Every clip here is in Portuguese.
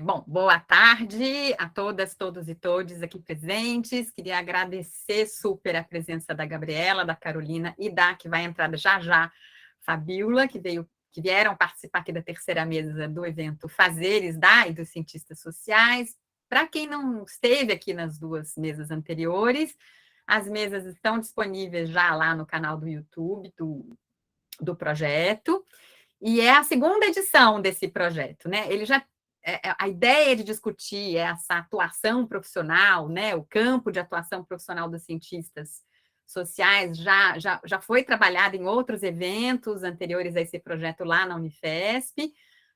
Bom, boa tarde a todas, todos e todes aqui presentes. Queria agradecer super a presença da Gabriela, da Carolina e da, que vai entrar já já, Fabíola, que vieram participar aqui da terceira mesa do evento Fazeres da e dos Cientistas Sociais. Para quem não esteve aqui nas duas mesas anteriores, as mesas estão disponíveis já lá no canal do YouTube do projeto. E é a segunda edição desse projeto, né? Ele já a ideia de discutir essa atuação profissional, né? O campo de atuação profissional dos cientistas sociais já foi trabalhado em outros eventos anteriores a esse projeto lá na Unifesp,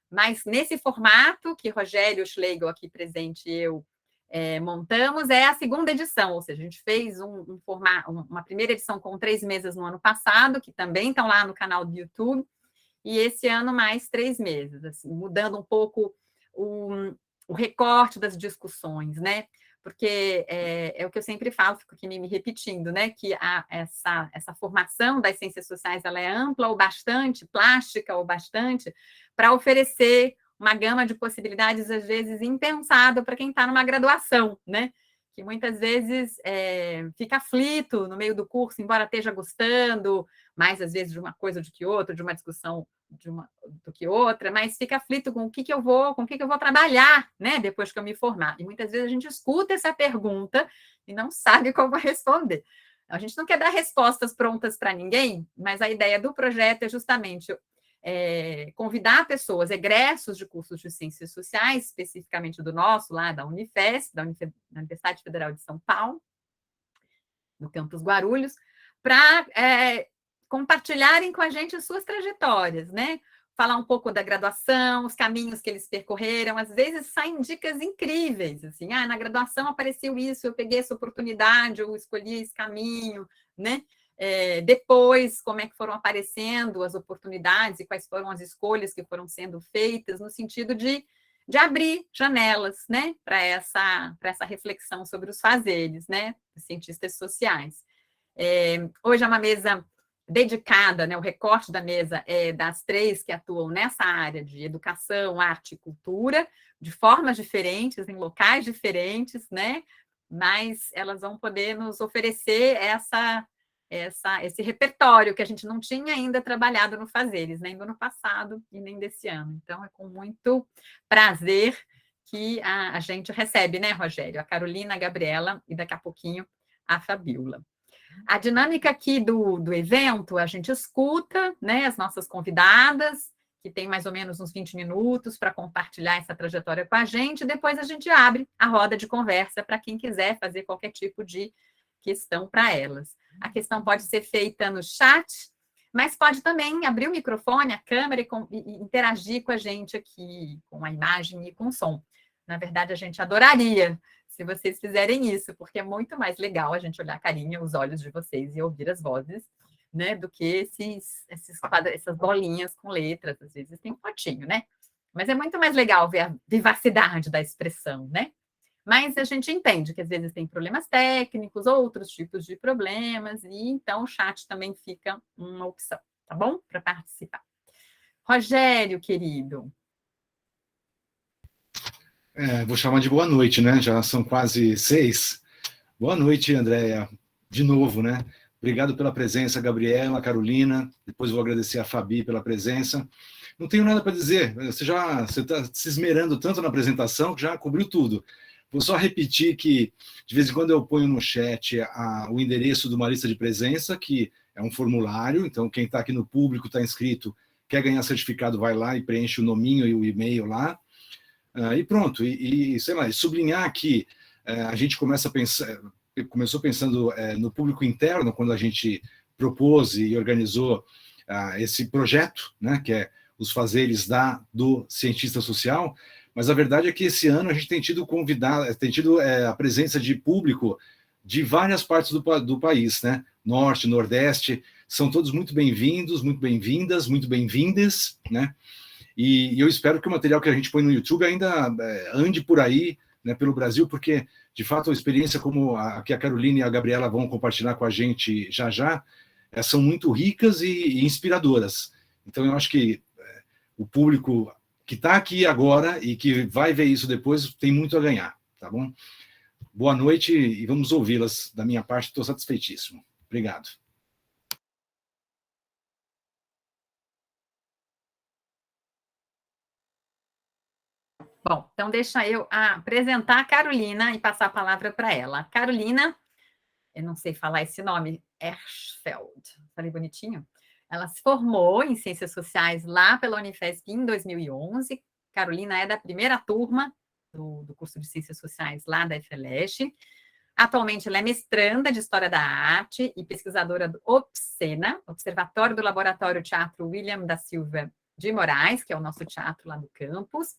mas nesse formato que Rogério Schlegel aqui presente e eu montamos, é a segunda edição, ou seja, a gente fez uma primeira edição com 3 mesas no ano passado, que também estão lá no canal do YouTube, e esse ano mais 3 meses, assim, mudando um pouco o recorte das discussões, né? Porque é o que eu sempre falo, fico aqui me repetindo, né? Que essa formação das ciências sociais ela é ampla o bastante, plástica o bastante, para oferecer uma gama de possibilidades, às vezes, impensada para quem está numa graduação, né? Que muitas vezes fica aflito no meio do curso, embora esteja gostando, mais às vezes de uma coisa do que outra, de uma discussão do que outra, mas fica aflito com o que eu vou trabalhar, né, depois que eu me formar. E muitas vezes a gente escuta essa pergunta e não sabe como responder. A gente não quer dar respostas prontas para ninguém, mas a ideia do projeto é justamente convidar pessoas, egressos de cursos de ciências sociais, especificamente do nosso, lá da Unifesp, da Universidade Federal de São Paulo, no campus Guarulhos, para compartilharem com a gente as suas trajetórias, né? Falar um pouco da graduação, os caminhos que eles percorreram. Às vezes saem dicas incríveis, assim, na graduação apareceu isso, eu peguei essa oportunidade, eu escolhi esse caminho, né? Depois, como é que foram aparecendo as oportunidades e quais foram as escolhas que foram sendo feitas, no sentido de abrir janelas, né, para essa reflexão sobre os fazeres, né, dos cientistas sociais. Hoje é uma mesa dedicada, né, o recorte da mesa é das 3 que atuam nessa área de educação, arte e cultura, de formas diferentes, em locais diferentes, né, mas elas vão poder nos oferecer esse repertório que a gente não tinha ainda trabalhado no Fazeres, nem do ano passado e nem desse ano. Então, é com muito prazer que a gente recebe, né, Rogério? A Carolina, a Gabriela e daqui a pouquinho a Fabíola. A dinâmica aqui do evento, a gente escuta, né, as nossas convidadas, que tem mais ou menos uns 20 minutos para compartilhar essa trajetória com a gente, e depois a gente abre a roda de conversa para quem quiser fazer qualquer tipo de questão para elas. A questão pode ser feita no chat, mas pode também abrir o microfone, a câmera e interagir com a gente aqui, com a imagem e com o som. Na verdade, a gente adoraria se vocês fizerem isso, porque é muito mais legal a gente olhar a carinha, os olhos de vocês e ouvir as vozes, né, do que essas bolinhas com letras, às vezes tem fotinho, né? Mas é muito mais legal ver a vivacidade da expressão, né? Mas a gente entende que às vezes tem problemas técnicos, outros tipos de problemas, e então o chat também fica uma opção, tá bom? Para participar. Rogério, querido. Vou chamar de boa noite, né? Já são quase 6. Boa noite, Andréia. De novo, né? Obrigado pela presença, Gabriela, Carolina. Depois vou agradecer a Fabi pela presença. Não tenho nada para dizer. Você está se esmerando tanto na apresentação que já cobriu tudo. Vou só repetir que, de vez em quando, eu ponho no chat o endereço de uma lista de presença, que é um formulário. Então, quem está aqui no público, está inscrito, quer ganhar certificado, vai lá e preenche o nominho e o e-mail lá. E pronto. Sei lá, sublinhar que a gente começou pensando no público interno, quando a gente propôs e organizou esse projeto, né, que é os fazeres do cientista social. Mas a verdade é que esse ano a gente tem tido a presença de público de várias partes do país, né? Norte, Nordeste, são todos muito bem-vindos, muito bem-vindas, muito bem-vindas, né? E eu espero que o material que a gente põe no YouTube ainda ande por aí, né, pelo Brasil, porque, de fato, a experiência como a que a Carolina e a Gabriela vão compartilhar com a gente já, são muito ricas e inspiradoras. Então, eu acho que o público que está aqui agora e que vai ver isso depois tem muito a ganhar, tá bom? Boa noite e vamos ouvi-las. Da minha parte, estou satisfeitíssimo. Obrigado. Bom, então deixa eu apresentar a Carolina e passar a palavra para ela. Carolina, eu não sei falar esse nome, Herschfeld, falei bonitinho? Ela se formou em Ciências Sociais lá pela Unifesp em 2011. Carolina é da primeira turma do curso de Ciências Sociais lá da FLESH. Atualmente, ela é mestranda de História da Arte e pesquisadora do OPSENA, Observatório do Laboratório Teatro William da Silva de Moraes, que é o nosso teatro lá do campus.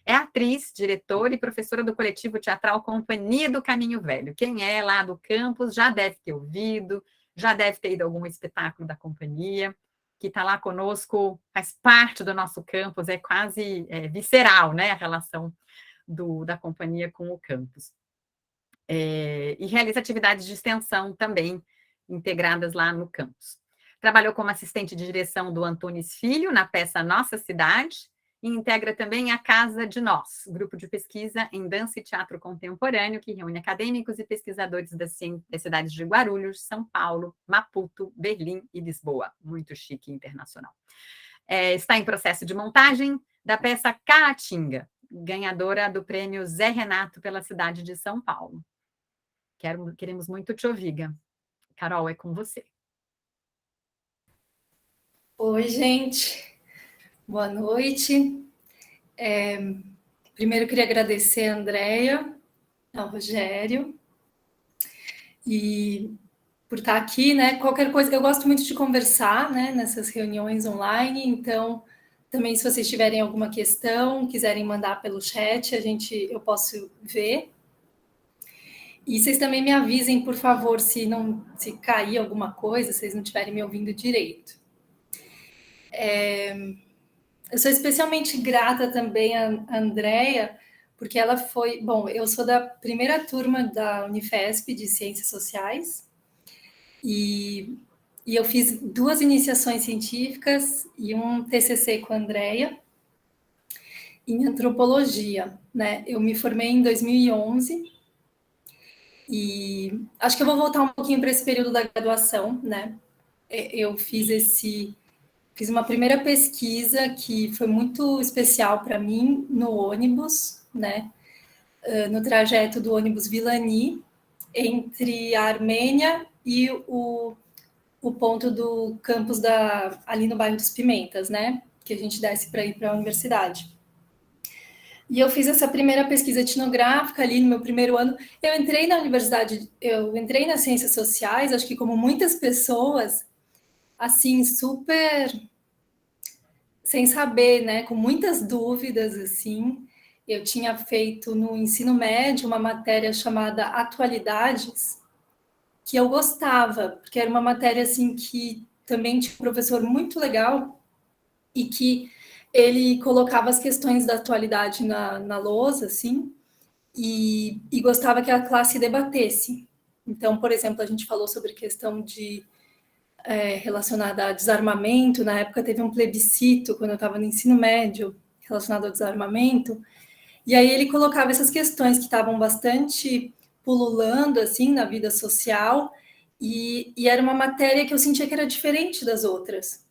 É atriz, diretora e professora do coletivo teatral Companhia do Caminho Velho. Quem é lá do campus já deve ter ouvido, já deve ter ido a algum espetáculo da companhia, que está lá conosco, faz parte do nosso campus, é quase visceral, né, a relação da companhia com o campus. E realiza atividades de extensão também integradas lá no campus. Trabalhou como assistente de direção do Antunes Filho na peça Nossa Cidade e integra também a Casa de Nós, grupo de pesquisa em dança e teatro contemporâneo que reúne acadêmicos e pesquisadores das cidades de Guarulhos, São Paulo, Maputo, Berlim e Lisboa. Muito chique e internacional. Está em processo de montagem da peça Caatinga, ganhadora do prêmio Zé Renato pela cidade de São Paulo. Queremos muito te ouvir. Carol, é com você. Oi, gente. Boa noite. Primeiro, queria agradecer a Andréia, ao Rogério, e por estar aqui, né? Qualquer coisa, eu gosto muito de conversar, né, nessas reuniões online, então, também se vocês tiverem alguma questão, quiserem mandar pelo chat, eu posso ver. E vocês também me avisem, por favor, se cair alguma coisa, se vocês não estiverem me ouvindo direito. Eu sou especialmente grata também a Andréia, porque ela foi... Bom, eu sou da primeira turma da Unifesp de Ciências Sociais, e eu fiz 2 iniciações científicas e um TCC com a Andréia em antropologia, né? Eu me formei em 2011, e acho que eu vou voltar um pouquinho para esse período da graduação, né? Eu fiz uma primeira pesquisa que foi muito especial para mim no ônibus, né? No trajeto do ônibus Villani, entre a Armênia e o ponto do campus ali no bairro dos Pimentas, né? Que a gente desce para ir para a universidade. E eu fiz essa primeira pesquisa etnográfica ali no meu primeiro ano. Eu entrei na universidade, eu entrei nas ciências sociais, acho que como muitas pessoas, assim, super sem saber, né, com muitas dúvidas, assim. Eu tinha feito no ensino médio uma matéria chamada Atualidades, que eu gostava, porque era uma matéria, assim, que também tinha um professor muito legal e que ele colocava as questões da atualidade na lousa, assim, e gostava que a classe debatesse. Então, por exemplo, a gente falou sobre questão relacionada a desarmamento. Na época teve um plebiscito, quando eu estava no ensino médio, relacionado ao desarmamento, e aí ele colocava essas questões que estavam bastante pululando, assim, na vida social, e era uma matéria que eu sentia que era diferente das outras,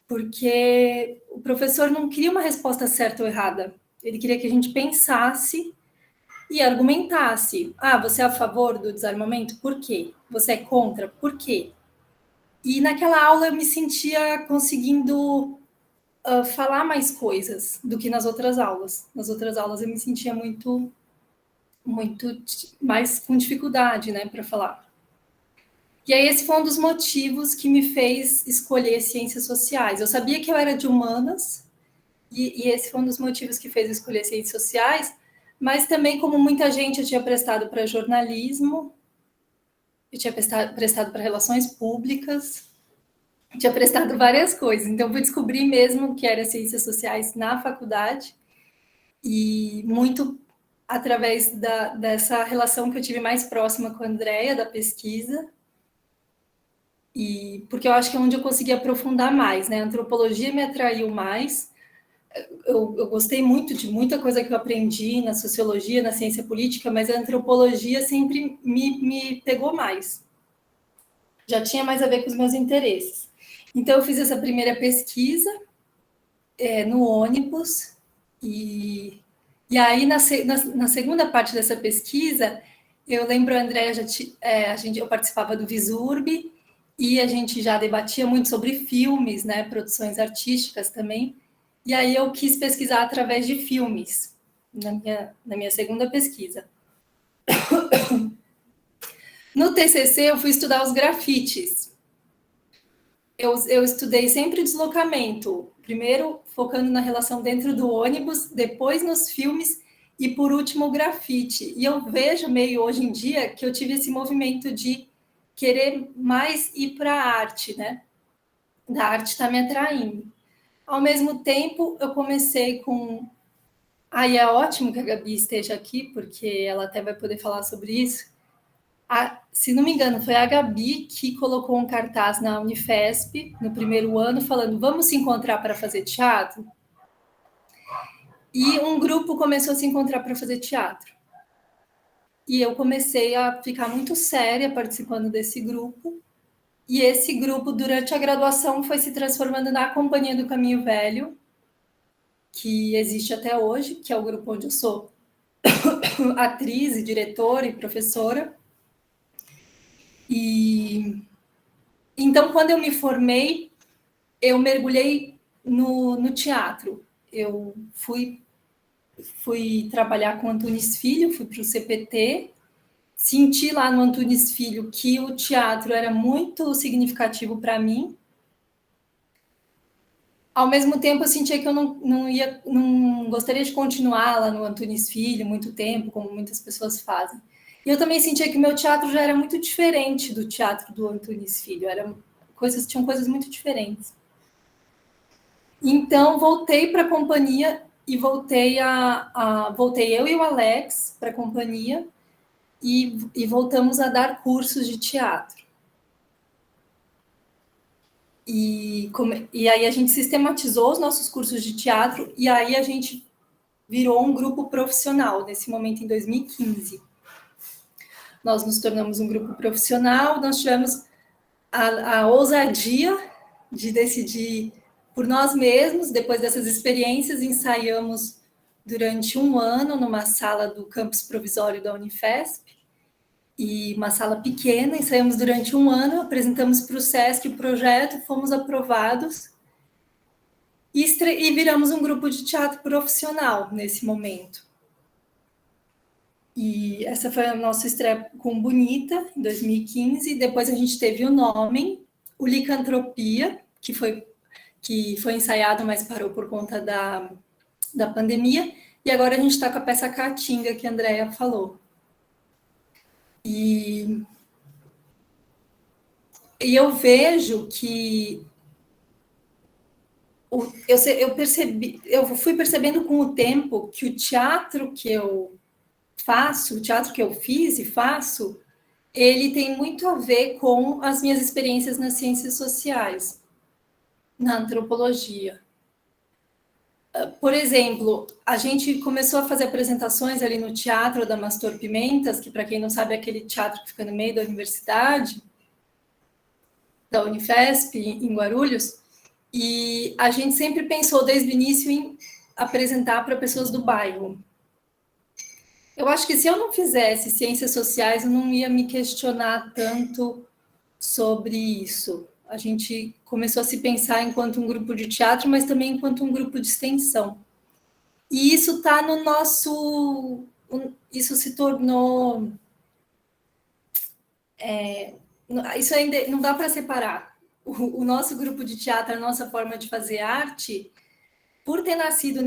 porque o professor não queria uma resposta certa ou errada, ele queria que a gente pensasse e argumentasse. Você é a favor do desarmamento? Por quê? Você é contra? Por quê? E naquela aula eu me sentia conseguindo falar mais coisas do que nas outras aulas. Nas outras aulas eu me sentia muito mais com dificuldade, né, para falar. E aí esse foi um dos motivos que me fez escolher ciências sociais. Eu sabia que eu era de humanas, e esse foi um dos motivos que fez eu escolher ciências sociais, mas também, como muita gente, eu tinha prestado para jornalismo, eu tinha prestado para relações públicas, eu tinha prestado várias coisas. Então, fui descobrir mesmo que era ciências sociais na faculdade, e muito através dessa relação que eu tive mais próxima com a Andréia, da pesquisa, e porque eu acho que é onde eu consegui aprofundar mais, né? A antropologia me atraiu mais, eu gostei muito de muita coisa que eu aprendi na sociologia, na ciência política, mas a antropologia sempre me pegou mais. Já tinha mais a ver com os meus interesses. Então, eu fiz essa primeira pesquisa no ônibus, e aí, na segunda parte dessa pesquisa, eu lembro, a Andréa, eu participava do Visurb, e a gente já debatia muito sobre filmes, né, produções artísticas também, e aí eu quis pesquisar através de filmes, na minha segunda pesquisa. No TCC, eu fui estudar os grafites. Eu estudei sempre deslocamento, primeiro focando na relação dentro do ônibus, depois nos filmes e, por último, o grafite. E eu vejo meio hoje em dia que eu tive esse movimento de querer mais ir para a arte, né? Da arte está me atraindo. Ao mesmo tempo, eu comecei com... Aí é ótimo que a Gabi esteja aqui, porque ela até vai poder falar sobre isso. Se não me engano, foi a Gabi que colocou um cartaz na Unifesp, no primeiro ano, falando, vamos se encontrar para fazer teatro? E um grupo começou a se encontrar para fazer teatro. E eu comecei a ficar muito séria participando desse grupo. E esse grupo, durante a graduação, foi se transformando na Companhia do Caminho Velho, que existe até hoje, que é o grupo onde eu sou atriz e diretora e professora. E então, quando eu me formei, eu mergulhei no teatro. Eu fui trabalhar com Antunes Filho, fui para o CPT, senti lá no Antunes Filho que o teatro era muito significativo para mim. Ao mesmo tempo, eu sentia que eu não gostaria de continuar lá no Antunes Filho muito tempo, como muitas pessoas fazem. E eu também sentia que o meu teatro já era muito diferente do teatro do Antunes Filho, tinham coisas muito diferentes. Então, voltei para a companhia e voltei eu e o Alex para a companhia e voltamos a dar cursos de teatro. E aí a gente sistematizou os nossos cursos de teatro e aí a gente virou um grupo profissional, nesse momento, em 2015. Nós nos tornamos um grupo profissional, nós tivemos a ousadia de decidir por nós mesmos. Depois dessas experiências, ensaiamos durante um ano numa sala do campus provisório da Unifesp, e uma sala pequena, ensaiamos durante um ano, apresentamos para o SESC o projeto, fomos aprovados e viramos um grupo de teatro profissional nesse momento. E essa foi a nossa estreia com Bonita, em 2015. Depois a gente teve o nome, o Licantropia, que foi ensaiado, mas parou por conta da pandemia. E agora a gente está com a peça Caatinga, que a Andréa falou. E eu vejo que eu fui percebendo com o tempo que o teatro que eu faço, o teatro que eu fiz e faço, ele tem muito a ver com as minhas experiências nas ciências sociais, na antropologia. Por exemplo, a gente começou a fazer apresentações ali no Teatro da Mastor Pimentas, que, para quem não sabe, é aquele teatro que fica no meio da universidade, da Unifesp, em Guarulhos, e a gente sempre pensou desde o início em apresentar para pessoas do bairro. Eu acho que se eu não fizesse ciências sociais, eu não ia me questionar tanto sobre isso. A gente começou a se pensar enquanto um grupo de teatro, mas também enquanto um grupo de extensão. E isso está no nosso... Isso se tornou... isso ainda não dá para separar. O nosso grupo de teatro, a nossa forma de fazer arte, por ter nascido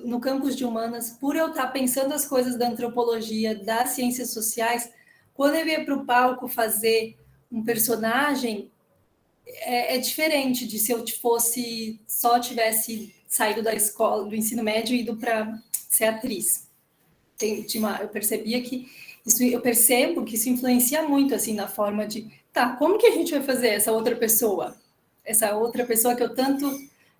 no campus de humanas, por eu estar pensando as coisas da antropologia, das ciências sociais, quando eu ia para o palco fazer um personagem, é diferente de se eu só tivesse saído da escola, do ensino médio e ido para ser atriz. Eu percebia que eu percebo que isso influencia muito assim na forma de, como que a gente vai fazer essa outra pessoa que eu tanto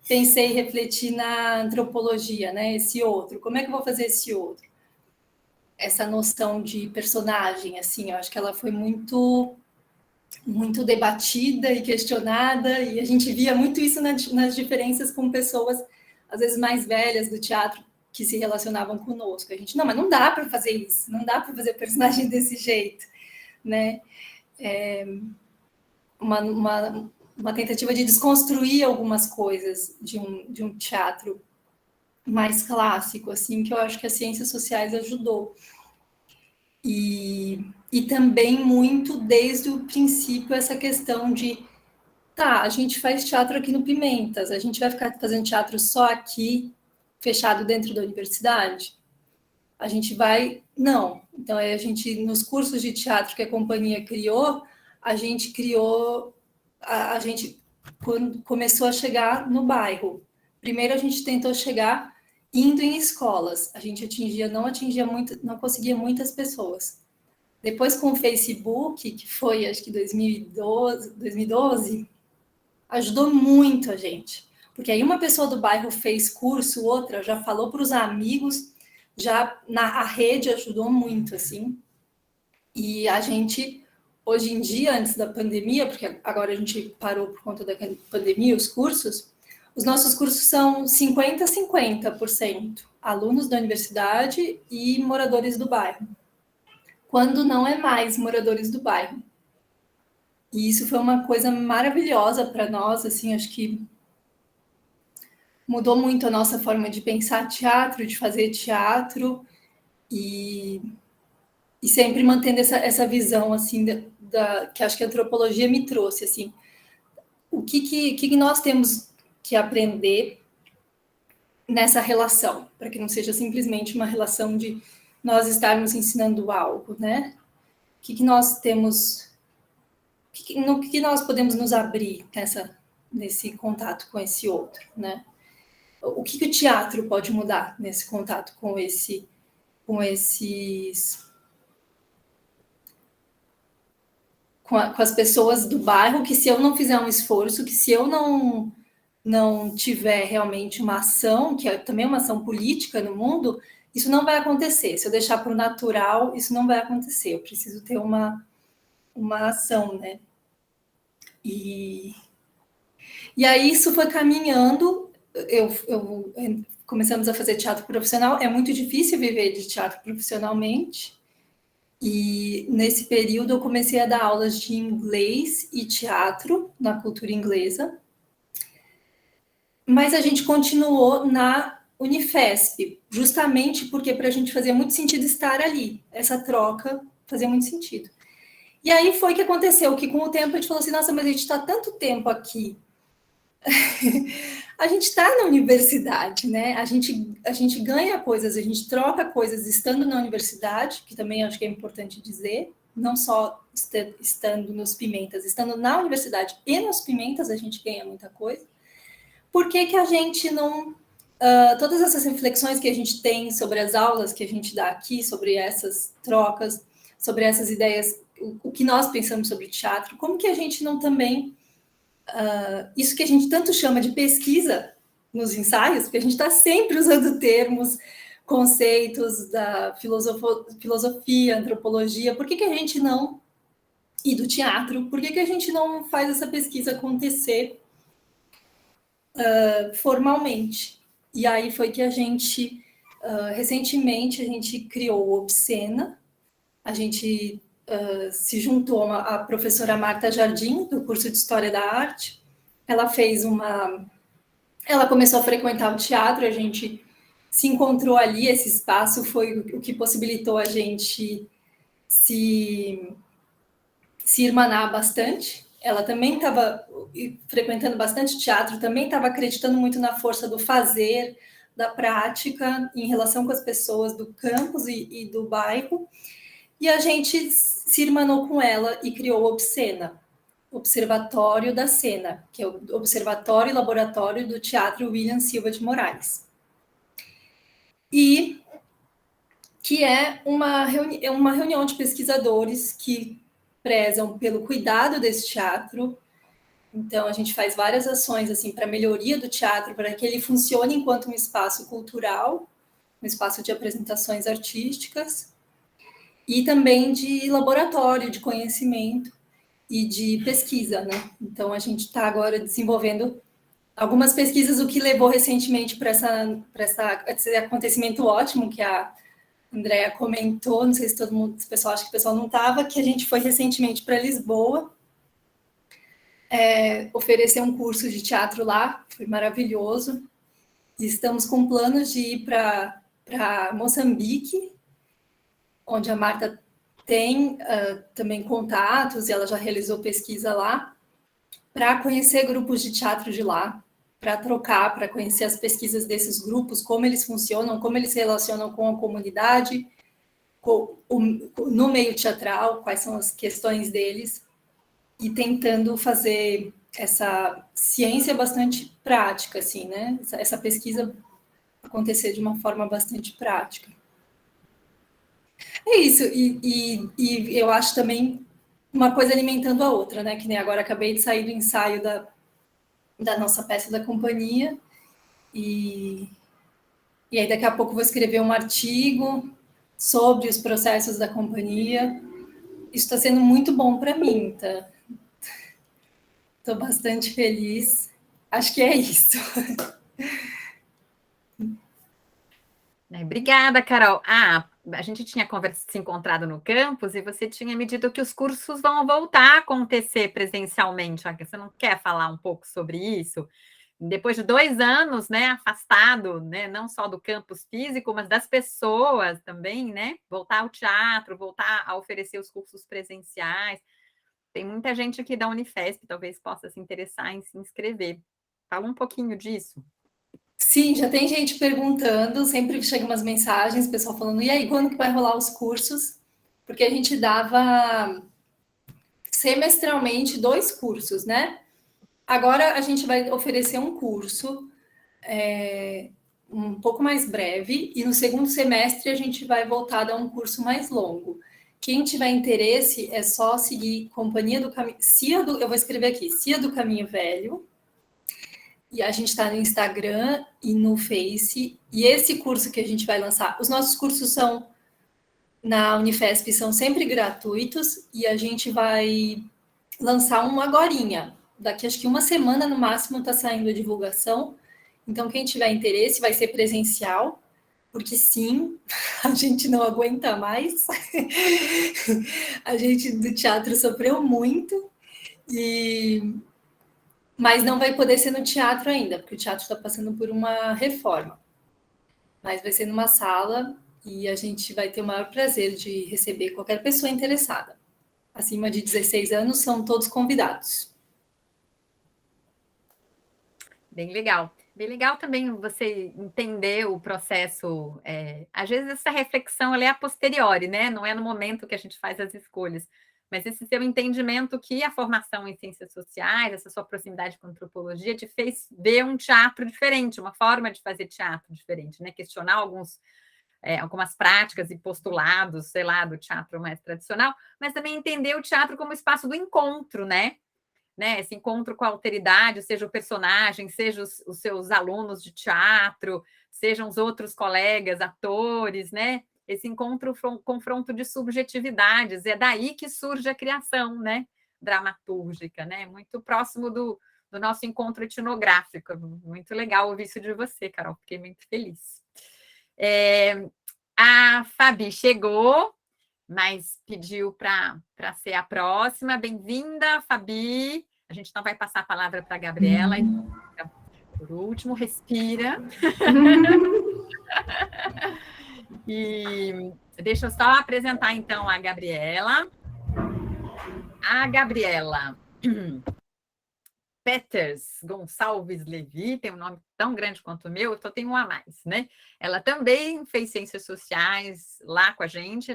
pensei e refleti na antropologia, né? Esse outro, como é que eu vou fazer esse outro? Essa noção de personagem, assim, eu acho que ela foi muito debatida e questionada, e a gente via muito isso nas diferenças com pessoas, às vezes mais velhas do teatro, que se relacionavam conosco. A gente, não, mas não dá para fazer isso, não dá para fazer personagem desse jeito, né? Uma tentativa de desconstruir algumas coisas de um teatro mais clássico, assim, que eu acho que as ciências sociais ajudou. E também muito desde o princípio essa questão de a gente faz teatro aqui no Pimentas, a gente vai ficar fazendo teatro só aqui, fechado dentro da universidade? A gente vai... Não. Então, a gente, nos cursos de teatro que a companhia criou, a gente criou... A gente quando começou a chegar no bairro. Primeiro, a gente tentou chegar indo em escolas. A gente não conseguia muitas pessoas. Depois, com o Facebook, que foi, acho que 2012, ajudou muito a gente. Porque aí uma pessoa do bairro fez curso, outra já falou para os amigos, a rede ajudou muito, assim. E a gente, hoje em dia, antes da pandemia, porque agora a gente parou por conta da pandemia, os nossos cursos são 50-50%, alunos da universidade e moradores do bairro, quando não é mais moradores do bairro. E isso foi uma coisa maravilhosa para nós, assim, acho que mudou muito a nossa forma de pensar teatro, de fazer teatro, e sempre mantendo essa visão, assim, que acho que a antropologia me trouxe, assim, o que nós temos que aprender nessa relação, para que não seja simplesmente uma relação de nós estarmos ensinando algo, né? O que nós temos... No que nós podemos nos abrir nesse contato com esse outro, né? O que o teatro pode mudar nesse contato com as pessoas do bairro, que se eu não fizer um esforço, que se eu não tiver realmente uma ação, que é também uma ação política no mundo, isso não vai acontecer. Se eu deixar para o natural, isso não vai acontecer. Eu preciso ter uma ação, né? E aí isso foi caminhando. Começamos a fazer teatro profissional. É muito difícil viver de teatro profissionalmente. E nesse período eu comecei a dar aulas de inglês e teatro na cultura inglesa. Mas a gente continuou na Unifesp, justamente porque para a gente fazia muito sentido estar ali. Essa troca fazia muito sentido. E aí foi que aconteceu, que com o tempo a gente falou assim, nossa, mas a gente está tanto tempo aqui. A gente está na universidade, né? A gente ganha coisas, a gente troca coisas estando na universidade, que também acho que é importante dizer, não só estando nos Pimentas, estando na universidade e nos Pimentas a gente ganha muita coisa. Por que a gente não... todas essas reflexões que a gente tem sobre as aulas que a gente dá aqui, sobre essas trocas, sobre essas ideias, o que nós pensamos sobre teatro, como que a gente não também... isso que a gente tanto chama de pesquisa nos ensaios, porque a gente está sempre usando termos, conceitos da filosofia, antropologia, por que a gente não... E do teatro, por que a gente não faz essa pesquisa acontecer formalmente? E aí foi que a gente, recentemente, a gente criou o Obscena, a gente se juntou a professora Marta Jardim, do curso de História da Arte. Ela começou a frequentar o teatro, a gente se encontrou ali, esse espaço foi o que possibilitou a gente se irmanar bastante. Ela também estava frequentando bastante teatro, também estava acreditando muito na força do fazer, da prática, em relação com as pessoas do campus e do bairro. E a gente se irmanou com ela e criou o Obscena, Observatório da Cena, que é o Observatório e Laboratório do Teatro William Silva de Moraes. E que é uma reunião de pesquisadores que prezam pelo cuidado desse teatro, Então, a gente faz várias ações assim para melhoria do teatro, para que ele funcione enquanto um espaço cultural, um espaço de apresentações artísticas, e também de laboratório, de conhecimento e de pesquisa, né? Então, a gente está agora desenvolvendo algumas pesquisas, o que levou recentemente para esse acontecimento ótimo que a Andrea comentou, não sei se todo mundo, se o pessoal acha que o pessoal não estava, que a gente foi recentemente para Lisboa, oferecer um curso de teatro lá, foi maravilhoso. E estamos com planos de ir para Moçambique, onde a Marta tem também contatos, e ela já realizou pesquisa lá, para conhecer grupos de teatro de lá, para trocar, para conhecer as pesquisas desses grupos, como eles funcionam, como eles se relacionam com a comunidade, no meio teatral, quais são as questões deles, e tentando fazer essa ciência bastante prática, assim, né? Essa pesquisa acontecer de uma forma bastante prática. É isso, e eu acho também uma coisa alimentando a outra, né? Que nem agora acabei de sair do ensaio da nossa peça da companhia, e aí daqui a pouco vou escrever um artigo sobre os processos da companhia. Isso está sendo muito bom para mim, tá? Estou bastante feliz. Acho que é isso. Obrigada, Carol. A gente tinha se encontrado no campus e você tinha me dito que os cursos vão voltar a acontecer presencialmente. Você não quer falar um pouco sobre isso? Depois de 2 anos, né, afastado, né, não só do campus físico, mas das pessoas também, né? Voltar ao teatro, voltar a oferecer os cursos presenciais. Tem muita gente aqui da Unifesp, talvez possa se interessar em se inscrever. Fala um pouquinho disso. Sim, já tem gente perguntando, sempre chegam umas mensagens, pessoal falando, e aí, quando que vai rolar os cursos? Porque a gente dava semestralmente 2 cursos, né? Agora a gente vai oferecer um curso um pouco mais breve, e no segundo semestre a gente vai voltar a dar um curso mais longo. Quem tiver interesse é só seguir Companhia do Caminho, eu vou escrever aqui, Cia do Caminho Velho, e a gente está no Instagram e no Face, e esse curso que a gente vai lançar, os nossos cursos são na Unifesp, são sempre gratuitos, e a gente vai lançar um agorinha, daqui acho que uma semana no máximo está saindo a divulgação, então quem tiver interesse vai ser presencial, porque sim, a gente não aguenta mais, a gente do teatro sofreu muito, mas não vai poder ser no teatro ainda, porque o teatro está passando por uma reforma. Mas vai ser numa sala e a gente vai ter o maior prazer de receber qualquer pessoa interessada. Acima de 16 anos são todos convidados. Bem legal. Bem legal também você entender o processo. Às vezes essa reflexão ela é a posteriori, né? Não é no momento que a gente faz as escolhas. Mas esse seu entendimento que a formação em ciências sociais, essa sua proximidade com a antropologia, te fez ver um teatro diferente, uma forma de fazer teatro diferente, né? Questionar algumas práticas e postulados, sei lá, do teatro mais tradicional, mas também entender o teatro como espaço do encontro, né? Esse encontro com a alteridade, seja o personagem, seja os seus alunos de teatro, sejam os outros colegas, atores, né? Esse encontro, confronto de subjetividades, é daí que surge a criação, né? Dramatúrgica, né? Muito próximo do nosso encontro etnográfico. Muito legal ouvir isso de você, Carol, fiquei muito feliz. A Fabi chegou, mas pediu para ser a próxima. Bem-vinda, Fabi. A gente não vai passar a palavra para a Gabriela. Por último, respira. E deixa eu só apresentar, então, a Gabriela. A Gabriela Peters Gonçalves Levi, tem um nome tão grande quanto o meu, então tem um a mais, né? Ela também fez ciências sociais lá com a gente,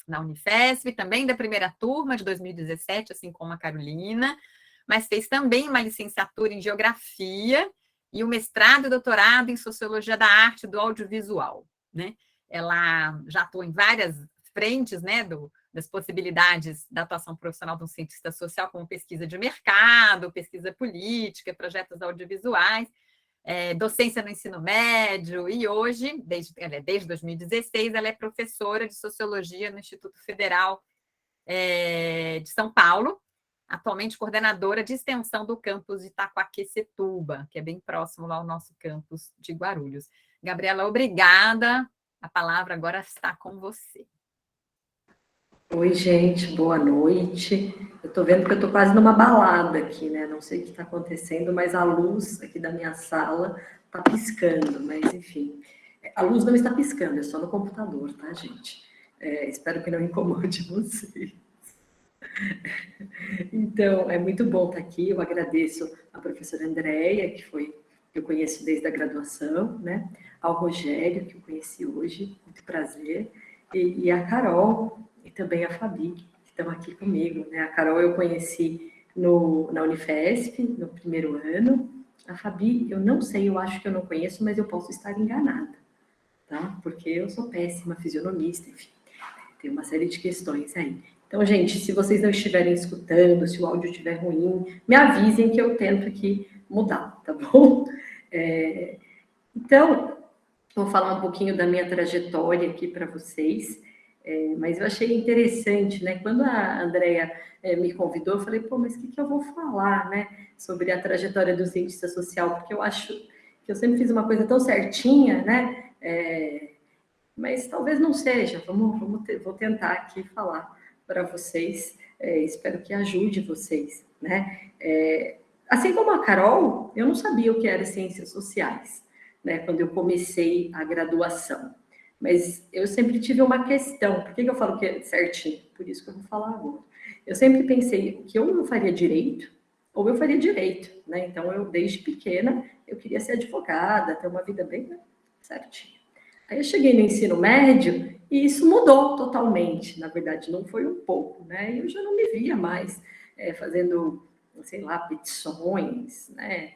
na Unifesp, também da primeira turma de 2017, assim como a Carolina, mas fez também uma licenciatura em geografia e um mestrado e doutorado em sociologia da arte e do audiovisual, né? Ela já atuou em várias frentes, né, das possibilidades da atuação profissional de um cientista social, como pesquisa de mercado, pesquisa política, projetos audiovisuais, docência no ensino médio, e hoje, desde 2016, ela é professora de sociologia no Instituto Federal de São Paulo, atualmente coordenadora de extensão do campus de Itaquaquecetuba, que é bem próximo lá ao nosso campus de Guarulhos. Gabriela, obrigada. A palavra agora está com você. Oi, gente, boa noite. Eu tô vendo que eu tô quase numa balada aqui, né? Não sei o que está acontecendo, mas a luz aqui da minha sala tá piscando, mas enfim. A luz não está piscando, é só no computador, tá, gente? Espero que não incomode vocês. Então, é muito bom estar aqui. Eu agradeço a professora Andréia, que eu conheço desde a graduação, né? Ao Rogério, que eu conheci hoje, muito prazer, e a Carol, e também a Fabi, que estão aqui comigo, né? A Carol eu conheci na Unifesp, no primeiro ano. A Fabi, eu não sei, eu acho que eu não conheço, mas eu posso estar enganada, tá? Porque eu sou péssima fisionomista, enfim, tem uma série de questões aí. Então, gente, se vocês não estiverem escutando, se o áudio estiver ruim, me avisem que eu tento aqui mudar, tá bom? Então, vou falar um pouquinho da minha trajetória aqui para vocês, mas eu achei interessante, né? Quando a Andréia me convidou, eu falei, pô, mas o que eu vou falar, né? Sobre a trajetória do cientista social, porque eu acho que eu sempre fiz uma coisa tão certinha, né? Mas talvez não seja, vou tentar aqui falar para vocês, espero que ajude vocês, né? Assim como a Carol, eu não sabia o que era ciências sociais, né, quando eu comecei a graduação, mas eu sempre tive uma questão, por que eu falo que é certinho? Por isso que eu vou falar agora. Eu sempre pensei que ou eu faria direito, ou eu faria direito, né? Então, eu desde pequena, eu queria ser advogada, ter uma vida bem, né, certinha. Aí eu cheguei no ensino médio e isso mudou totalmente. Na verdade, não foi um pouco, né? Eu já não me via mais fazendo, sei lá, petições, né?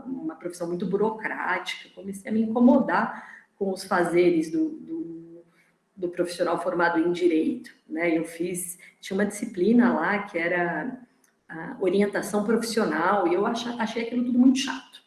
Uma profissão muito burocrática. Comecei a me incomodar com os fazeres do profissional formado em direito, né? Tinha uma disciplina lá que era a orientação profissional e eu achei aquilo tudo muito chato,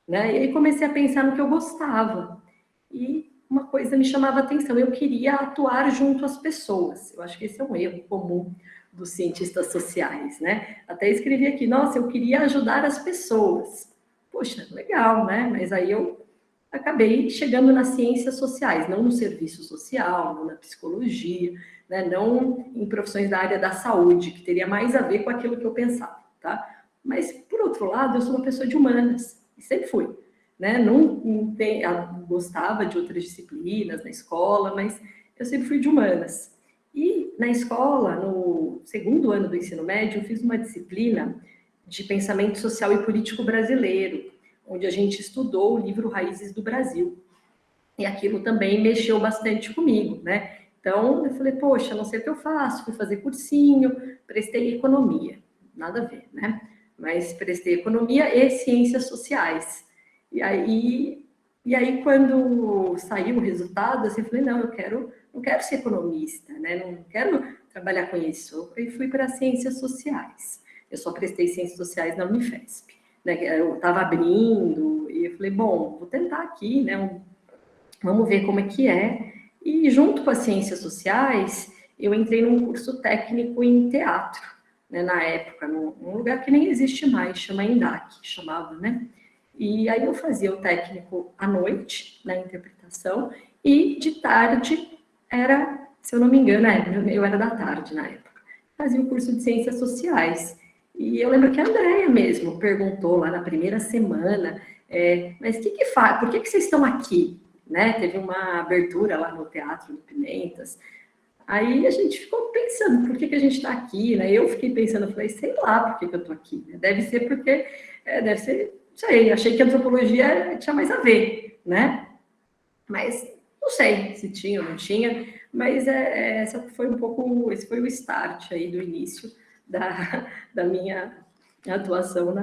né? E aí comecei a pensar no que eu gostava. E uma coisa me chamava a atenção, eu queria atuar junto às pessoas. Eu acho que esse é um erro comum dos cientistas sociais, né? Até escrevi aqui, nossa, eu queria ajudar as pessoas. Poxa, legal, né? Mas aí eu acabei chegando nas ciências sociais, não no serviço social, não na psicologia, né? Não em profissões da área da saúde, que teria mais a ver com aquilo que eu pensava, tá? Mas, por outro lado, eu sou uma pessoa de humanas, e sempre fui. Né? Gostava de outras disciplinas na escola, mas eu sempre fui de humanas. E na escola, no segundo ano do ensino médio, eu fiz uma disciplina de pensamento social e político brasileiro, onde a gente estudou o livro Raízes do Brasil. E aquilo também mexeu bastante comigo, né? Então, eu falei, poxa, não sei o que eu faço, fui fazer cursinho, prestei economia, nada a ver, né? Mas prestei economia e ciências sociais. E aí, quando saiu o resultado, assim, eu falei, não quero ser economista, né? Não quero trabalhar com isso. Eu fui para ciências sociais. Eu só prestei ciências sociais na Unifesp, né? Eu estava abrindo e eu falei, bom, vou tentar aqui, né? Vamos ver como é que é. E junto com as ciências sociais, eu entrei num curso técnico em teatro, né? Na época, num lugar que nem existe mais, chama ENDAC, chamava, né? E aí eu fazia o técnico à noite, na interpretação, e de tarde era, se eu não me engano, eu era da tarde na época, fazia o curso de Ciências Sociais. E eu lembro que a Andréia mesmo perguntou lá na primeira semana, mas o que faz? Por que vocês estão aqui? Né? Teve uma abertura lá no Teatro do Pimentas. Aí a gente ficou pensando, por que a gente está aqui? Né? Eu fiquei pensando, falei, sei lá por que eu estou aqui. Deve ser porque, deve ser... Não sei, achei que a antropologia tinha mais a ver, né? Mas não sei se tinha ou não tinha, mas esse foi o start aí do início da minha atuação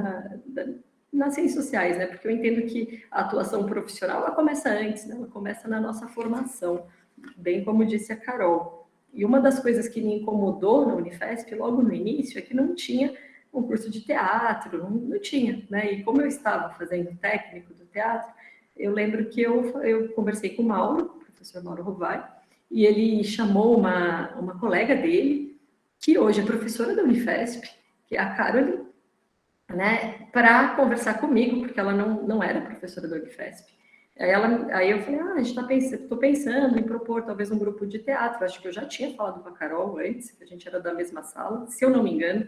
nas ciências sociais, né? Porque eu entendo que a atuação profissional, ela começa antes, né? Ela começa na nossa formação, bem como disse a Carol. E uma das coisas que me incomodou na Unifesp, logo no início, é que não tinha um curso de teatro, não tinha, né? E como eu estava fazendo técnico do teatro, eu lembro que eu conversei com o Mauro, o professor Mauro Rovai, e ele chamou uma colega dele, que hoje é professora da Unifesp, que é a Caroline, né, para conversar comigo, porque ela não era professora da Unifesp. Aí eu falei, estou pensando em propor talvez um grupo de teatro. Acho que eu já tinha falado com a Carol antes, que a gente era da mesma sala, se eu não me engano,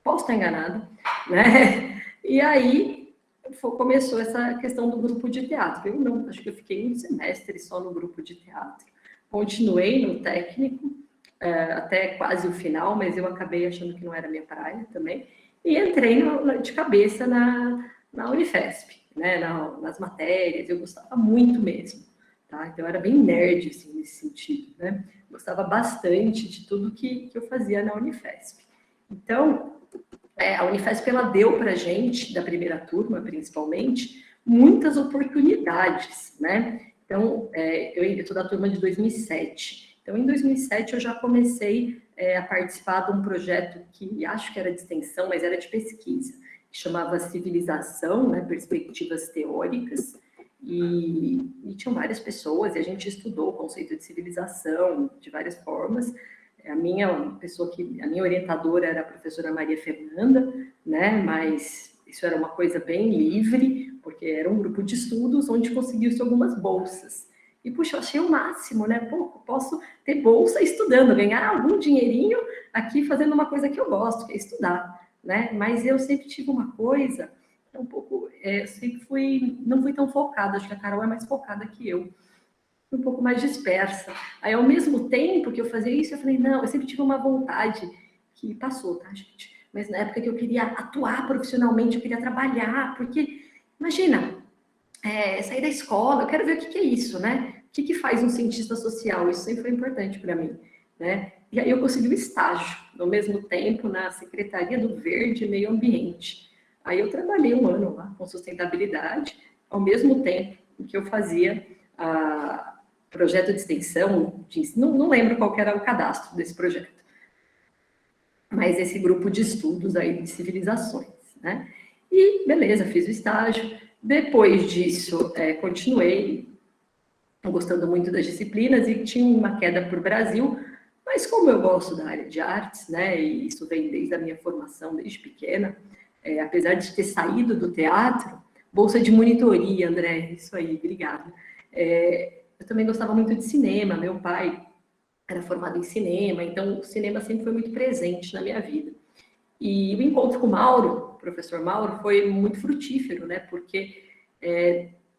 posso estar enganada, né? E aí começou essa questão do grupo de teatro. Eu não, acho que eu fiquei um semestre só no grupo de teatro. Continuei no técnico, até quase o final, mas eu acabei achando que não era minha praia também. E entrei de cabeça na Unifesp, né, nas matérias, eu gostava muito mesmo, tá? Então, eu era bem nerd, assim, nesse sentido, né? Gostava bastante de tudo que eu fazia na Unifesp. Então, a Unifesp, ela deu para a gente, da primeira turma, principalmente, muitas oportunidades, né? Então, eu estou da turma de 2007. Então, em 2007, eu já comecei a participar de um projeto que acho que era de extensão, mas era de pesquisa, que chamava Civilização, né, Perspectivas Teóricas, e tinham várias pessoas, e a gente estudou o conceito de civilização de várias formas. A minha orientadora era a professora Maria Fernanda, né, mas isso era uma coisa bem livre, porque era um grupo de estudos onde conseguiu-se algumas bolsas. E, puxa, eu achei o máximo, né? Pô, posso ter bolsa estudando, ganhar algum dinheirinho aqui fazendo uma coisa que eu gosto, que é estudar, né? Mas eu sempre tive uma coisa, um pouco, eu sempre não fui tão focada, acho que a Carol é mais focada que eu, um pouco mais dispersa. Aí, ao mesmo tempo que eu fazia isso, eu falei, não, eu sempre tive uma vontade, que passou, tá, gente? Mas na época que eu queria atuar profissionalmente, eu queria trabalhar, porque, imagina, sair da escola, eu quero ver o que é isso, né? O que faz um cientista social? Isso sempre foi importante para mim, né? E aí eu consegui um estágio, ao mesmo tempo, na Secretaria do Verde e Meio Ambiente. Aí eu trabalhei um ano lá com sustentabilidade, ao mesmo tempo que eu fazia projeto de extensão, não lembro qual que era o cadastro desse projeto, mas esse grupo de estudos aí de civilizações, né? E beleza, fiz o estágio. Depois disso, continuei gostando muito das disciplinas e tinha uma queda para o Brasil, mas como eu gosto da área de artes, né, e isso vem desde a minha formação, desde pequena, apesar de ter saído do teatro, bolsa de monitoria, André, isso aí, obrigada. Eu também gostava muito de cinema, meu pai era formado em cinema, então o cinema sempre foi muito presente na minha vida. E o encontro com o Mauro, o professor Mauro, foi muito frutífero, né? Porque,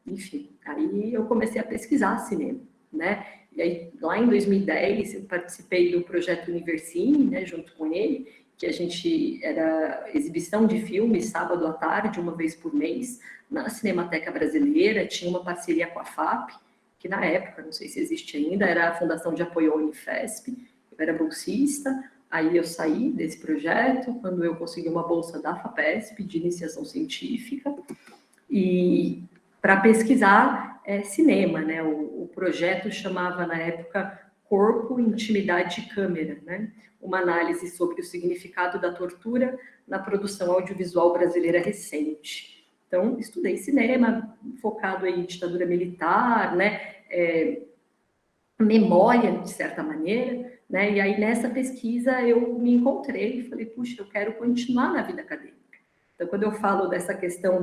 enfim, aí eu comecei a pesquisar cinema, né? E aí, lá em 2010, eu participei do projeto Universine, né? Junto com ele, que a gente era exibição de filmes, sábado à tarde, uma vez por mês, na Cinemateca Brasileira, tinha uma parceria com a FAP, que na época, não sei se existe ainda, era a Fundação de Apoio à Unifesp, eu era bolsista. Aí eu saí desse projeto quando eu consegui uma bolsa da FAPESP de iniciação científica e para pesquisar cinema, né? O projeto chamava na época Corpo, Intimidade e Câmera, né? Uma análise sobre o significado da tortura na produção audiovisual brasileira recente. Então, estudei cinema focado em ditadura militar, né? Memória, de certa maneira, né? E aí, nessa pesquisa, eu me encontrei e falei, puxa, eu quero continuar na vida acadêmica. Então, quando eu falo dessa questão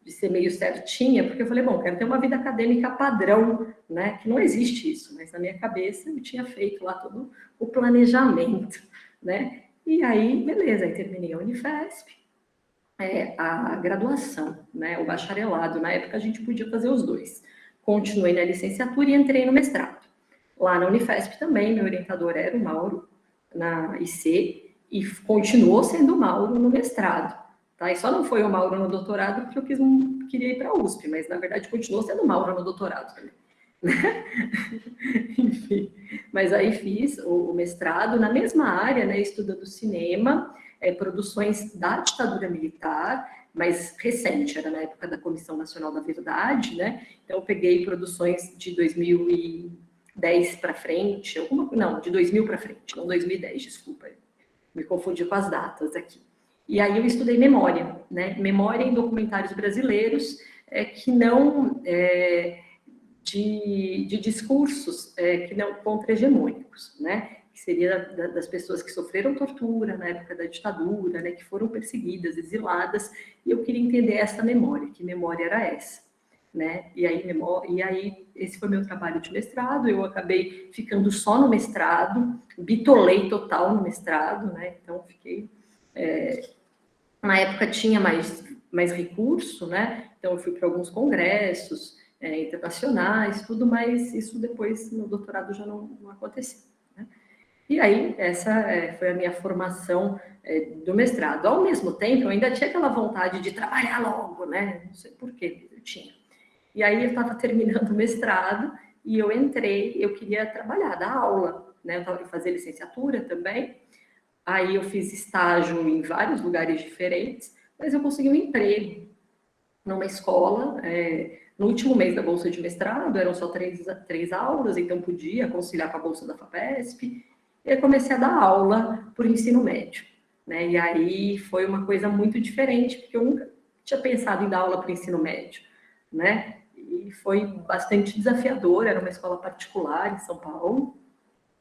de ser meio certinha, porque eu falei, bom, quero ter uma vida acadêmica padrão, né? Que não existe isso, mas na minha cabeça eu tinha feito lá todo o planejamento, né? E aí, beleza, aí terminei a Unifesp, a graduação, né? O bacharelado, na época a gente podia fazer os dois. Continuei na licenciatura e entrei no mestrado. Lá na Unifesp também, meu orientador era o Mauro, na IC, e continuou sendo o Mauro no mestrado. Tá? E só não foi o Mauro no doutorado porque eu queria ir para a USP, mas na verdade continuou sendo o Mauro no doutorado também. Enfim, mas aí fiz o mestrado na mesma área, né, estudando cinema, produções da ditadura militar, mas recente, era na época da Comissão Nacional da Verdade, né? Então eu peguei produções de 2010 para frente, não, de 2000 para frente, não 2010, desculpa, me confundi com as datas aqui. E aí eu estudei memória, né? Memória em documentários brasileiros, que não de discursos que não contra-hegemônicos, né? Que seria das pessoas que sofreram tortura na época da ditadura, né? Que foram perseguidas, exiladas, e eu queria entender essa memória, que memória era essa, né? E aí esse foi meu trabalho de mestrado, eu acabei ficando só no mestrado, bitolei total no mestrado, né? Então fiquei... na época tinha mais recurso, né? Então eu fui para alguns congressos internacionais, tudo, mas isso depois no doutorado já não aconteceu, né? E aí essa foi a minha formação do mestrado. Ao mesmo tempo, eu ainda tinha aquela vontade de trabalhar logo, né? Não sei por quê, eu tinha. E aí eu estava terminando o mestrado e eu entrei, eu queria trabalhar, dar aula, né? Eu fazia licenciatura também. Aí eu fiz estágio em vários lugares diferentes, mas eu consegui um emprego numa escola, no último mês da bolsa de mestrado, eram só três aulas, então podia conciliar com a bolsa da FAPESP, e eu comecei a dar aula por ensino médio, né? E aí foi uma coisa muito diferente, porque eu nunca tinha pensado em dar aula para ensino médio, né? E foi bastante desafiador, era uma escola particular em São Paulo,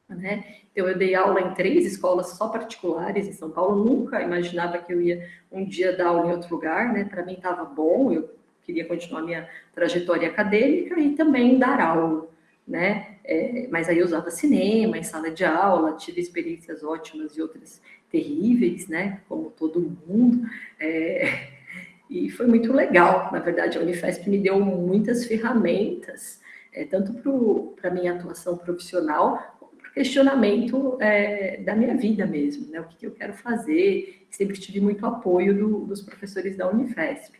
né? Então eu dei aula em 3 escolas só particulares em São Paulo, nunca imaginava que eu ia um dia dar aula em outro lugar, né? Para mim estava bom, eu queria continuar minha trajetória acadêmica e também dar aula, né? Mas aí eu usava cinema em sala de aula, tive experiências ótimas e outras terríveis, né? Como todo mundo, e foi muito legal. Na verdade, a Unifesp me deu muitas ferramentas, tanto para a minha atuação profissional, questionamento da minha vida mesmo, né? O que eu quero fazer. Sempre tive muito apoio dos professores da Unifesp.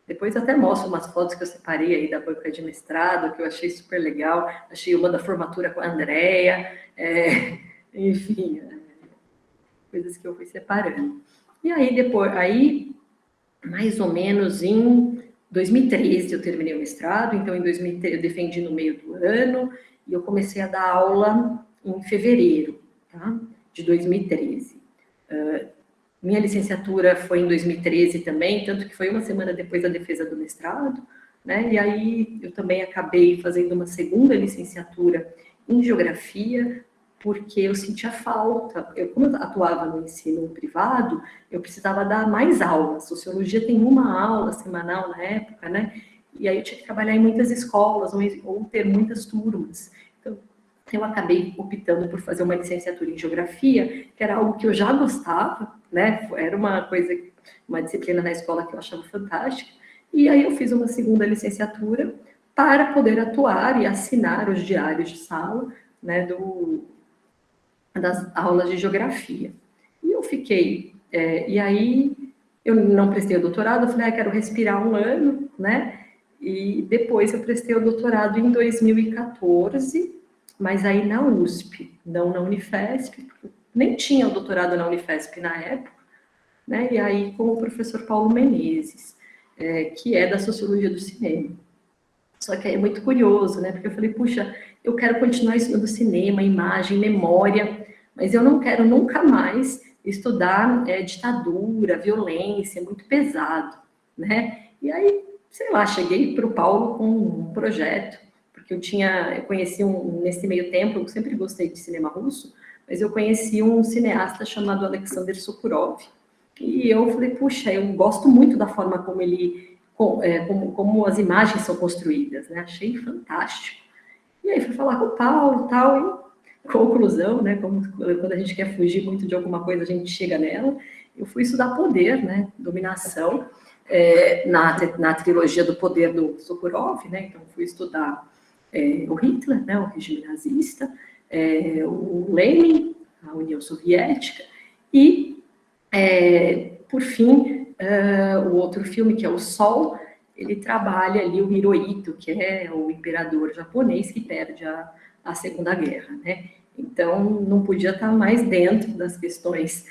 Depois até mostro umas fotos que eu separei aí da banca de mestrado, que eu achei super legal. Achei uma da formatura com a Andrea, enfim, coisas que eu fui separando. E aí depois, mais ou menos em 2013 eu terminei o mestrado, então em 2013 eu defendi no meio do ano, e eu comecei a dar aula em fevereiro, tá? De 2013. Minha licenciatura foi em 2013 também, tanto que foi uma semana depois da defesa do mestrado, né? E aí eu também acabei fazendo uma segunda licenciatura em geografia, porque eu sentia falta. Como eu atuava no ensino privado, eu precisava dar mais aulas. Sociologia tem uma aula semanal na época, né? E aí eu tinha que trabalhar em muitas escolas ou ter muitas turmas. Então, eu acabei optando por fazer uma licenciatura em geografia, que era algo que eu já gostava, né? Era uma disciplina na escola que eu achava fantástica. E aí eu fiz uma segunda licenciatura para poder atuar e assinar os diários de sala, né, das aulas de geografia. E eu fiquei... e aí eu não prestei o doutorado, eu falei, quero respirar um ano, né? E depois eu prestei o doutorado em 2014, mas aí na USP, não na Unifesp, nem tinha o doutorado na Unifesp na época, né? E aí com o professor Paulo Menezes, que é da Sociologia do Cinema. Só que aí é muito curioso, né? Porque eu falei, puxa, eu quero continuar estudando cinema, imagem, memória, mas eu não quero nunca mais estudar ditadura, violência, muito pesado, né? E aí, sei lá, cheguei para o Paulo com um projeto, porque eu conheci nesse meio tempo, eu sempre gostei de cinema russo, mas eu conheci um cineasta chamado Alexander Sokurov, e eu falei, puxa, eu gosto muito da forma como como as imagens são construídas, né? Achei fantástico. E aí fui falar com o Paulo e tal, e conclusão, né? Quando a gente quer fugir muito de alguma coisa, a gente chega nela. Eu fui estudar poder, né? Dominação, na trilogia do poder do Sokurov, né? Então fui estudar o Hitler, né? O regime nazista, o Lenin, a União Soviética, e por fim, o outro filme, que é O Sol, ele trabalha ali o Hirohito, que é o imperador japonês que perde a Segunda Guerra, né? Então, não podia estar mais dentro das questões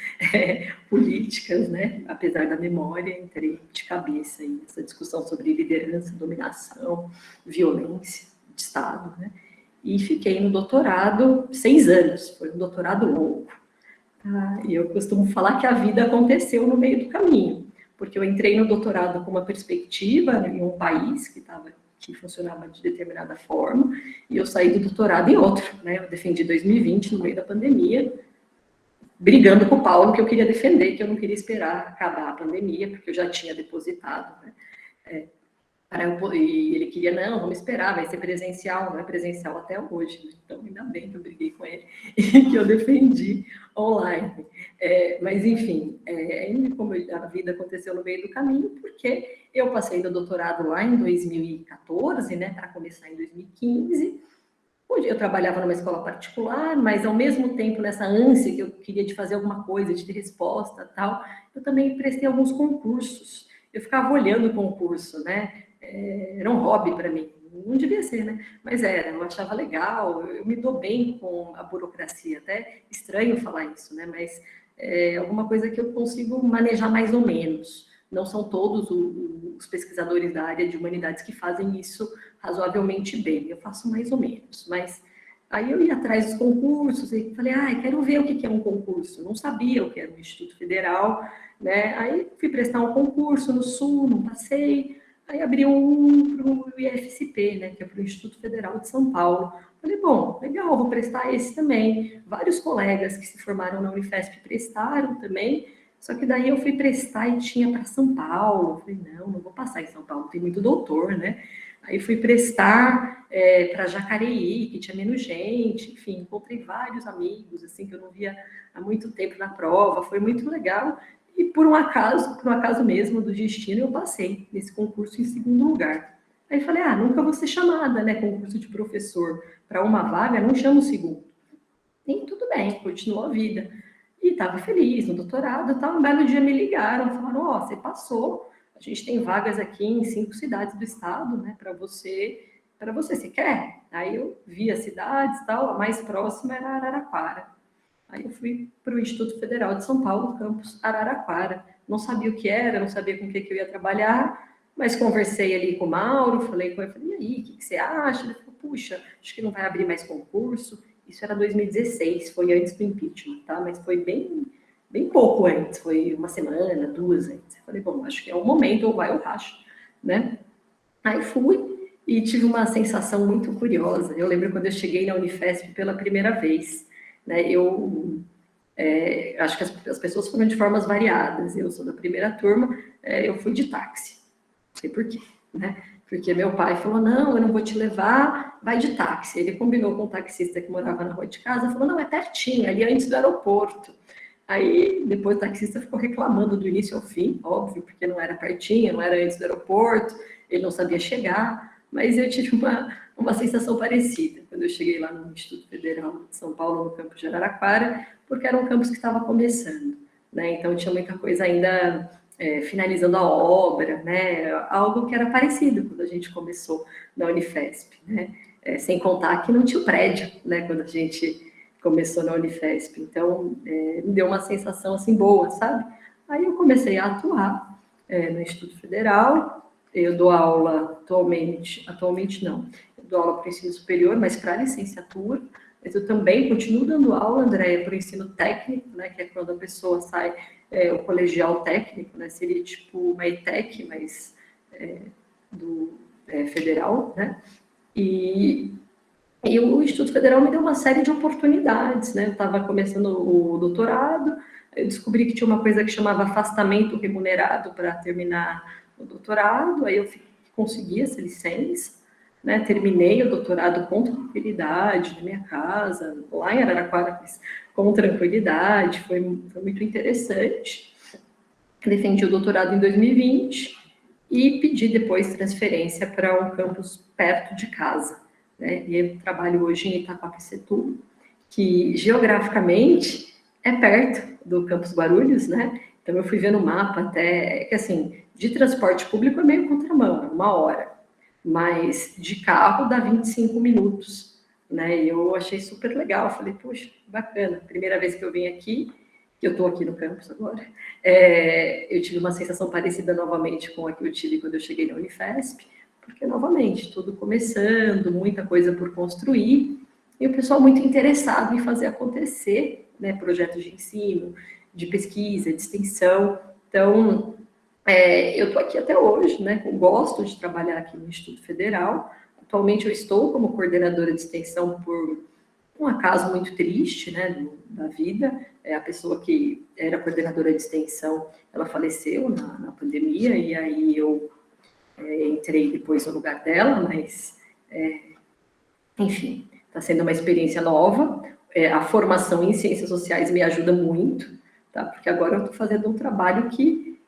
políticas, né? Apesar da memória, entrei de cabeça nessa discussão sobre liderança, dominação, violência de Estado, né? e fiquei no doutorado 6 anos, foi um doutorado longo. E eu costumo falar que a vida aconteceu no meio do caminho, porque eu entrei no doutorado com uma perspectiva em um país que funcionava de determinada forma, e eu saí do doutorado em outro, né? Eu defendi 2020, no meio da pandemia, brigando com o Paulo, que eu queria defender, que eu não queria esperar acabar a pandemia, porque eu já tinha depositado, né? E ele queria, não, vamos esperar, vai ser presencial, não é presencial até hoje, né? Então ainda bem que eu briguei com ele e que eu defendi online. Mas enfim, como a vida aconteceu no meio do caminho, porque eu passei do doutorado lá em 2014, né, para começar em 2015, onde eu trabalhava numa escola particular, mas ao mesmo tempo nessa ânsia que eu queria de fazer alguma coisa, de ter resposta tal, eu também prestei alguns concursos. Eu ficava olhando o concurso, né? Era um hobby para mim, não devia ser, né? Mas eu achava legal, eu me dou bem com a burocracia, até estranho falar isso, né? Mas é alguma coisa que eu consigo manejar mais ou menos. Não são todos os pesquisadores da área de humanidades que fazem isso razoavelmente bem, eu faço mais ou menos, mas aí eu ia atrás dos concursos e falei, quero ver o que é um concurso, não sabia o que era um Instituto Federal, né? Aí fui prestar um concurso no Sul, não passei, aí abri um para o IFSP, né, que é para o Instituto Federal de São Paulo. Falei, bom, legal, vou prestar esse também. Vários colegas que se formaram na Unifesp prestaram também, só que daí eu fui prestar e tinha para São Paulo. Falei, não vou passar em São Paulo, tem muito doutor, né? Aí fui prestar para Jacareí, que tinha menos gente, enfim, encontrei vários amigos, assim, que eu não via há muito tempo na prova, foi muito legal. E por um acaso mesmo do destino, eu passei nesse concurso em segundo lugar. Aí falei, nunca vou ser chamada, né, concurso de professor, para uma vaga, não chamo o segundo. E tudo bem, continuou a vida. E estava feliz no doutorado, tal. Um belo dia me ligaram, falaram, você passou, a gente tem vagas aqui em 5 cidades do estado, né, para você, você quer? Aí eu vi as cidades, tal, a mais próxima era Araraquara. Aí eu fui para o Instituto Federal de São Paulo, campus Araraquara. Não sabia o que era, não sabia com o que eu ia trabalhar, mas conversei ali com o Mauro, falei com ele, e aí, o que você acha? Ele falou, puxa, acho que não vai abrir mais concurso. Isso era 2016, foi antes do impeachment, tá? Mas foi bem pouco antes, foi uma semana, 2 antes. Eu falei, bom, acho que é o momento, ou vai ou racha, né? Aí fui e tive uma sensação muito curiosa. Eu lembro quando eu cheguei na Unifesp pela primeira vez, né? Acho que as pessoas foram de formas variadas. Eu sou da primeira turma, eu fui de táxi. Não sei por quê, né? Porque meu pai falou, não, eu não vou te levar, vai de táxi. Ele combinou com um taxista que morava na rua de casa, falou, não, é pertinho, ali antes do aeroporto. Aí, depois o taxista ficou reclamando do início ao fim, óbvio, porque não era pertinho, não era antes do aeroporto, ele não sabia chegar, mas eu tive uma sensação parecida quando eu cheguei lá no Instituto Federal de São Paulo, no campus de Araraquara, porque era um campus que estava começando, né? Então tinha muita coisa ainda finalizando a obra, né? Algo que era parecido quando a gente começou na Unifesp, né? Sem contar que não tinha o prédio, né? Quando a gente começou na Unifesp, então me deu uma sensação assim boa, sabe? Aí eu comecei a atuar no Instituto Federal. Eu dou aula atualmente não, eu dou aula para o ensino superior, mas para licenciatura, mas eu também continuo dando aula, Andréia, para o ensino técnico, né, que é quando a pessoa sai, o colegial técnico, né, seria tipo uma ETEC, mas do federal, né, e o Instituto Federal me deu uma série de oportunidades, né, eu estava começando o doutorado, eu descobri que tinha uma coisa que chamava afastamento remunerado para terminar o doutorado, aí eu consegui essa licença, né, terminei o doutorado com tranquilidade na minha casa, lá em Araraquara, com tranquilidade, foi muito interessante. Defendi o doutorado em 2020 e pedi depois transferência para um campus perto de casa, né, e eu trabalho hoje em Itaquaquecetuba, que geograficamente é perto do campus Guarulhos, né, então eu fui ver no mapa até, que assim, de transporte público é meio contramão, é 1 hora, mas de carro dá 25 minutos, né? E eu achei super legal, falei, puxa, bacana, primeira vez que eu vim aqui, que eu estou aqui no campus agora, eu tive uma sensação parecida novamente com a que eu tive quando eu cheguei na Unifesp, porque, novamente, tudo começando, muita coisa por construir, e o pessoal muito interessado em fazer acontecer, né, projetos de ensino, de pesquisa, de extensão. Então, eu estou aqui até hoje, né, eu gosto de trabalhar aqui no Instituto Federal. Atualmente eu estou como coordenadora de extensão por um acaso muito triste, né, da vida. A pessoa que era coordenadora de extensão, ela faleceu na pandemia, e aí eu entrei depois no lugar dela, mas, enfim, está sendo uma experiência nova. A formação em ciências sociais me ajuda muito, tá? Porque agora eu estou fazendo um trabalho que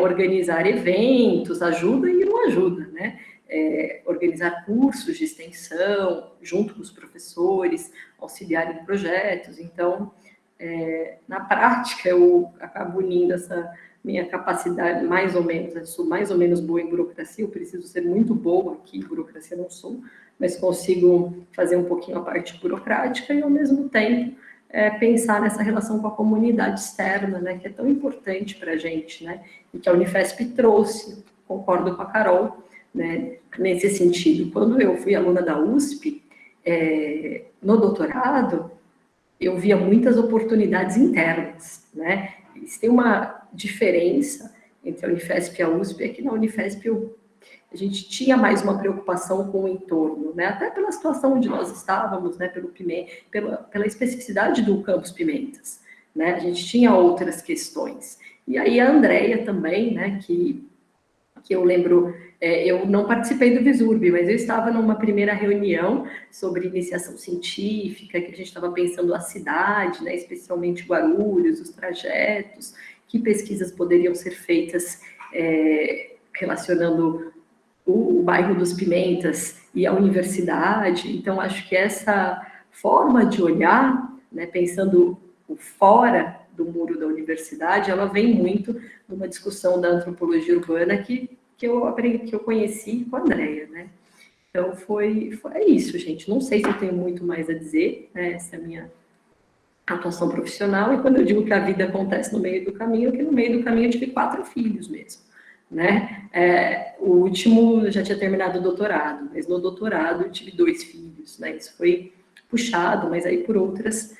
organizar eventos ajuda e não ajuda, né? Organizar cursos de extensão junto com os professores, auxiliar em projetos. Então, na prática, eu acabo unindo essa minha capacidade, mais ou menos, eu sou mais ou menos boa em burocracia, eu preciso ser muito boa aqui, em burocracia não sou, mas consigo fazer um pouquinho a parte burocrática e, ao mesmo tempo, pensar nessa relação com a comunidade externa, né, que é tão importante para a gente, né, e que a Unifesp trouxe, concordo com a Carol, né, nesse sentido. Quando eu fui aluna da USP, no doutorado, eu via muitas oportunidades internas, né, e se tem uma diferença entre a Unifesp e a USP, é que na Unifesp a gente tinha mais uma preocupação com o entorno, né? Até pela situação onde nós estávamos, né? Pela especificidade do campus Pimentas, né? A gente tinha outras questões. E aí a Andrea também, né? Que eu lembro, eu não participei do Visurb, mas eu estava numa primeira reunião sobre iniciação científica, que a gente estava pensando a cidade, né? Especialmente Guarulhos, os trajetos, que pesquisas poderiam ser feitas relacionando o bairro dos Pimentas e a universidade. Então, acho que essa forma de olhar, né, pensando o fora do muro da universidade, ela vem muito numa discussão da antropologia urbana que eu aprendi, que eu conheci com a Andrea, né? Então, foi isso, gente. Não sei se eu tenho muito mais a dizer, né? Essa é a minha atuação profissional, e quando eu digo que a vida acontece no meio do caminho, que no meio do caminho eu tive 4 filhos mesmo, né? O último já tinha terminado o doutorado, mas no doutorado eu tive 2 filhos, né? Isso foi puxado, mas aí por outras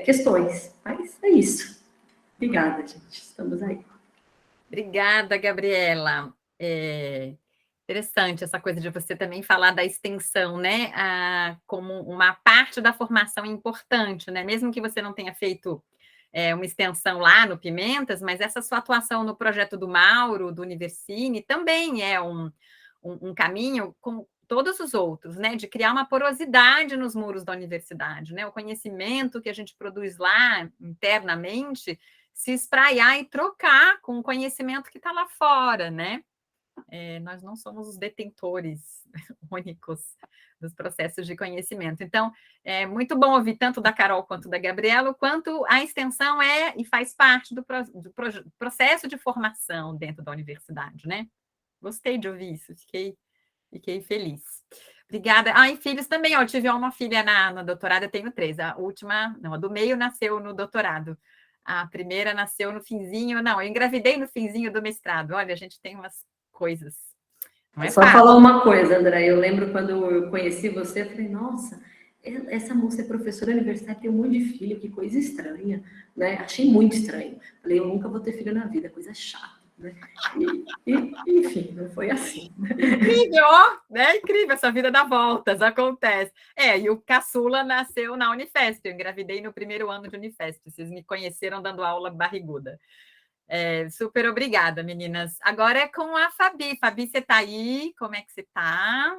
questões. Mas é isso. Obrigada, gente. Estamos aí. Obrigada, Gabriela. Interessante essa coisa de você também falar da extensão, né? Como uma parte da formação importante, né? Mesmo que você não tenha feito uma extensão lá no Pimentas, mas essa sua atuação no projeto do Mauro, do Universine, também é um caminho com todos os outros, né? De criar uma porosidade nos muros da universidade, né? O conhecimento que a gente produz lá internamente se espraiar e trocar com o conhecimento que está lá fora, né? Nós não somos os detentores únicos dos processos de conhecimento. Então, é muito bom ouvir tanto da Carol quanto da Gabriela, quanto a extensão e faz parte do processo de formação dentro da universidade, né? Gostei de ouvir isso, fiquei feliz. Obrigada. E filhos também, eu tive uma filha na doutorado, eu tenho 3. A última, não, a do meio nasceu no doutorado. A primeira nasceu no finzinho, não, eu engravidei no finzinho do mestrado. Olha, a gente tem umas coisas. Não é só fácil. falar uma coisa, André, eu lembro quando eu conheci você, eu falei, nossa, essa moça é professora universitária, tem um monte de filho, que coisa estranha, né? Achei muito estranho. Falei, eu nunca vou ter filho na vida, coisa chata, né? Enfim, não foi assim. Incrível, né? Incrível, essa vida dá voltas, acontece. E o caçula nasceu na Unifesp, eu engravidei no primeiro ano de Unifesp, vocês me conheceram dando aula barriguda. Super obrigada, meninas. Agora é com a Fabi. Fabi, você está aí? Como é que você está?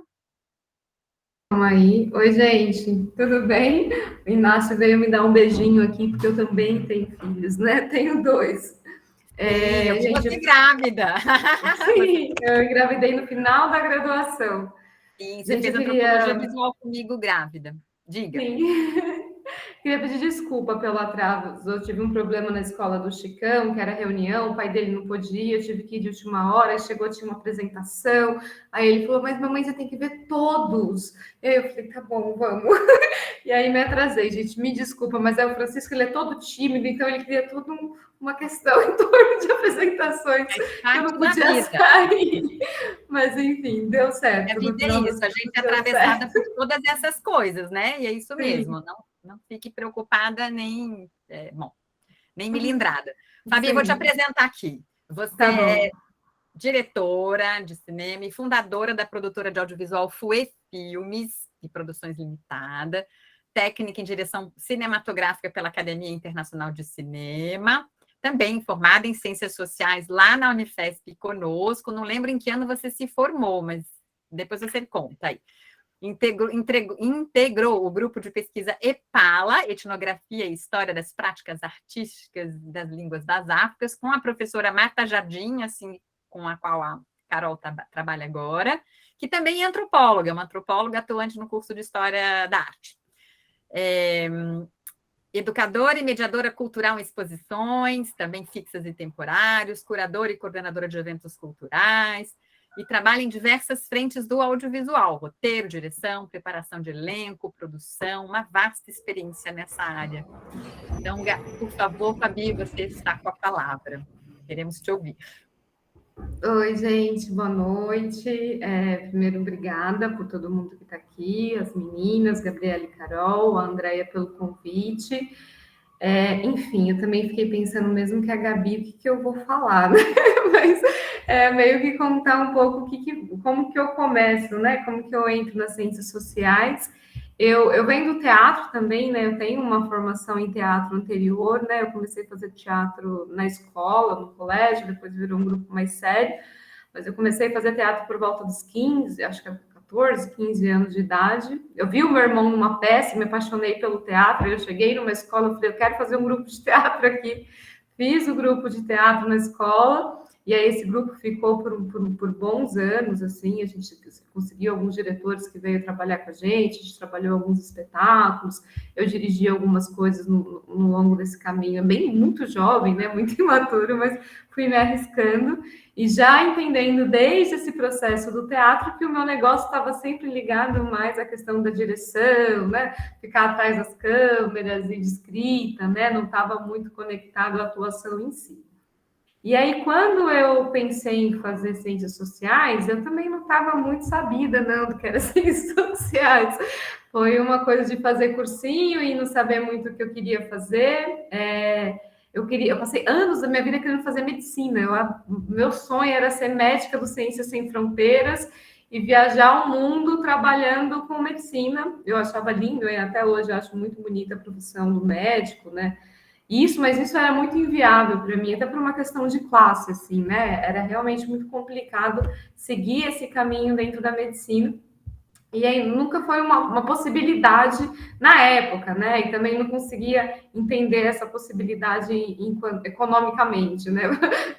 Vamos aí. Oi, gente, tudo bem? O Inácio veio me dar um beijinho aqui, porque eu também tenho filhos, né? Tenho 2. Eu vi você grávida. Sim, eu engravidei no final da graduação. Sim, você fez antropologia visual comigo grávida. Diga. Sim. Queria pedir desculpa pelo atraso. Eu tive um problema na escola do Chicão, que era reunião, o pai dele não podia, eu tive que ir de última hora, aí chegou, tinha uma apresentação. Aí ele falou, mas mamãe, você tem que ver todos. E aí eu falei, tá bom, vamos. E aí me atrasei, gente, me desculpa, mas aí o Francisco, ele é todo tímido, então ele cria tudo uma questão em torno de apresentações. Eu não podia sair. Mas, enfim, deu certo. A vida é isso, a gente é atravessada por todas essas coisas, né? E é isso mesmo, não fique preocupada nem melindrada. Fabi, vou te apresentar aqui. Você é diretora de cinema e fundadora da produtora de audiovisual Fue Filmes e Produções Limitada, técnica em direção cinematográfica pela Academia Internacional de Cinema, também formada em Ciências Sociais lá na Unifesp conosco. Não lembro em que ano você se formou, mas depois você conta aí. Integrou o grupo de pesquisa EPALA, Etnografia e História das Práticas Artísticas das Línguas das Áfricas, com a professora Marta Jardim, assim, com a qual a Carol trabalha agora, que também é antropóloga, uma antropóloga atuante no curso de História da Arte. Educadora e mediadora cultural em exposições, também fixas e temporários, curadora e coordenadora de eventos culturais, e trabalha em diversas frentes do audiovisual, roteiro, direção, preparação de elenco, produção, uma vasta experiência nessa área. Então, por favor, Fabi, você está com a palavra. Queremos te ouvir. Oi, gente, boa noite. Primeiro, obrigada por todo mundo que está aqui, as meninas, Gabriela e Carol, a Andréia pelo convite. Enfim, eu também fiquei pensando mesmo que a Gabi, o que eu vou falar, né? Mas meio que contar um pouco como que eu começo, né? Como que eu entro nas ciências sociais. Eu venho do teatro também, né? Eu tenho uma formação em teatro anterior, né? Eu comecei a fazer teatro na escola, no colégio, depois virou um grupo mais sério. Mas eu comecei a fazer teatro por volta dos 15, acho que 14, 15 anos de idade. Eu vi o meu irmão numa peça, me apaixonei pelo teatro. Eu cheguei numa escola, eu falei, eu quero fazer um grupo de teatro aqui. Fiz o grupo de teatro na escola. E aí esse grupo ficou por bons anos, assim, a gente conseguiu alguns diretores que veio trabalhar com a gente trabalhou alguns espetáculos, eu dirigi algumas coisas no longo desse caminho, muito jovem, né, muito imaturo, mas fui me arriscando, e já entendendo desde esse processo do teatro que o meu negócio estava sempre ligado mais à questão da direção, né, ficar atrás das câmeras e de escrita, né, não estava muito conectado à atuação em si. E aí, quando eu pensei em fazer ciências sociais, eu também não estava muito sabida, não, do que era ciências sociais. Foi uma coisa de fazer cursinho e não saber muito o que eu queria fazer. Eu passei anos da minha vida querendo fazer medicina. Meu sonho era ser médica do Ciências Sem Fronteiras e viajar o mundo trabalhando com medicina. Eu achava lindo, e até hoje eu acho muito bonita a profissão do médico, né? Mas isso era muito inviável para mim, até por uma questão de classe, assim, né? Era realmente muito complicado seguir esse caminho dentro da medicina. E aí nunca foi uma possibilidade na época, né? E também não conseguia entender essa possibilidade economicamente, né?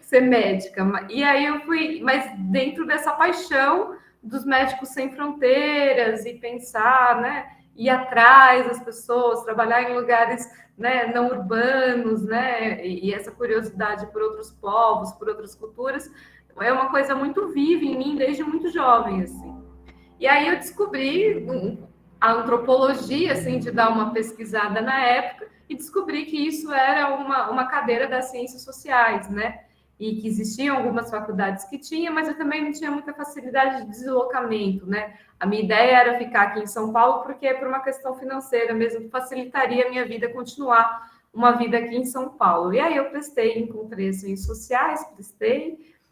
Ser médica. E aí eu fui, mas dentro dessa paixão dos Médicos Sem Fronteiras e pensar, né? Ir atrás das pessoas, trabalhar em lugares, né, não urbanos, né, e essa curiosidade por outros povos, por outras culturas, é uma coisa muito viva em mim desde muito jovem, assim. E aí eu descobri a antropologia, assim, de dar uma pesquisada na época, e descobri que isso era uma cadeira das ciências sociais, né, e que existiam algumas faculdades que tinha, mas eu também não tinha muita facilidade de deslocamento, né? A minha ideia era ficar aqui em São Paulo, porque por uma questão financeira mesmo, facilitaria a minha vida continuar uma vida aqui em São Paulo. E aí eu encontrei Ciências Sociais,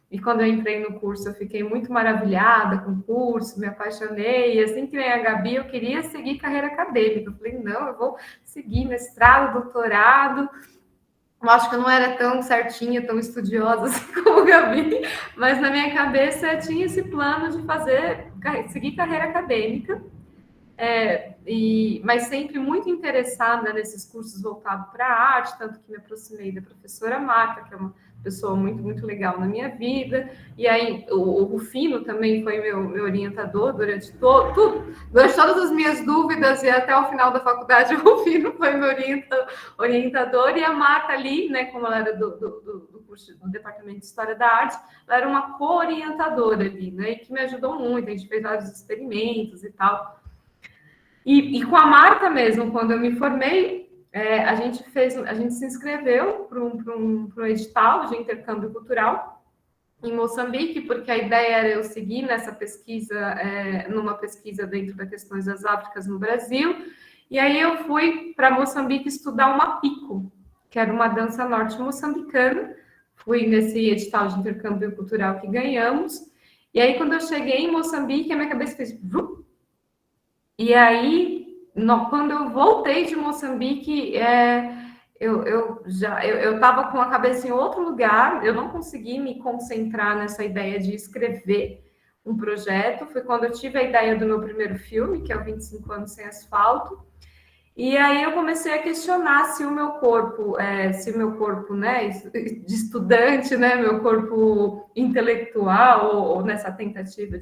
e quando eu entrei no curso, eu fiquei muito maravilhada com o curso, me apaixonei, e assim que nem a Gabi, eu queria seguir carreira acadêmica. Eu falei, não, eu vou seguir mestrado, doutorado. Eu acho que eu não era tão certinha, tão estudiosa assim como a Gabi, mas na minha cabeça eu tinha esse plano de seguir carreira acadêmica, mas sempre muito interessada nesses cursos voltados para a arte, tanto que me aproximei da professora Marta, que é uma pessoa muito, muito legal na minha vida. E aí o Rufino também foi meu orientador durante durante todas as minhas dúvidas e até o final da faculdade, o Rufino foi meu orientador, e a Marta ali, né, como ela era do curso do Departamento de História da Arte, ela era uma co-orientadora ali, né, e que me ajudou muito. A gente fez vários experimentos e tal. E com a Marta mesmo, quando eu me formei, a gente se inscreveu para um edital de intercâmbio cultural em Moçambique, porque a ideia era eu seguir nessa pesquisa, numa pesquisa dentro das questões das Áfricas no Brasil. E aí eu fui para Moçambique estudar o mapico, que era uma dança norte-moçambicana. Fui nesse edital de intercâmbio cultural que ganhamos. E aí, quando eu cheguei em Moçambique, a minha cabeça fez... E aí, quando eu voltei de Moçambique, eu estava com a cabeça em outro lugar, eu não consegui me concentrar nessa ideia de escrever um projeto. Foi quando eu tive a ideia do meu primeiro filme, que é o 25 Anos Sem Asfalto. E aí eu comecei a questionar se o meu corpo, né, de estudante, né, meu corpo intelectual, ou nessa tentativa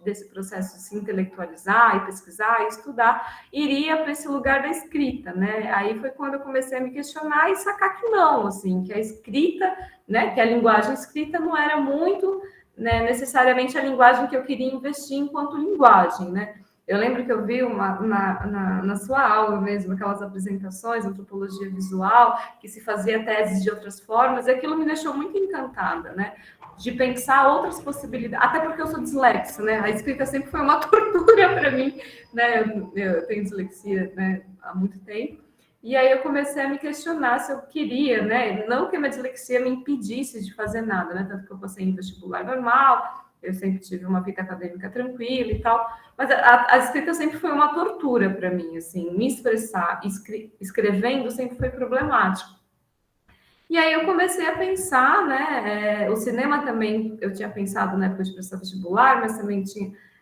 desse processo de se intelectualizar e pesquisar e estudar, iria para esse lugar da escrita, né? Aí foi quando eu comecei a me questionar e sacar que não, assim, que a escrita, né, que a linguagem escrita não era muito, né, necessariamente a linguagem que eu queria investir enquanto linguagem, né? Eu lembro que eu vi na sua aula mesmo, aquelas apresentações, antropologia visual, que se fazia teses de outras formas, e aquilo me deixou muito encantada, né? De pensar outras possibilidades, até porque eu sou dislexa, né? A escrita sempre foi uma tortura para mim, né? Eu tenho dislexia, né, há muito tempo. E aí eu comecei a me questionar se eu queria, né? Não que a minha dislexia me impedisse de fazer nada, né? Tanto que eu passei em vestibular normal, eu sempre tive uma vida acadêmica tranquila e tal, mas a escrita sempre foi uma tortura para mim, assim, me expressar escrevendo sempre foi problemático. E aí eu comecei a pensar, né, o cinema também, eu tinha pensado na época de prestar vestibular, mas também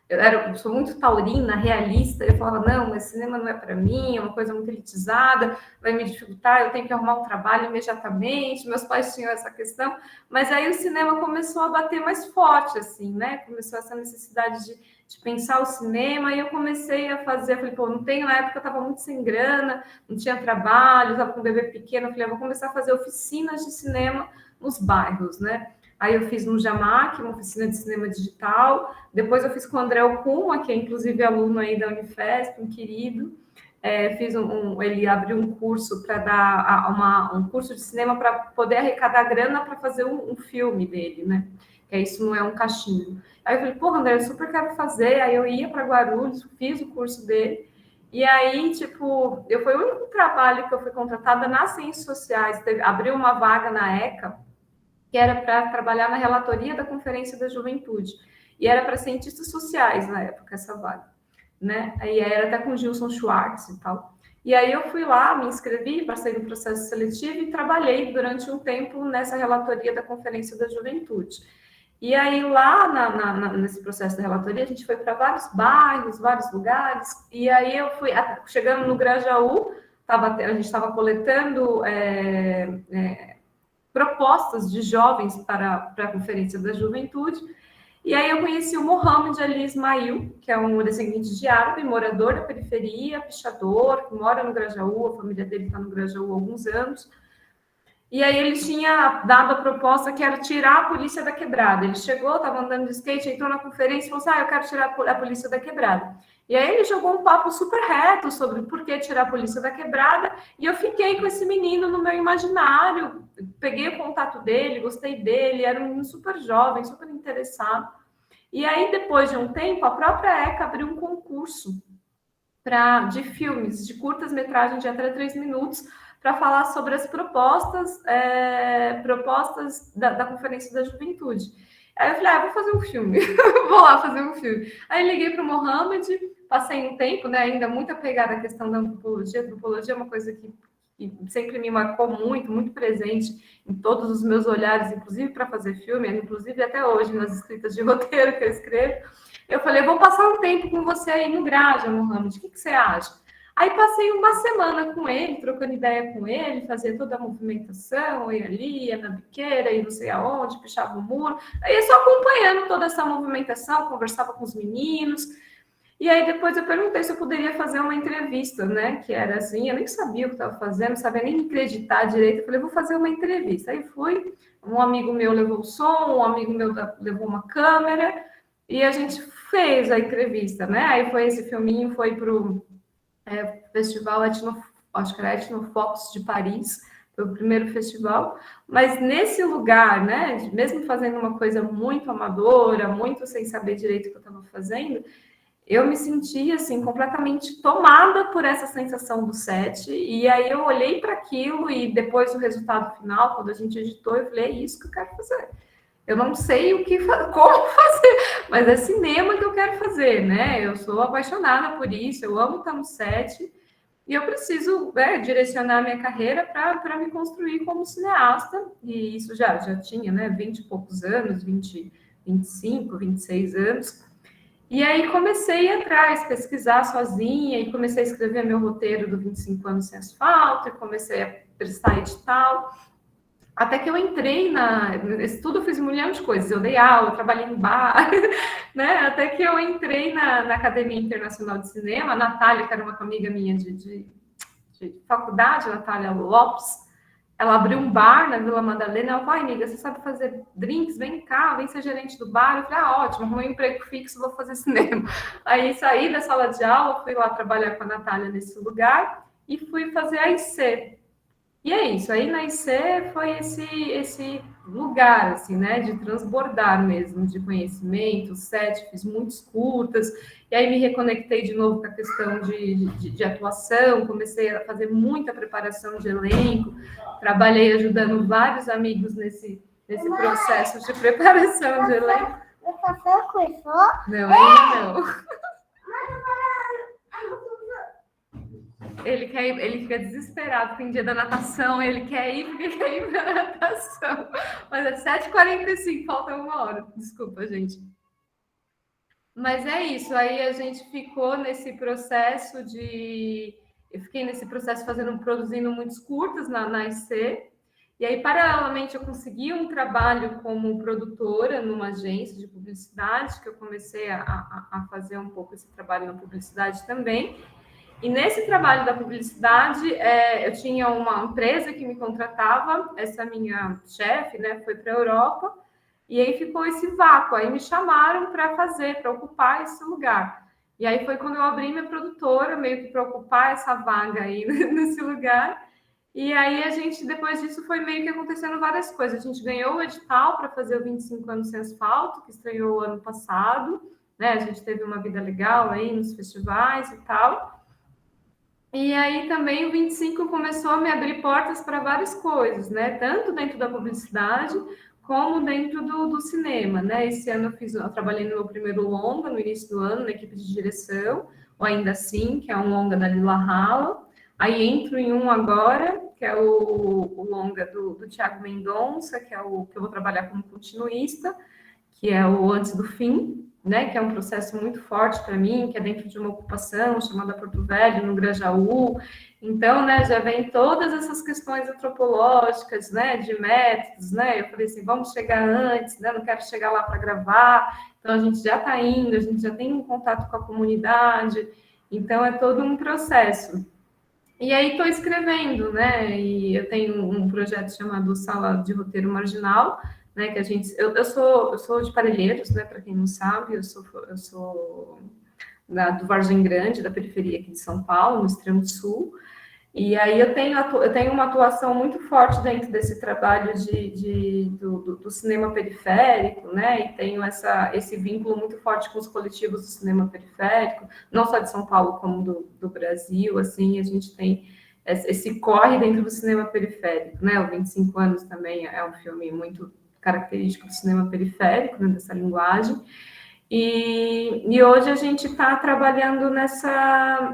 eu sou muito taurina, realista, eu falava, não, mas cinema não é para mim, é uma coisa muito elitizada, vai me dificultar, eu tenho que arrumar um trabalho imediatamente, meus pais tinham essa questão, mas aí o cinema começou a bater mais forte, assim, né, começou essa necessidade de pensar o cinema, e eu comecei a fazer, eu falei, pô, não tenho, na época eu estava muito sem grana, não tinha trabalho, estava com um bebê pequeno, eu falei, eu vou começar a fazer oficinas de cinema nos bairros, né. Aí eu fiz no Jamac, uma oficina de cinema digital. Depois eu fiz com o André Okuma, que é inclusive aluno aí da Unifesp, um querido. Ele abriu um curso para dar um curso de cinema para poder arrecadar grana para fazer um filme dele, né? Que isso não é um cachimbo. Aí eu falei, porra, André, eu super quero fazer. Aí eu ia para Guarulhos, fiz o curso dele. E aí, tipo, foi o único trabalho que eu fui contratada nas ciências sociais. Abriu uma vaga na ECA, que era para trabalhar na relatoria da Conferência da Juventude. E era para cientistas sociais na época, essa vaga, né? Aí era até com Gilson Schwartz e tal. E aí eu fui lá, me inscrevi, passei no processo seletivo e trabalhei durante um tempo nessa relatoria da Conferência da Juventude. E aí lá nesse processo da relatoria, a gente foi para vários bairros, vários lugares, e aí eu fui, chegando no Grajaú, a gente estava coletando propostas de jovens para a Conferência da Juventude, e aí eu conheci o Mohamed Ali Ismail, que é um descendente de árabe, morador da periferia, pichador, que mora no Grajaú, a família dele está no Grajaú há alguns anos, e aí ele tinha dado a proposta que era tirar a polícia da quebrada. Ele chegou, estava andando de skate, entrou na conferência e falou assim, eu quero tirar a polícia da quebrada. E aí ele jogou um papo super reto sobre por que tirar a polícia da quebrada, e eu fiquei com esse menino no meu imaginário, peguei o contato dele, gostei dele, era um menino super jovem, super interessado. E aí, depois de um tempo, a própria ECA abriu um concurso de filmes, de curtas-metragens de até 3 minutos, para falar sobre as propostas da Conferência da Juventude. Aí eu falei, vou fazer um filme, vou lá fazer um filme. Aí liguei para o Mohamed, passei um tempo, né, ainda muito apegada à questão da antropologia. A antropologia é uma coisa que sempre me marcou muito, muito presente em todos os meus olhares, inclusive para fazer filme, inclusive até hoje nas escritas de roteiro que eu escrevo. Eu falei, vou passar um tempo com você aí no Graja, Mohamed, o que você acha? Aí passei uma semana com ele, trocando ideia com ele, fazia toda a movimentação, ia ali, ia na biqueira, ia não sei aonde, pichava o muro. Aí eu só acompanhando toda essa movimentação, conversava com os meninos. E aí depois eu perguntei se eu poderia fazer uma entrevista, né? Que era assim, eu nem sabia o que estava fazendo, não sabia nem acreditar direito. Eu falei, vou fazer uma entrevista. Aí fui, um amigo meu levou o som, um amigo meu levou uma câmera, e a gente fez a entrevista, né? Aí foi esse filminho, foi para o festival acho que era Etnofox de Paris, foi o primeiro festival, mas nesse lugar, né? Mesmo fazendo uma coisa muito amadora, muito sem saber direito o que eu estava fazendo, eu me senti, assim, completamente tomada por essa sensação do set, e aí eu olhei para aquilo, e depois o resultado final, quando a gente editou, eu falei, é isso que eu quero fazer. Eu não sei como fazer, mas é cinema que eu quero fazer, né? Eu sou apaixonada por isso, eu amo estar no set, e eu preciso direcionar minha carreira para me construir como cineasta, e isso já tinha, né, 20 e poucos anos, 25, 26 anos. E aí comecei a ir atrás, pesquisar sozinha, e comecei a escrever meu roteiro do 25 anos sem asfalto, e comecei a prestar edital, até que eu entrei nesse tudo, eu fiz um milhão de coisas, eu dei aula, trabalhei em bar, né? Até que eu entrei na Academia Internacional de Cinema, a Natália, que era uma amiga minha de faculdade, a Natália Lopes, ela abriu um bar na Vila Madalena. Ela falou, amiga, você sabe fazer drinks? Vem cá, vem ser gerente do bar. Eu falei, ótimo, arrumei um emprego fixo, vou fazer cinema. Aí saí da sala de aula, fui lá trabalhar com a Natália nesse lugar e fui fazer a IC. E é isso, aí na IC foi esse lugar, assim, né, de transbordar mesmo, de conhecimento, set, fiz muitos curtas, e aí me reconectei de novo com a questão de atuação, comecei a fazer muita preparação de elenco, trabalhei ajudando vários amigos nesse processo de preparação de elenco. Não, ainda não. Ele fica desesperado, tem dia da natação, ele quer ir porque quer ir para a natação. Mas é 7h45, falta 1 hora. Desculpa, gente. Mas é isso, aí a gente ficou nesse processo eu fiquei nesse processo produzindo muitos curtas na IC, e aí, paralelamente, eu consegui um trabalho como produtora numa agência de publicidade, que eu comecei a fazer um pouco esse trabalho na publicidade também. E nesse trabalho da publicidade, eu tinha uma empresa que me contratava, essa minha chefe, né, foi para a Europa, e aí ficou esse vácuo, aí me chamaram para ocupar esse lugar. E aí foi quando eu abri minha produtora, meio que para ocupar essa vaga aí nesse lugar. E aí a gente, depois disso, foi meio que acontecendo várias coisas. A gente ganhou o edital para fazer o 25 anos sem asfalto, que estreou o ano passado, né? A gente teve uma vida legal aí nos festivais e tal. E aí também o 25 começou a me abrir portas para várias coisas, né? Tanto dentro da publicidade como dentro do cinema, né? Esse ano eu trabalhei no meu primeiro longa, no início do ano, na equipe de direção, ou Ainda Assim, que é um longa da Lila Halla. Aí entro em um agora, que é o longa do Thiago Mendonça, que é o que eu vou trabalhar como continuista, que é o Antes do Fim, né, que é um processo muito forte para mim, que é dentro de uma ocupação chamada Porto Velho, no Grajaú. Então, né, já vem todas essas questões antropológicas, né, de métodos, né, eu falei assim, vamos chegar antes, né, não quero chegar lá para gravar, então a gente já está indo, a gente já tem um contato com a comunidade, então é todo um processo. E aí estou escrevendo, né, e eu tenho um projeto chamado Sala de Roteiro Marginal, né, que eu sou de Parelheiros, né, para quem não sabe, eu sou do Vargem Grande, da periferia aqui de São Paulo, no extremo sul, e aí eu tenho uma atuação muito forte dentro desse trabalho do cinema periférico, né, e tenho esse vínculo muito forte com os coletivos do cinema periférico, não só de São Paulo, como do Brasil, assim, a gente tem esse corre dentro do cinema periférico, né, o 25 anos também é um filme muito característico do cinema periférico, né, dessa linguagem, e hoje a gente está trabalhando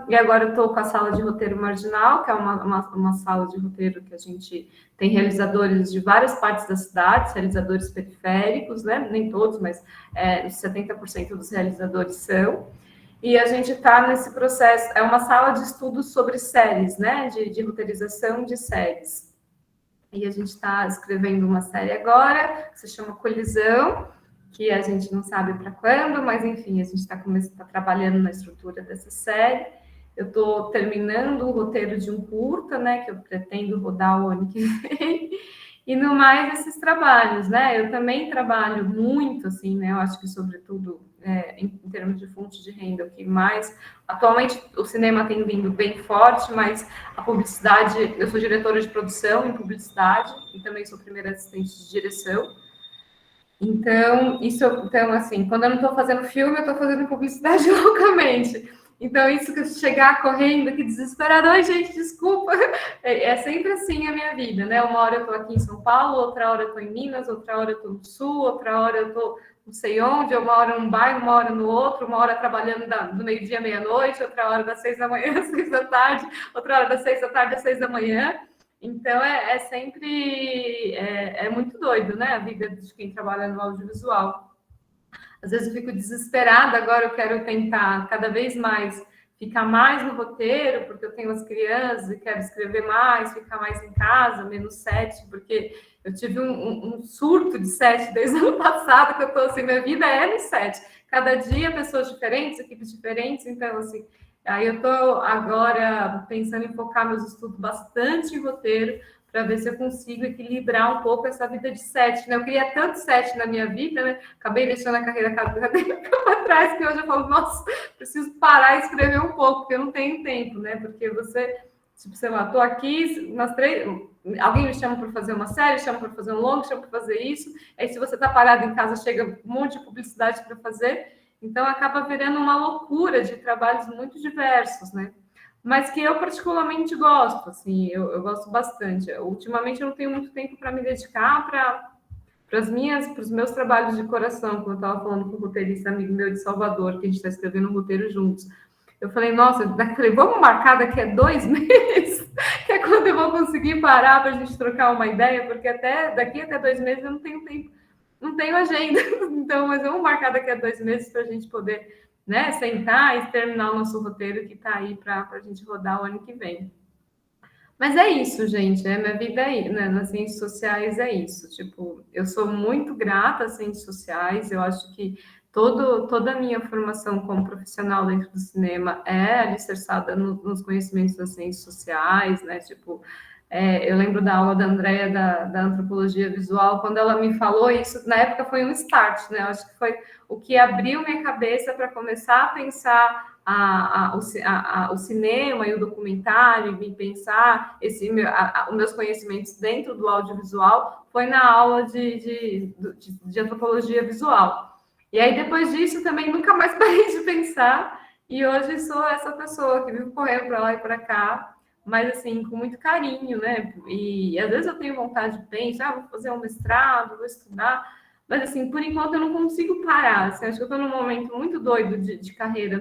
e agora eu estou com a Sala de Roteiro Marginal, que é uma sala de roteiro que a gente tem realizadores de várias partes da cidade, realizadores periféricos, né, nem todos, mas 70% dos realizadores são, e a gente está nesse processo, é uma sala de estudos sobre séries, né, de roteirização de séries. E a gente está escrevendo uma série agora, que se chama Colisão, que a gente não sabe para quando, mas enfim, a gente está trabalhando na estrutura dessa série. Eu estou terminando o roteiro de um curta, né, que eu pretendo rodar o ano que vem, e no mais esses trabalhos, né? Eu também trabalho muito, assim, né? Eu acho que, sobretudo, em termos de fonte de renda, o que mais... Atualmente, o cinema tem vindo bem forte, mas a publicidade... Eu sou diretora de produção em publicidade e também sou primeira assistente de direção. Então, assim, quando eu não estou fazendo filme, eu estou fazendo publicidade loucamente. Então, isso que eu chegar correndo aqui desesperada, ai, gente, desculpa. É sempre assim a minha vida, né? Uma hora eu estou aqui em São Paulo, outra hora eu estou em Minas, outra hora eu estou no Sul, outra hora eu estou não sei onde, uma hora num bairro, uma hora no outro, uma hora trabalhando do meio-dia à meia-noite, outra hora das 6 da manhã às 6 da tarde, outra hora das 6 da tarde às 6 da manhã. Então, sempre... É muito doido, né? A vida de quem trabalha no audiovisual. Às vezes eu fico desesperada, agora eu quero tentar cada vez mais ficar mais no roteiro, porque eu tenho as crianças e quero escrever mais, ficar mais em casa, menos set, porque eu tive um surto de set desde o ano passado, que eu tô assim, minha vida é no set. Cada dia pessoas diferentes, equipes diferentes, então assim, aí eu tô agora pensando em focar meus estudos bastante em roteiro, para ver se eu consigo equilibrar um pouco essa vida de set, né? Eu queria tanto set na minha vida, né? Acabei deixando a carreira acadêmica para trás, que hoje eu falo, nossa, preciso parar e escrever um pouco, porque eu não tenho tempo, né? Porque você, tipo, sei lá, tô aqui, nas 3... Alguém me chama para fazer uma série, chama para fazer um longo, chama para fazer isso. Aí, se você tá parado em casa, chega um monte de publicidade para fazer. Então, acaba virando uma loucura de trabalhos muito diversos, né? Mas que eu particularmente gosto, assim, eu gosto bastante. Ultimamente eu não tenho muito tempo para me dedicar para os meus trabalhos de coração, como eu estava falando com o roteirista amigo meu de Salvador, que a gente está escrevendo um roteiro juntos. Eu falei, nossa, vamos marcar daqui a 2 meses, que é quando eu vou conseguir parar para a gente trocar uma ideia, porque daqui até 2 meses eu não tenho tempo, não tenho agenda. Então, mas vamos marcar daqui a 2 meses para a gente poder, né, sentar e terminar o nosso roteiro que está aí para a gente rodar o ano que vem. Mas é isso, gente, minha vida aí, né, nas ciências sociais é isso, tipo, eu sou muito grata às ciências sociais, eu acho que toda a minha formação como profissional dentro do cinema é alicerçada nos conhecimentos das ciências sociais, né, tipo, eu lembro da aula da Andrea da antropologia visual, quando ela me falou isso, na época foi um start, né? Eu acho que foi o que abriu minha cabeça para começar a pensar o cinema e o documentário, e pensar os meus conhecimentos dentro do audiovisual, foi na aula de antropologia visual. E aí, depois disso, também nunca mais parei de pensar, e hoje sou essa pessoa que vive correndo para lá e para cá, mas assim, com muito carinho, né? E às vezes eu tenho vontade de pensar, vou fazer um mestrado, vou estudar, mas assim, por enquanto eu não consigo parar. Assim, acho que eu estou num momento muito doido de carreira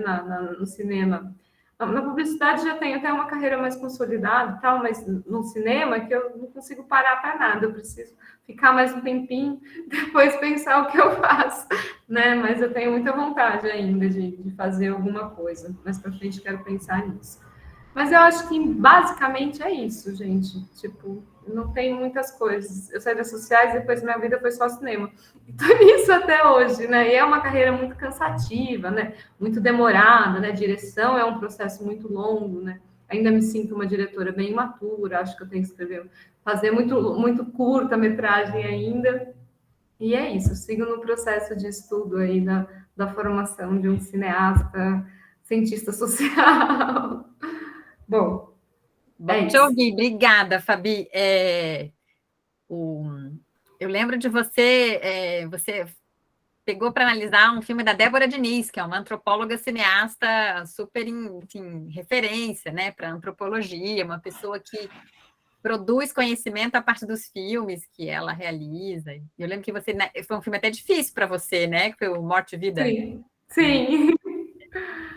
no cinema. Na publicidade já tenho até uma carreira mais consolidada e tal, mas no cinema que eu não consigo parar para nada. Eu preciso ficar mais um tempinho, depois pensar o que eu faço, né? Mas eu tenho muita vontade ainda de fazer alguma coisa. Mais para frente quero pensar nisso. Mas eu acho que basicamente é isso, gente. Tipo, não tem muitas coisas. Eu saí das sociais e depois minha vida foi só cinema. E tô nisso até hoje, né? E é uma carreira muito cansativa, né? Muito demorada, né? Direção é um processo muito longo, né? Ainda me sinto uma diretora bem imatura, acho que eu tenho que fazer muito curta-metragem ainda. E é isso, sigo no processo de estudo aí da formação de um cineasta, cientista social. Bom, te ouvir. Obrigada, Fabi. Eu lembro de você, você pegou para analisar um filme da Débora Diniz, que é uma antropóloga cineasta super enfim, referência, né, para antropologia, uma pessoa que produz conhecimento a partir dos filmes que ela realiza. Eu lembro que você, né, foi um filme até difícil para você, né, que foi o Morte e Vida. Sim.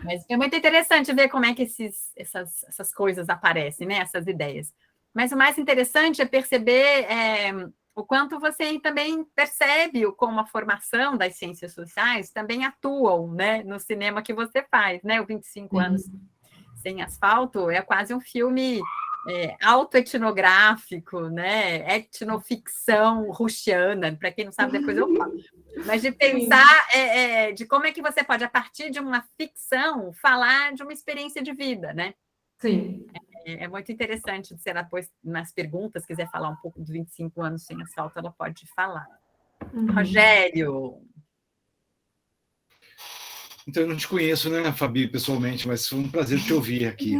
Mas é muito interessante ver como é que essas coisas aparecem, né? Essas ideias. Mas o mais interessante é perceber o quanto você também percebe como a formação das ciências sociais também atuam, né, no cinema que você faz, né? O 25 anos sem asfalto é quase um filme autoetnográfico, né? Etnoficção russiana, para quem não sabe, depois eu falo. Mas de pensar de como é que você pode, a partir de uma ficção, falar de uma experiência de vida, né? Sim. É muito interessante, se ela depois, nas perguntas, quiser falar um pouco dos 25 anos sem asfalto, ela pode falar. Rogério. Então, eu não te conheço, né, Fabi, pessoalmente, mas foi um prazer te ouvir aqui.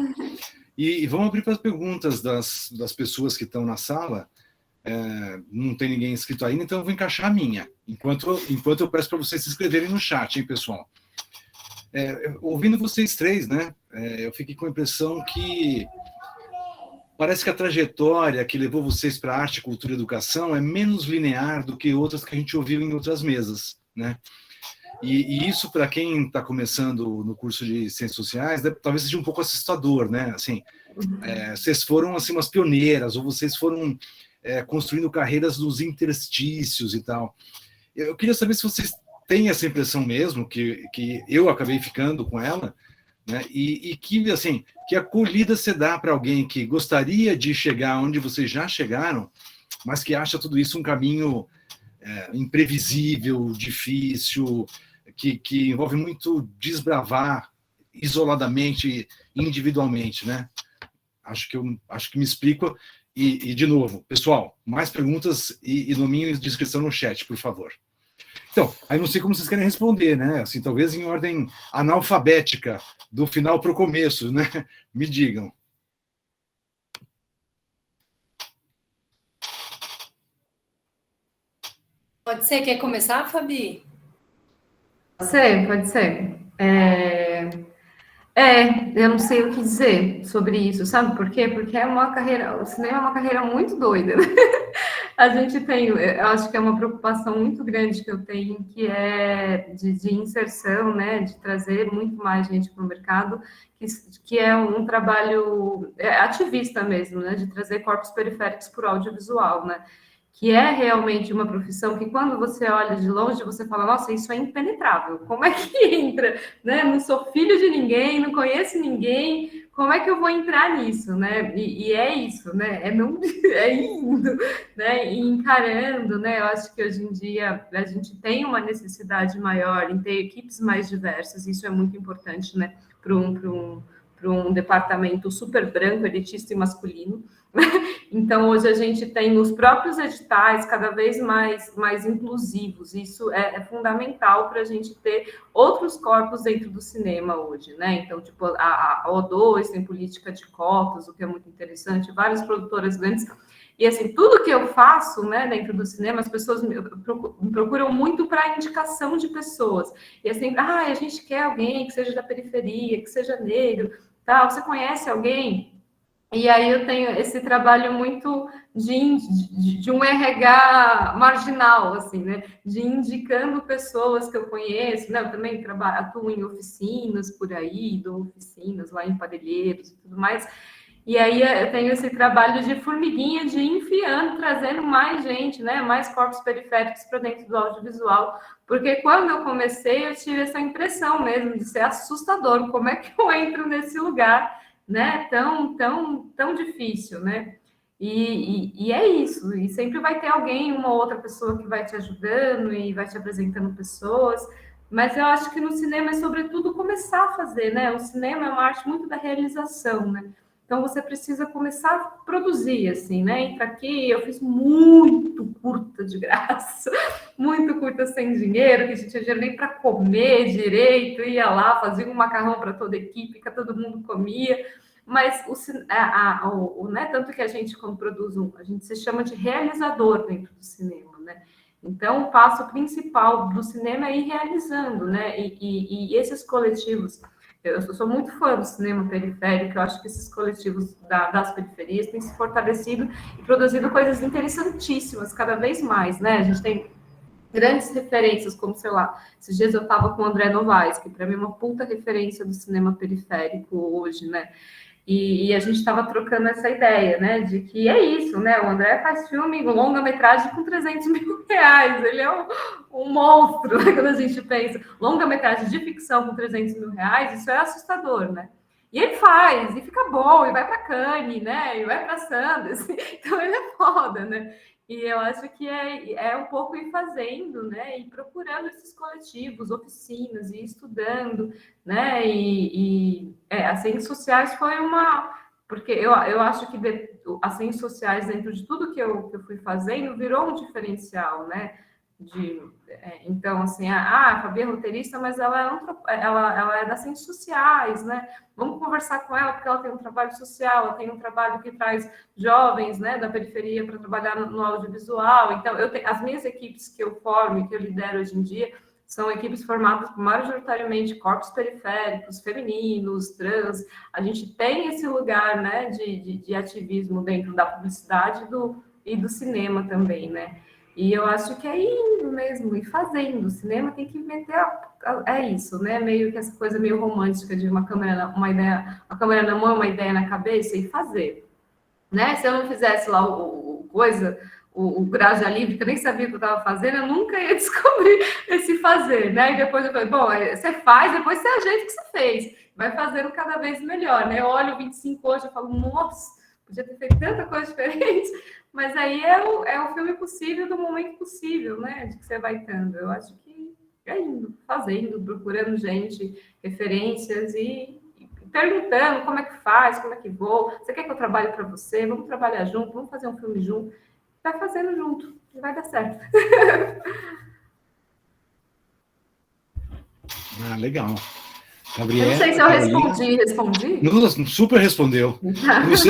E vamos abrir para as perguntas das pessoas que estão na sala. Não tem ninguém inscrito ainda, então eu vou encaixar a minha, enquanto eu peço para vocês se inscreverem no chat, hein, pessoal? Ouvindo vocês três, né, eu fiquei com a impressão que parece que a trajetória que levou vocês para arte, cultura e educação é menos linear do que outras que a gente ouviu em outras mesas, né? E isso, para quem está começando no curso de Ciências Sociais, talvez seja um pouco assustador, né? Assim, vocês foram assim, umas pioneiras, ou vocês foram construindo carreiras nos interstícios e tal. Eu queria saber se vocês têm essa impressão mesmo, que eu acabei ficando com ela, né? E que, assim, que acolhida você dá para alguém que gostaria de chegar onde vocês já chegaram, mas que acha tudo isso um caminho imprevisível, difícil, que envolve muito desbravar isoladamente, individualmente, né? Acho que me explico. E, de novo, pessoal, mais perguntas e nominho de inscrição no chat, por favor. Então, aí não sei como vocês querem responder, né? Assim, talvez em ordem analfabética, do final para o começo, né? Me digam. Pode ser? Quer começar, Fabi? Pode ser. Eu não sei o que dizer sobre isso, sabe por quê? Porque o cinema é uma carreira muito doida, né? A gente tem, eu acho que é uma preocupação muito grande que eu tenho, que é de inserção, né, de trazer muito mais gente para o mercado, que é um trabalho ativista mesmo, né, de trazer corpos periféricos para o audiovisual, né, que é realmente uma profissão que, quando você olha de longe, você fala, nossa, isso é impenetrável, como é que entra, né? Não sou filho de ninguém, não conheço ninguém, como é que eu vou entrar nisso, né? E é isso, né? É indo, né? E encarando, né? Eu acho que hoje em dia a gente tem uma necessidade maior em ter equipes mais diversas, isso é muito importante, né? Para um departamento super branco, elitista e masculino. Então, hoje a gente tem os próprios editais cada vez mais inclusivos. Isso é fundamental para a gente ter outros corpos dentro do cinema hoje, né? Então, tipo, a O2 tem política de cotas, o que é muito interessante, várias produtoras grandes. E, assim, tudo que eu faço, né, dentro do cinema, as pessoas me procuram muito para indicação de pessoas. E é sempre, a gente quer alguém que seja da periferia, que seja negro, tal. Você conhece alguém? E aí eu tenho esse trabalho muito de um RH marginal, assim, né? De indicando pessoas que eu conheço, né? Eu também atuo em oficinas por aí, dou oficinas lá em Parelheiros e tudo mais. E aí eu tenho esse trabalho de formiguinha, de enfiando, trazendo mais gente, né? Mais corpos periféricos para dentro do audiovisual. Porque quando eu comecei, eu tive essa impressão mesmo de ser assustador. Como é que eu entro nesse lugar, né? Tão difícil, né? E é isso. E sempre vai ter alguém, uma outra pessoa que vai te ajudando e vai te apresentando pessoas. Mas eu acho que no cinema é, sobretudo, começar a fazer, né? O cinema é uma arte muito da realização, né? Então, você precisa começar a produzir, assim, né? Entra aqui, eu fiz muito curta de graça, muito curta sem dinheiro, que a gente tinha dinheiro nem para comer direito, ia lá, fazia um macarrão para toda a equipe, que todo mundo comia. Mas, né? Tanto que a gente, quando produz a gente se chama de realizador dentro do cinema, né? Então, o passo principal do cinema é ir realizando, né? E esses coletivos... Eu sou muito fã do cinema periférico, eu acho que esses coletivos das periferias têm se fortalecido e produzido coisas interessantíssimas, cada vez mais, né? A gente tem grandes referências, como, sei lá, esses dias eu estava com o André Novaes, que para mim é uma puta referência do cinema periférico hoje, né? E a gente estava trocando essa ideia, né, de que é isso, né, o André faz filme, longa-metragem com 300 mil reais, ele é um monstro, né, quando a gente pensa, longa-metragem de ficção com 300 mil reais, isso é assustador, né, e ele faz, e fica bom, e vai para Cannes, né, e vai para Sundance, então ele é foda, né, e eu acho que é um pouco ir fazendo, né, e procurando esses coletivos, oficinas, e estudando, né, as ciências sociais foi uma... Porque eu acho que as ciências sociais, dentro de tudo que eu fui fazendo, virou um diferencial, né, então, assim, a Fabi é roteirista, mas ela é das ciências sociais, né? Vamos conversar com ela, porque ela tem um trabalho social, ela tem um trabalho que traz jovens, né, da periferia para trabalhar no audiovisual. Então, as minhas equipes que eu formo e que eu lidero hoje em dia são equipes formadas majoritariamente corpos periféricos, femininos, trans. A gente tem esse lugar, né, de ativismo dentro da publicidade e do cinema também, né? E eu acho que é indo mesmo, e fazendo. O cinema tem que meter é isso, né? Meio que essa coisa meio romântica de uma câmera na mão, uma ideia na cabeça e fazer, né? Se eu não fizesse lá o Graja Livre, que eu nem sabia o que eu estava fazendo, eu nunca ia descobrir esse fazer, né? E depois eu falei, bom, você faz, depois você ajeita o que você fez. Vai fazendo cada vez melhor, né? Eu olho o 25 hoje e falo, nossa, podia ter feito tanta coisa diferente, mas aí é o filme possível do momento possível, né? De que você vai estando. Eu acho que é indo, fazendo, procurando gente, referências e perguntando como é que faz, como é que vou. Você quer que eu trabalhe para você? Vamos trabalhar junto, vamos fazer um filme junto. Vai fazendo junto, e vai dar certo. Legal. Gabriela, eu não sei se eu respondi. Não, super respondeu.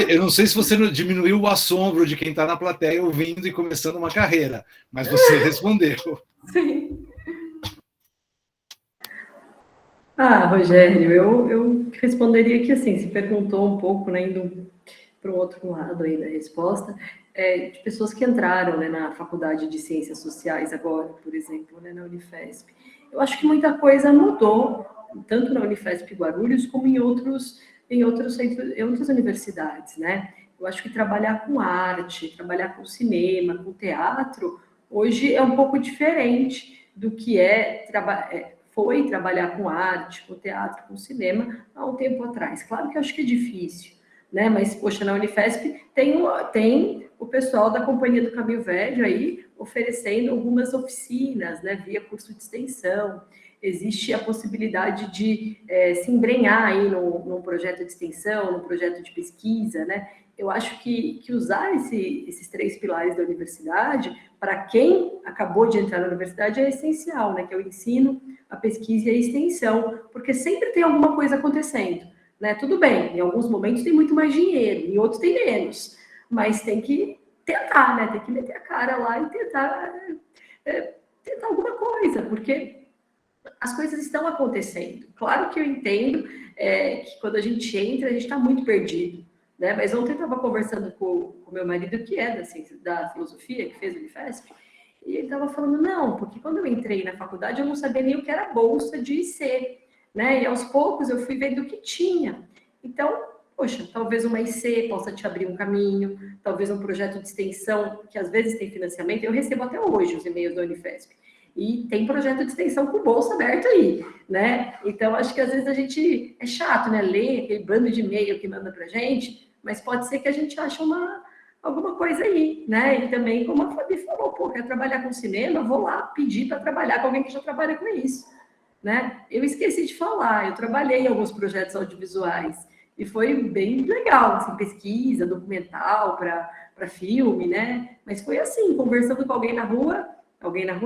Eu não sei se você diminuiu o assombro de quem está na plateia ouvindo e começando uma carreira, mas você respondeu. Sim. Rogério, eu responderia que, assim, se perguntou um pouco, né, indo para o outro lado aí da resposta, de pessoas que entraram, né, na Faculdade de Ciências Sociais agora, por exemplo, né, na Unifesp. Eu acho que muita coisa mudou, tanto na Unifesp Guarulhos, como em outras universidades, né? Eu acho que trabalhar com arte, trabalhar com cinema, com teatro, hoje é um pouco diferente do que foi trabalhar com arte, com teatro, com cinema, há um tempo atrás. Claro que eu acho que é difícil, né? Mas, poxa, na Unifesp tem o pessoal da Companhia do Caminho Velho aí oferecendo algumas oficinas, né, via curso de extensão. Existe a possibilidade de se embrenhar aí num projeto de extensão, num projeto de pesquisa, né? Eu acho que usar esses 3 pilares da universidade, para quem acabou de entrar na universidade, é essencial, né? Que é o ensino, a pesquisa e a extensão, porque sempre tem alguma coisa acontecendo, né? Tudo bem, em alguns momentos tem muito mais dinheiro, em outros tem menos, mas tem que tentar, né? Tem que meter a cara lá e tentar alguma coisa, porque as coisas estão acontecendo. Claro que eu entendo que quando a gente entra, a gente está muito perdido, né? Mas ontem eu estava conversando com meu marido, que é da filosofia, que fez o Unifesp, e ele estava falando, não, porque quando eu entrei na faculdade, eu não sabia nem o que era bolsa de IC, né? E aos poucos eu fui vendo o que tinha. Então, poxa, talvez uma IC possa te abrir um caminho, talvez um projeto de extensão, que às vezes tem financiamento. Eu recebo até hoje os e-mails da Unifesp. E tem projeto de extensão com bolsa aberto aí, né? Então, acho que às vezes a gente... É chato, né? Ler aquele bando de e-mail que manda pra gente, mas pode ser que a gente ache alguma coisa aí, né? E também, como a Fabi falou, pô, quer trabalhar com cinema? Vou lá pedir para trabalhar com alguém que já trabalha com isso, né? Eu esqueci de falar, eu trabalhei em alguns projetos audiovisuais e foi bem legal, assim, pesquisa, documental para filme, né? Mas foi assim, conversando com alguém na rua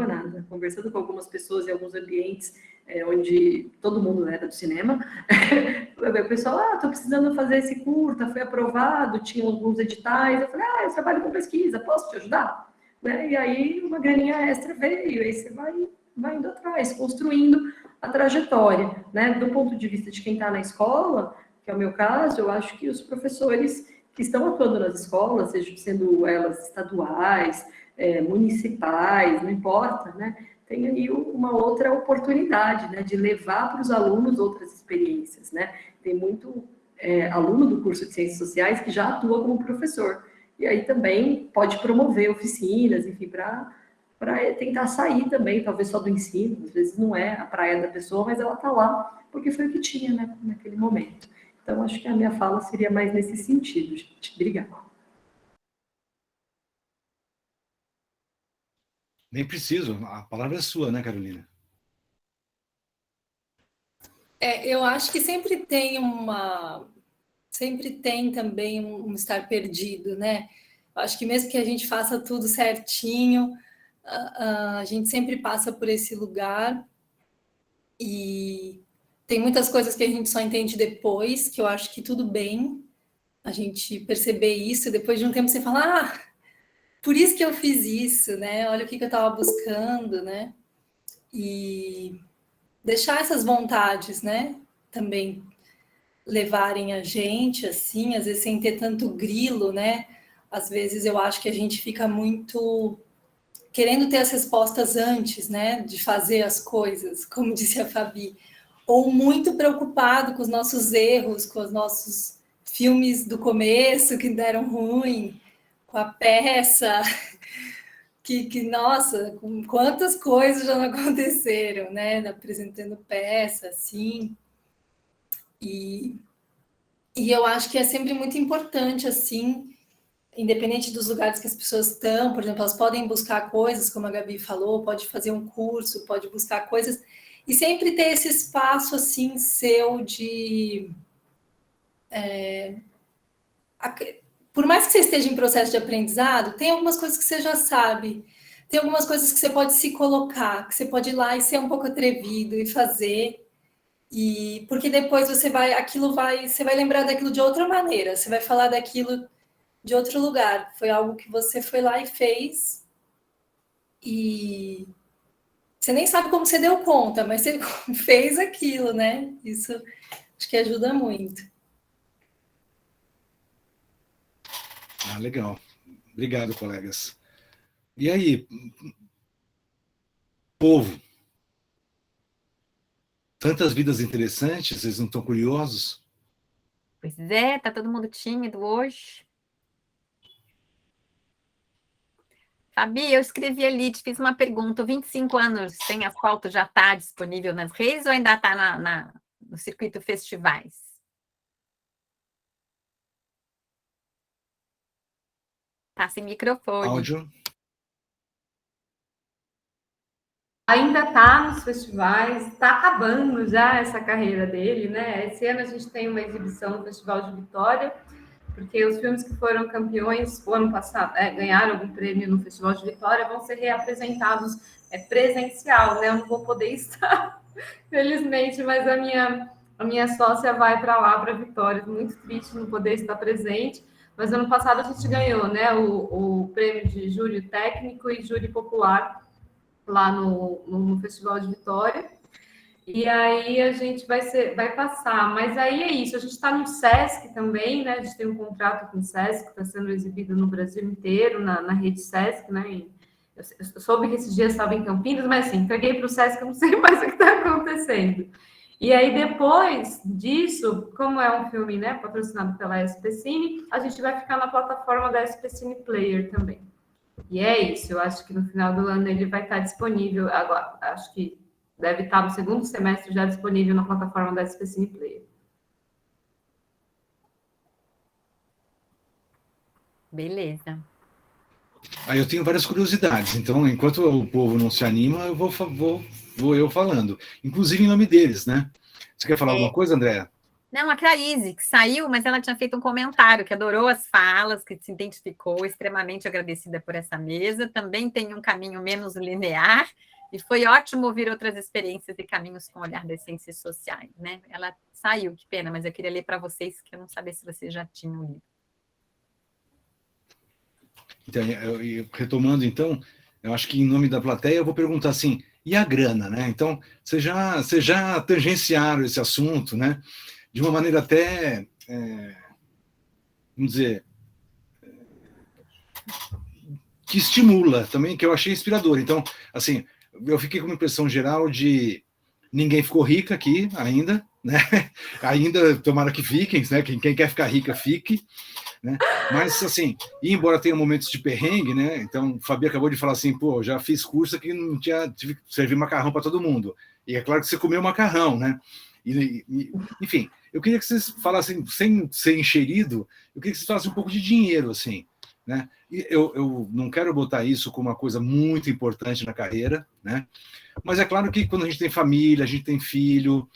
nada, conversando com algumas pessoas em alguns ambientes onde todo mundo era do cinema, o pessoal, tô precisando fazer esse curta, foi aprovado, tinha alguns editais, eu falei, eu trabalho com pesquisa, posso te ajudar? Né? E aí uma graninha extra veio, aí você vai indo atrás, construindo a trajetória, né? Do ponto de vista de quem está na escola, que é o meu caso, eu acho que os professores que estão atuando nas escolas, sendo elas estaduais, municipais, não importa, né? Tem aí uma outra oportunidade, né? De levar para os alunos outras experiências, né? Tem muito aluno do curso de Ciências Sociais que já atua como professor. E aí também pode promover oficinas, enfim, para tentar sair também, talvez só do ensino, às vezes não é a praia da pessoa, mas ela está lá porque foi o que tinha, né, naquele momento. Então, acho que a minha fala seria mais nesse sentido, gente. Obrigada. Nem preciso, a palavra é sua, né, Carolina? Eu acho que sempre tem também um estar perdido, né? Eu acho que mesmo que a gente faça tudo certinho, a gente sempre passa por esse lugar e tem muitas coisas que a gente só entende depois, que eu acho que tudo bem a gente perceber isso, e depois de um tempo você fala, por isso que eu fiz isso, né? Olha o que eu estava buscando, né? E deixar essas vontades, né? Também levarem a gente, assim, às vezes sem ter tanto grilo, né? Às vezes eu acho que a gente fica muito querendo ter as respostas antes, né? De fazer as coisas, como disse a Fabi, ou muito preocupado com os nossos erros, com os nossos filmes do começo que deram ruim, com a peça, nossa, com quantas coisas já não aconteceram, né? Apresentando peça, assim. E eu acho que é sempre muito importante, assim, independente dos lugares que as pessoas estão, por exemplo, elas podem buscar coisas, como a Gabi falou, pode fazer um curso, pode buscar coisas, e sempre ter esse espaço, assim, seu de... por mais que você esteja em processo de aprendizado, tem algumas coisas que você já sabe, tem algumas coisas que você pode se colocar, que você pode ir lá e ser um pouco atrevido e fazer, e porque depois você vai lembrar daquilo de outra maneira, você vai falar daquilo de outro lugar. Foi algo que você foi lá e fez, e você nem sabe como você deu conta, mas você fez aquilo, né? Isso acho que ajuda muito. Legal. Obrigado, colegas. E aí, povo? Tantas vidas interessantes, vocês não estão curiosos? Pois é, tá todo mundo tímido hoje. Fabi, eu escrevi ali, te fiz uma pergunta. 25 anos sem asfalto já está disponível nas redes ou ainda está no circuito festivais? Está sem microfone. Áudio. Ainda está nos festivais, está acabando já essa carreira dele, né? Esse ano a gente tem uma exibição no Festival de Vitória, porque os filmes que foram campeões o ano passado, ganharam algum prêmio no Festival de Vitória, vão ser reapresentados presencial, né? Eu não vou poder estar, felizmente, mas a minha sócia vai para lá, para Vitória. Muito triste não poder estar presente, mas ano passado a gente ganhou, né? O prêmio de júri técnico e júri popular lá no Festival de Vitória. E aí a gente vai passar, mas aí é isso, a gente está no SESC também, né? A gente tem um contrato com o SESC, que está sendo exibido no Brasil inteiro, na rede SESC, né? Eu soube que esses dias estava em Campinas, mas assim, entreguei para o SESC, eu não sei mais o que está acontecendo. E aí, depois disso, como é um filme, né, patrocinado pela SP Cine, a gente vai ficar na plataforma da SP Cine Player também. E é isso, eu acho que no final do ano ele vai estar disponível, agora, acho que deve estar no segundo semestre já disponível na plataforma da SP Cine Player. Beleza. Aí eu tenho várias curiosidades, então enquanto o povo não se anima, eu vou eu falando, inclusive em nome deles, né? Você quer falar alguma coisa, Andréa? Não, a Clarice, que saiu, mas ela tinha feito um comentário, que adorou as falas, que se identificou, extremamente agradecida por essa mesa, também tem um caminho menos linear, e foi ótimo ouvir outras experiências e caminhos com o olhar das ciências sociais, né? Ela saiu, que pena, mas eu queria ler para vocês, que eu não sabia se vocês já tinham lido. Então, retomando, então, eu acho que em nome da plateia eu vou perguntar assim, e a grana, né? Então, vocês já tangenciaram esse assunto, né? De uma maneira até, vamos dizer, que estimula também, que eu achei inspirador. Então, assim, eu fiquei com uma impressão geral de ninguém ficou rica aqui ainda, né? Ainda, tomara que fiquem, né? Quem quer ficar rica, fique. Né? Mas, assim, e embora tenha momentos de perrengue, né? Então, o Fabi acabou de falar assim, pô, já fiz curso que não tinha, tive que servir macarrão para todo mundo. E é claro que você comeu macarrão, né? Enfim, eu queria que vocês falassem, sem ser encherido, eu queria que vocês falassem um pouco de dinheiro, assim, né? E eu não quero botar isso como uma coisa muito importante na carreira, né? Mas é claro que quando a gente tem família, a gente tem filho,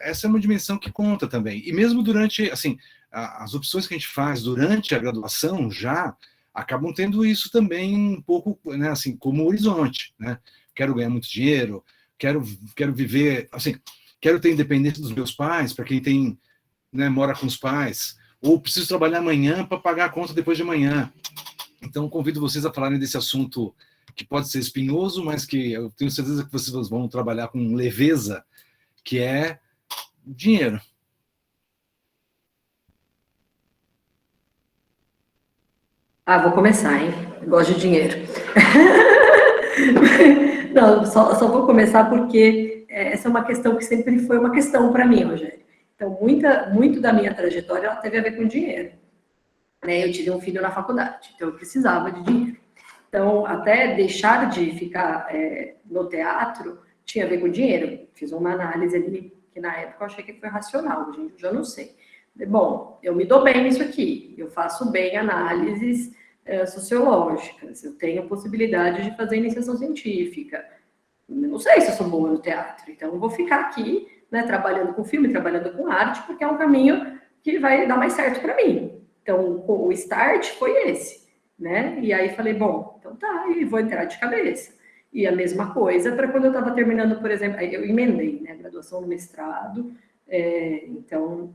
essa é uma dimensão que conta também. E mesmo durante, assim, as opções que a gente faz durante a graduação já acabam tendo isso também um pouco, né, assim, como horizonte, né? Quero ganhar muito dinheiro, quero viver, assim, quero ter independência dos meus pais, para quem tem, né, mora com os pais, ou preciso trabalhar amanhã para pagar a conta depois de amanhã. Então, convido vocês a falarem desse assunto que pode ser espinhoso, mas que eu tenho certeza que vocês vão trabalhar com leveza, que é dinheiro. Vou começar, hein? Eu gosto de dinheiro. Não, só vou começar porque essa é uma questão que sempre foi uma questão para mim, Rogério. Então, muito da minha trajetória ela teve a ver com dinheiro. Né? Eu tive um filho na faculdade, então eu precisava de dinheiro. Então, até deixar de ficar no teatro tinha a ver com dinheiro. Fiz uma análise ali, que na época eu achei que foi racional, gente, eu já não sei. Bom, eu me dou bem nisso aqui, eu faço bem análises sociológicas, eu tenho possibilidade de fazer iniciação científica. Eu não sei se eu sou boa no teatro, então eu vou ficar aqui, né, trabalhando com filme, trabalhando com arte, porque é um caminho que vai dar mais certo para mim. Então, o start foi esse, né? E aí falei, bom, então tá, e vou entrar de cabeça. E a mesma coisa para quando eu estava terminando, por exemplo, eu emendei, né, graduação no mestrado, então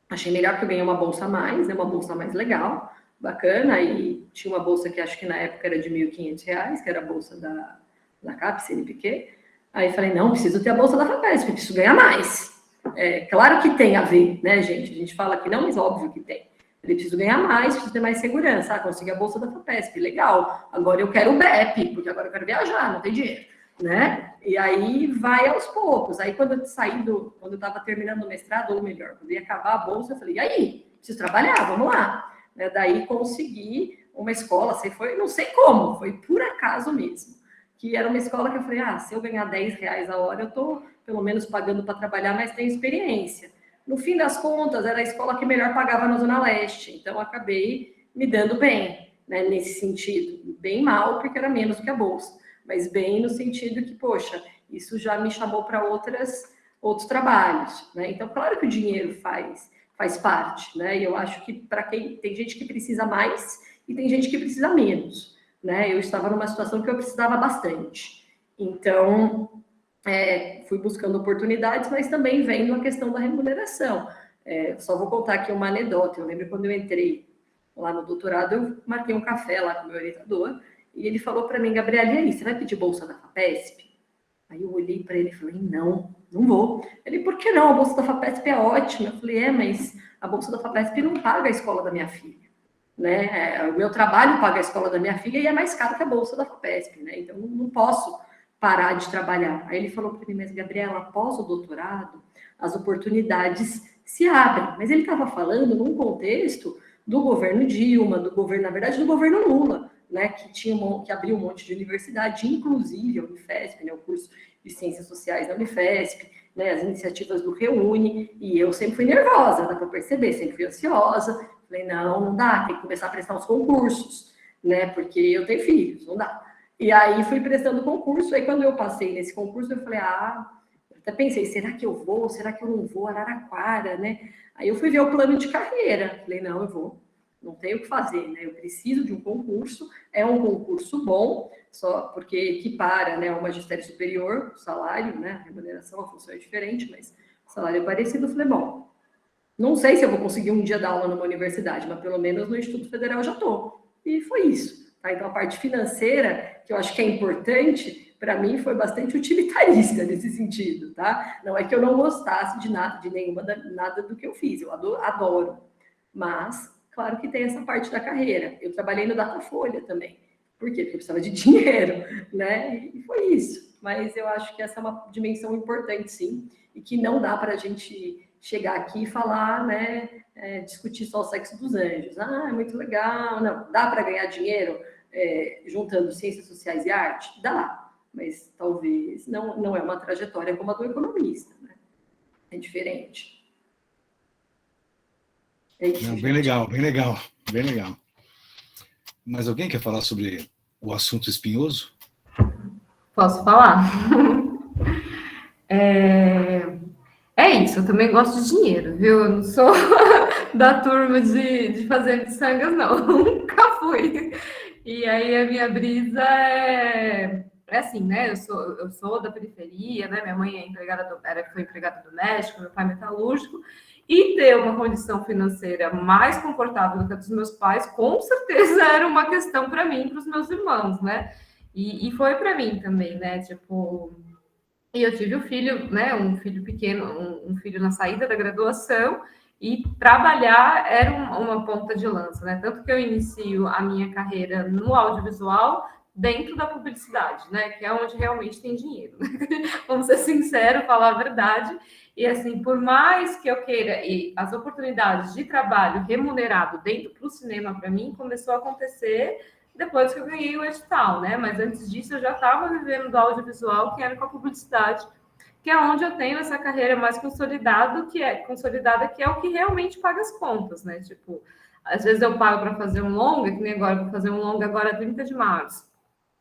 achei melhor que eu ganhei uma bolsa a mais, né, uma bolsa mais legal, bacana, e tinha uma bolsa que acho que na época era de R$1.500, que era a bolsa da CAPES, CNPq. Aí falei, não, preciso ter a bolsa da FAPESP, preciso ganhar mais. Claro que tem a ver, né, gente? A gente fala que não, mas óbvio que tem. Eu preciso ganhar mais, preciso ter mais segurança. Consegui a bolsa da FAPESP, legal. Agora eu quero o BEP, porque agora eu quero viajar, não tem dinheiro, né? E aí vai aos poucos. Aí quando eu saí quando eu estava terminando o mestrado, ou melhor, quando ia acabar a bolsa, eu falei, e aí? Preciso trabalhar, vamos lá. Daí consegui uma escola, não sei como, foi por acaso mesmo. Que era uma escola que eu falei, se eu ganhar R$10 a hora, eu estou pelo menos pagando para trabalhar, mas tenho experiência. No fim das contas, era a escola que melhor pagava na Zona Leste, então eu acabei me dando bem, né, nesse sentido. Bem mal, porque era menos do que a bolsa, mas bem no sentido que, poxa, isso já me chamou para outros trabalhos, né? Então, claro que o dinheiro faz parte, né? E eu acho que para quem tem gente que precisa mais e tem gente que precisa menos, né? Eu estava numa situação que eu precisava bastante. Então, fui buscando oportunidades, mas também vendo a questão da remuneração. Só vou contar aqui uma anedota. Eu lembro quando eu entrei lá no doutorado, eu marquei um café lá com o meu orientador, e ele falou para mim, Gabriela, e aí, você vai pedir bolsa da FAPESP? Aí eu olhei para ele e falei, não vou. Ele, por que não? A bolsa da FAPESP é ótima. Eu falei, mas a bolsa da FAPESP não paga a escola da minha filha. Né? O meu trabalho paga a escola da minha filha e é mais caro que a bolsa da FAPESP, né? Então não posso parar de trabalhar. Aí ele falou para mim, mas Gabriela, após o doutorado, as oportunidades se abrem. Mas ele estava falando num contexto do governo Dilma, do governo Lula, né? Que abriu um monte de universidade, inclusive a Unifesp, né? O curso de Ciências Sociais da Unifesp, né? As iniciativas do Reúne, e eu sempre fui nervosa, dá para perceber, sempre fui ansiosa. Falei, não dá, tem que começar a prestar os concursos, né? Porque eu tenho filhos, não dá. E aí fui prestando concurso, aí quando eu passei nesse concurso, eu falei, até pensei, será que eu vou? Será que eu não vou? Araraquara, né? Aí eu fui ver o plano de carreira, falei, não, eu vou, não tenho o que fazer, né? Eu preciso de um concurso, é um concurso bom, só porque equipara, né, ao magistério superior, o salário, né, a remuneração, a função é diferente, mas o salário é parecido. Eu falei, bom, não sei se eu vou conseguir um dia dar aula numa universidade, mas pelo menos no Instituto Federal eu já estou. E foi isso. Tá? Então, a parte financeira, que eu acho que é importante, para mim foi bastante utilitarista nesse sentido. Tá? Não é que eu não gostasse de nada do que eu fiz, eu adoro. Mas, claro que tem essa parte da carreira. Eu trabalhei no Datafolha também. Por quê? Porque eu precisava de dinheiro. Né? E foi isso. mas eu acho que essa é uma dimensão importante, sim, e que não dá para a gente chegar aqui e falar, né, discutir só o sexo dos anjos. Ah, é muito legal. Não, dá para ganhar dinheiro juntando ciências sociais e arte? Dá, mas talvez não é uma trajetória como a do economista, né? É diferente. É isso, Não, gente. bem legal, bem legal, bem legal. Mas alguém quer falar sobre o assunto espinhoso? Posso falar? É isso, eu também gosto de dinheiro, viu? Eu não sou da turma de fazer miçangas, não. Nunca fui. E aí a minha brisa é assim, né? Eu sou da periferia, né? Minha mãe foi empregada doméstica, meu pai metalúrgico, e ter uma condição financeira mais confortável do que a dos meus pais, com certeza era uma questão para mim e para os meus irmãos, né? E foi para mim também, né? Tipo, e eu tive um filho, né? Um filho pequeno, um filho na saída da graduação, e trabalhar era uma ponta de lança, né? Tanto que eu inicio a minha carreira no audiovisual dentro da publicidade, né? Que é onde realmente tem dinheiro, né? Vamos ser sinceros, falar a verdade. E assim, por mais que eu queira, e as oportunidades de trabalho remunerado dentro do cinema para mim começou a acontecer depois que eu ganhei o edital, né? Mas antes disso eu já estava vivendo do audiovisual, que era com a publicidade, que é onde eu tenho essa carreira mais consolidada, que é o que realmente paga as contas, né? Tipo, às vezes eu pago para fazer um longa, que nem agora, vou fazer um longa agora 30 de março.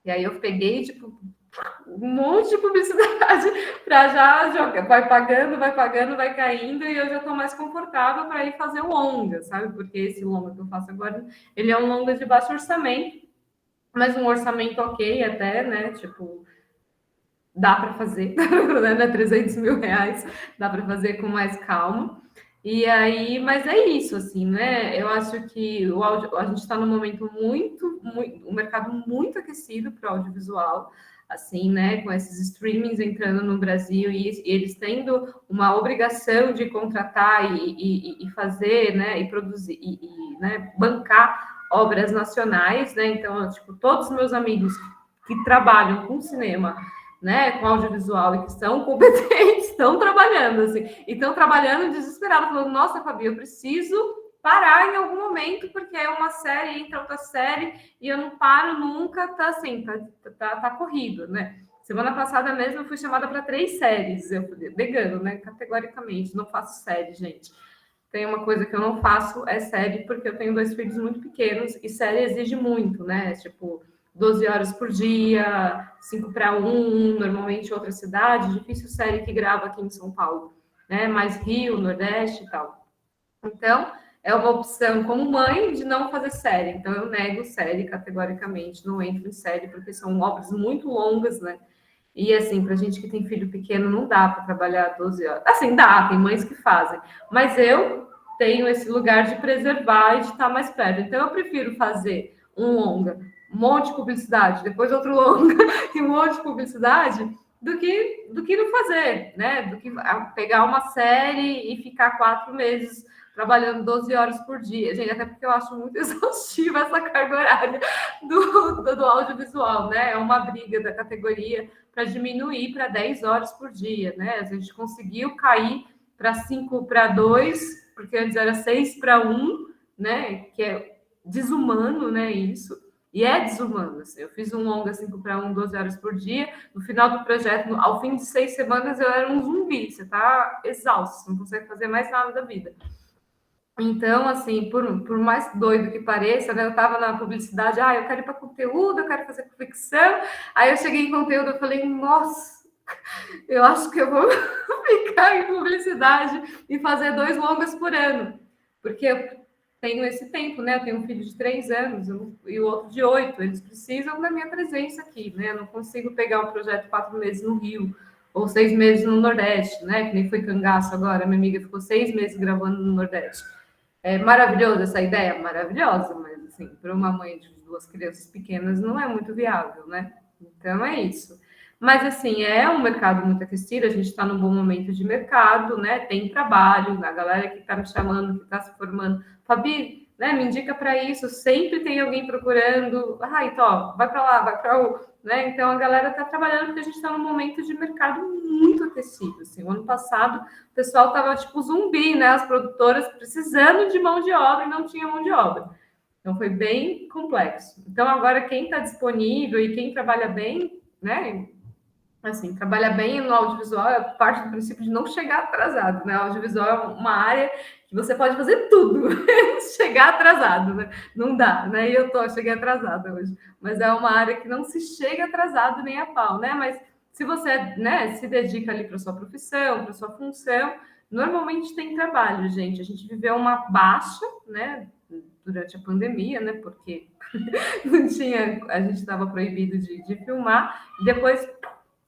E aí eu peguei, tipo, um monte de publicidade para já jogar. Vai pagando, vai caindo, e eu já estou mais confortável para ir fazer um longa, sabe? Porque esse longa que eu faço agora, ele é um longa de baixo orçamento, mas um orçamento ok até, né? Tipo, dá para fazer, né? 300 mil reais, dá para fazer com mais calma. E aí, mas é isso, assim, né? Eu acho que a gente está num momento um mercado muito aquecido para o audiovisual, assim, né? Com esses streamings entrando no Brasil e eles tendo uma obrigação de contratar e fazer, né? E produzir, né? Bancar obras nacionais, né? Então, tipo, todos os meus amigos que trabalham com cinema, né, com audiovisual e que são competentes, estão trabalhando, assim, e estão trabalhando desesperado, falando, nossa, Fabi, eu preciso parar em algum momento, porque é uma série, entra outra série, e eu não paro nunca, tá assim, tá corrido, né? Semana passada mesmo eu fui chamada para 3 séries, eu negando, né, categoricamente, não faço série, gente. Tem uma coisa que eu não faço, é série, porque eu tenho 2 filhos muito pequenos, e série exige muito, né, tipo, 12 horas por dia, 5 para 1, normalmente outra cidade, difícil série que grava aqui em São Paulo, né? Mais Rio, Nordeste e tal. Então, é uma opção como mãe de não fazer série. Então, eu nego série categoricamente, não entro em série, porque são obras muito longas, né? E assim, para gente que tem filho pequeno, não dá para trabalhar 12 horas. Assim, dá, tem mães que fazem. Mas eu tenho esse lugar de preservar e de estar mais perto. Então, eu prefiro fazer um longa, um monte de publicidade, depois outro longa e um monte de publicidade, do que não fazer, né? Do que pegar uma série e ficar 4 meses trabalhando 12 horas por dia. Gente, até porque eu acho muito exaustiva essa carga horária do audiovisual, né? É uma briga da categoria para diminuir para 10 horas por dia, né? A gente conseguiu cair para 5 para 2, porque antes era 6 para 1, né? Que é desumano, né? Isso. E é desumano. Assim. Eu fiz um longa 5 para 1, 12 horas por dia. No final do projeto, ao fim de 6 semanas, eu era um zumbi. Você tá exausto, você não consegue fazer mais nada da vida. Então, assim, por mais doido que pareça, né, eu estava na publicidade, eu quero ir para conteúdo, eu quero fazer ficção. Aí eu cheguei em conteúdo, eu falei, nossa, eu acho que eu vou ficar em publicidade e fazer 2 longas por ano. Porque eu tenho esse tempo, né? Eu tenho um filho de 3 anos e o outro de 8. Eles precisam da minha presença aqui, né? Eu não consigo pegar um projeto 4 meses no Rio ou 6 meses no Nordeste, né? Que nem foi Cangaço agora. Minha amiga ficou 6 meses gravando no Nordeste. É maravilhosa essa ideia? Maravilhosa, mas assim, para uma mãe de 2 crianças pequenas não é muito viável, né? Então é isso. Mas assim, é um mercado muito aquecido, a gente está num bom momento de mercado, né? Tem trabalho, a galera que está me chamando, que está se formando. Fabi, né? Me indica para isso, sempre tem alguém procurando, então, vai para lá, vai para o... Né? Então, a galera está trabalhando porque a gente está num momento de mercado muito aquecido. Assim. O ano passado, o pessoal estava tipo zumbi, né? As produtoras precisando de mão de obra e não tinha mão de obra. Então, foi bem complexo. Então, agora, quem está disponível e quem trabalha bem, né? Assim, trabalhar bem no audiovisual é parte do princípio de não chegar atrasado, né? O audiovisual é uma área que você pode fazer tudo, chegar atrasado, né? Não dá, né? E cheguei atrasada hoje, mas é uma área que não se chega atrasado nem a pau, né? Mas se você, né, se dedica ali para sua profissão, para sua função, normalmente tem trabalho, gente. A gente viveu uma baixa, né? Durante a pandemia, né? Porque não tinha, a gente estava proibido de filmar, e depois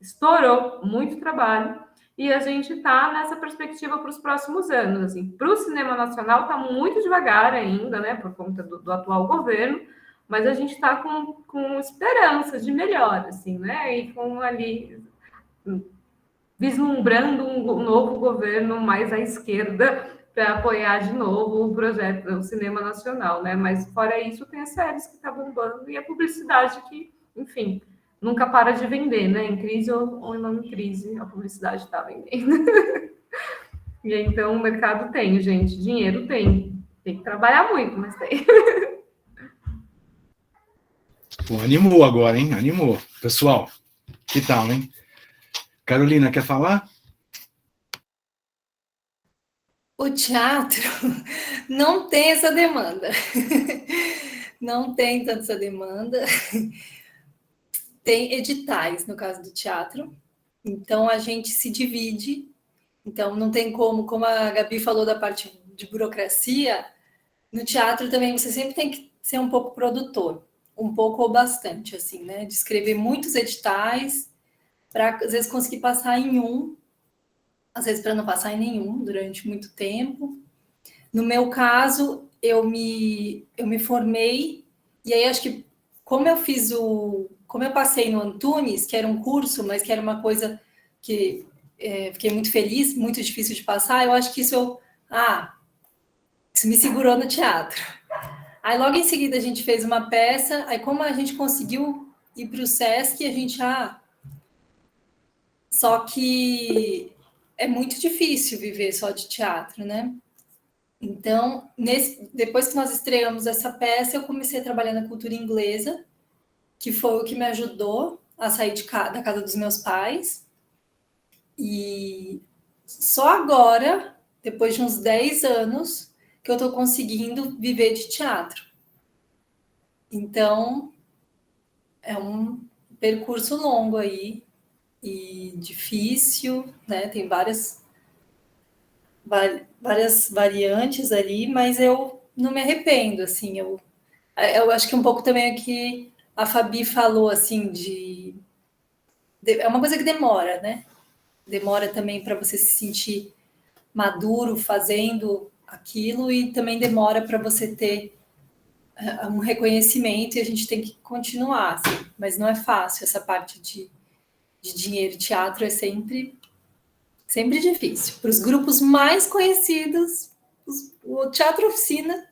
estourou muito trabalho e a gente está nessa perspectiva para os próximos anos. Assim, para o cinema nacional está muito devagar ainda, né, por conta do atual governo, mas a gente está com esperanças de melhora, assim, né, e com ali vislumbrando um novo governo mais à esquerda para apoiar de novo o projeto do cinema nacional, né? Mas fora isso tem as séries que tá bombando e a publicidade que, enfim, nunca para de vender, né? Em crise ou não em crise, a publicidade está vendendo. E então o mercado tem, gente. Dinheiro tem. Tem que trabalhar muito, mas tem. Pô, animou agora, hein? Animou. Pessoal, que tal, hein? Carolina, quer falar? O teatro não tem essa demanda. Não tem tanta essa demanda. Tem editais, no caso do teatro. Então, a gente se divide. Então, não tem como a Gabi falou da parte de burocracia, no teatro também você sempre tem que ser um pouco produtor. Um pouco ou bastante, assim, né? De escrever muitos editais para, às vezes, conseguir passar em um, às vezes para não passar em nenhum durante muito tempo. No meu caso, eu me formei, e aí acho que como eu passei no Antunes, que era um curso, mas que era uma coisa que fiquei muito feliz, muito difícil de passar, eu acho que isso me segurou no teatro. Aí logo em seguida a gente fez uma peça, aí como a gente conseguiu ir para o Sesc, a gente, só que é muito difícil viver só de teatro, né? Então, depois que nós estreamos essa peça, eu comecei a trabalhar na cultura inglesa, que foi o que me ajudou a sair da casa dos meus pais. E só agora, depois de uns 10 anos, que eu estou conseguindo viver de teatro. Então, é um percurso longo aí e difícil, né? Tem várias variantes ali, mas eu não me arrependo, assim. Eu acho que um pouco também o que a Fabi falou, assim, é uma coisa que demora, né? Demora também para você se sentir maduro fazendo aquilo e também demora para você ter um reconhecimento e a gente tem que continuar, assim. Mas não é fácil essa parte de dinheiro. Teatro é sempre difícil. Para os grupos mais conhecidos, o Teatro Oficina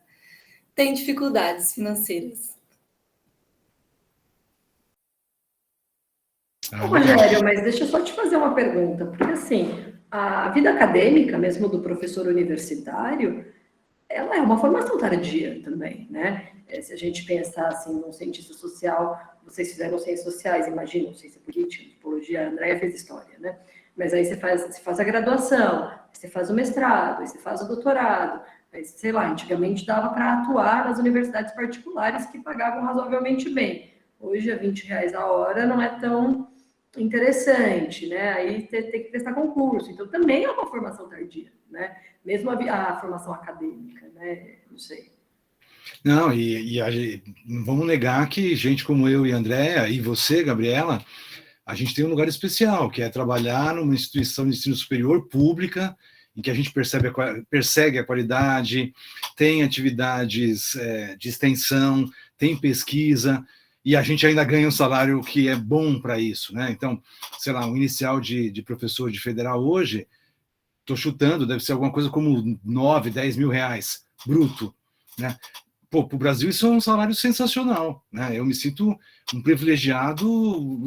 tem dificuldades financeiras. Rogério, mas deixa eu só te fazer uma pergunta, porque assim, a vida acadêmica, mesmo do professor universitário, ela é uma formação tardia também, né? Se a gente pensar assim, num cientista social, vocês fizeram ciências sociais, imagino, ciência política, antropologia, a Andréia fez história, né? Mas aí você faz a graduação, você faz o mestrado, aí você faz o doutorado, aí, sei lá, antigamente dava para atuar nas universidades particulares que pagavam razoavelmente bem. Hoje, a R$20 a hora não é tão interessante, né? Aí tem que prestar concurso. Então, também é uma formação tardia, né? Mesmo a formação acadêmica, né? Não sei. Não, não vamos negar que gente como eu e Andréa, e você, Gabriela, a gente tem um lugar especial, que é trabalhar numa instituição de ensino superior pública, em que a gente persegue a qualidade, tem atividades de extensão, tem pesquisa, e a gente ainda ganha um salário que é bom para isso, né? Então, sei lá, um inicial de professor de federal hoje, estou chutando, deve ser alguma coisa como 9, 10 mil reais, bruto, né? para o Brasil isso é um salário sensacional, né? Eu me sinto um privilegiado,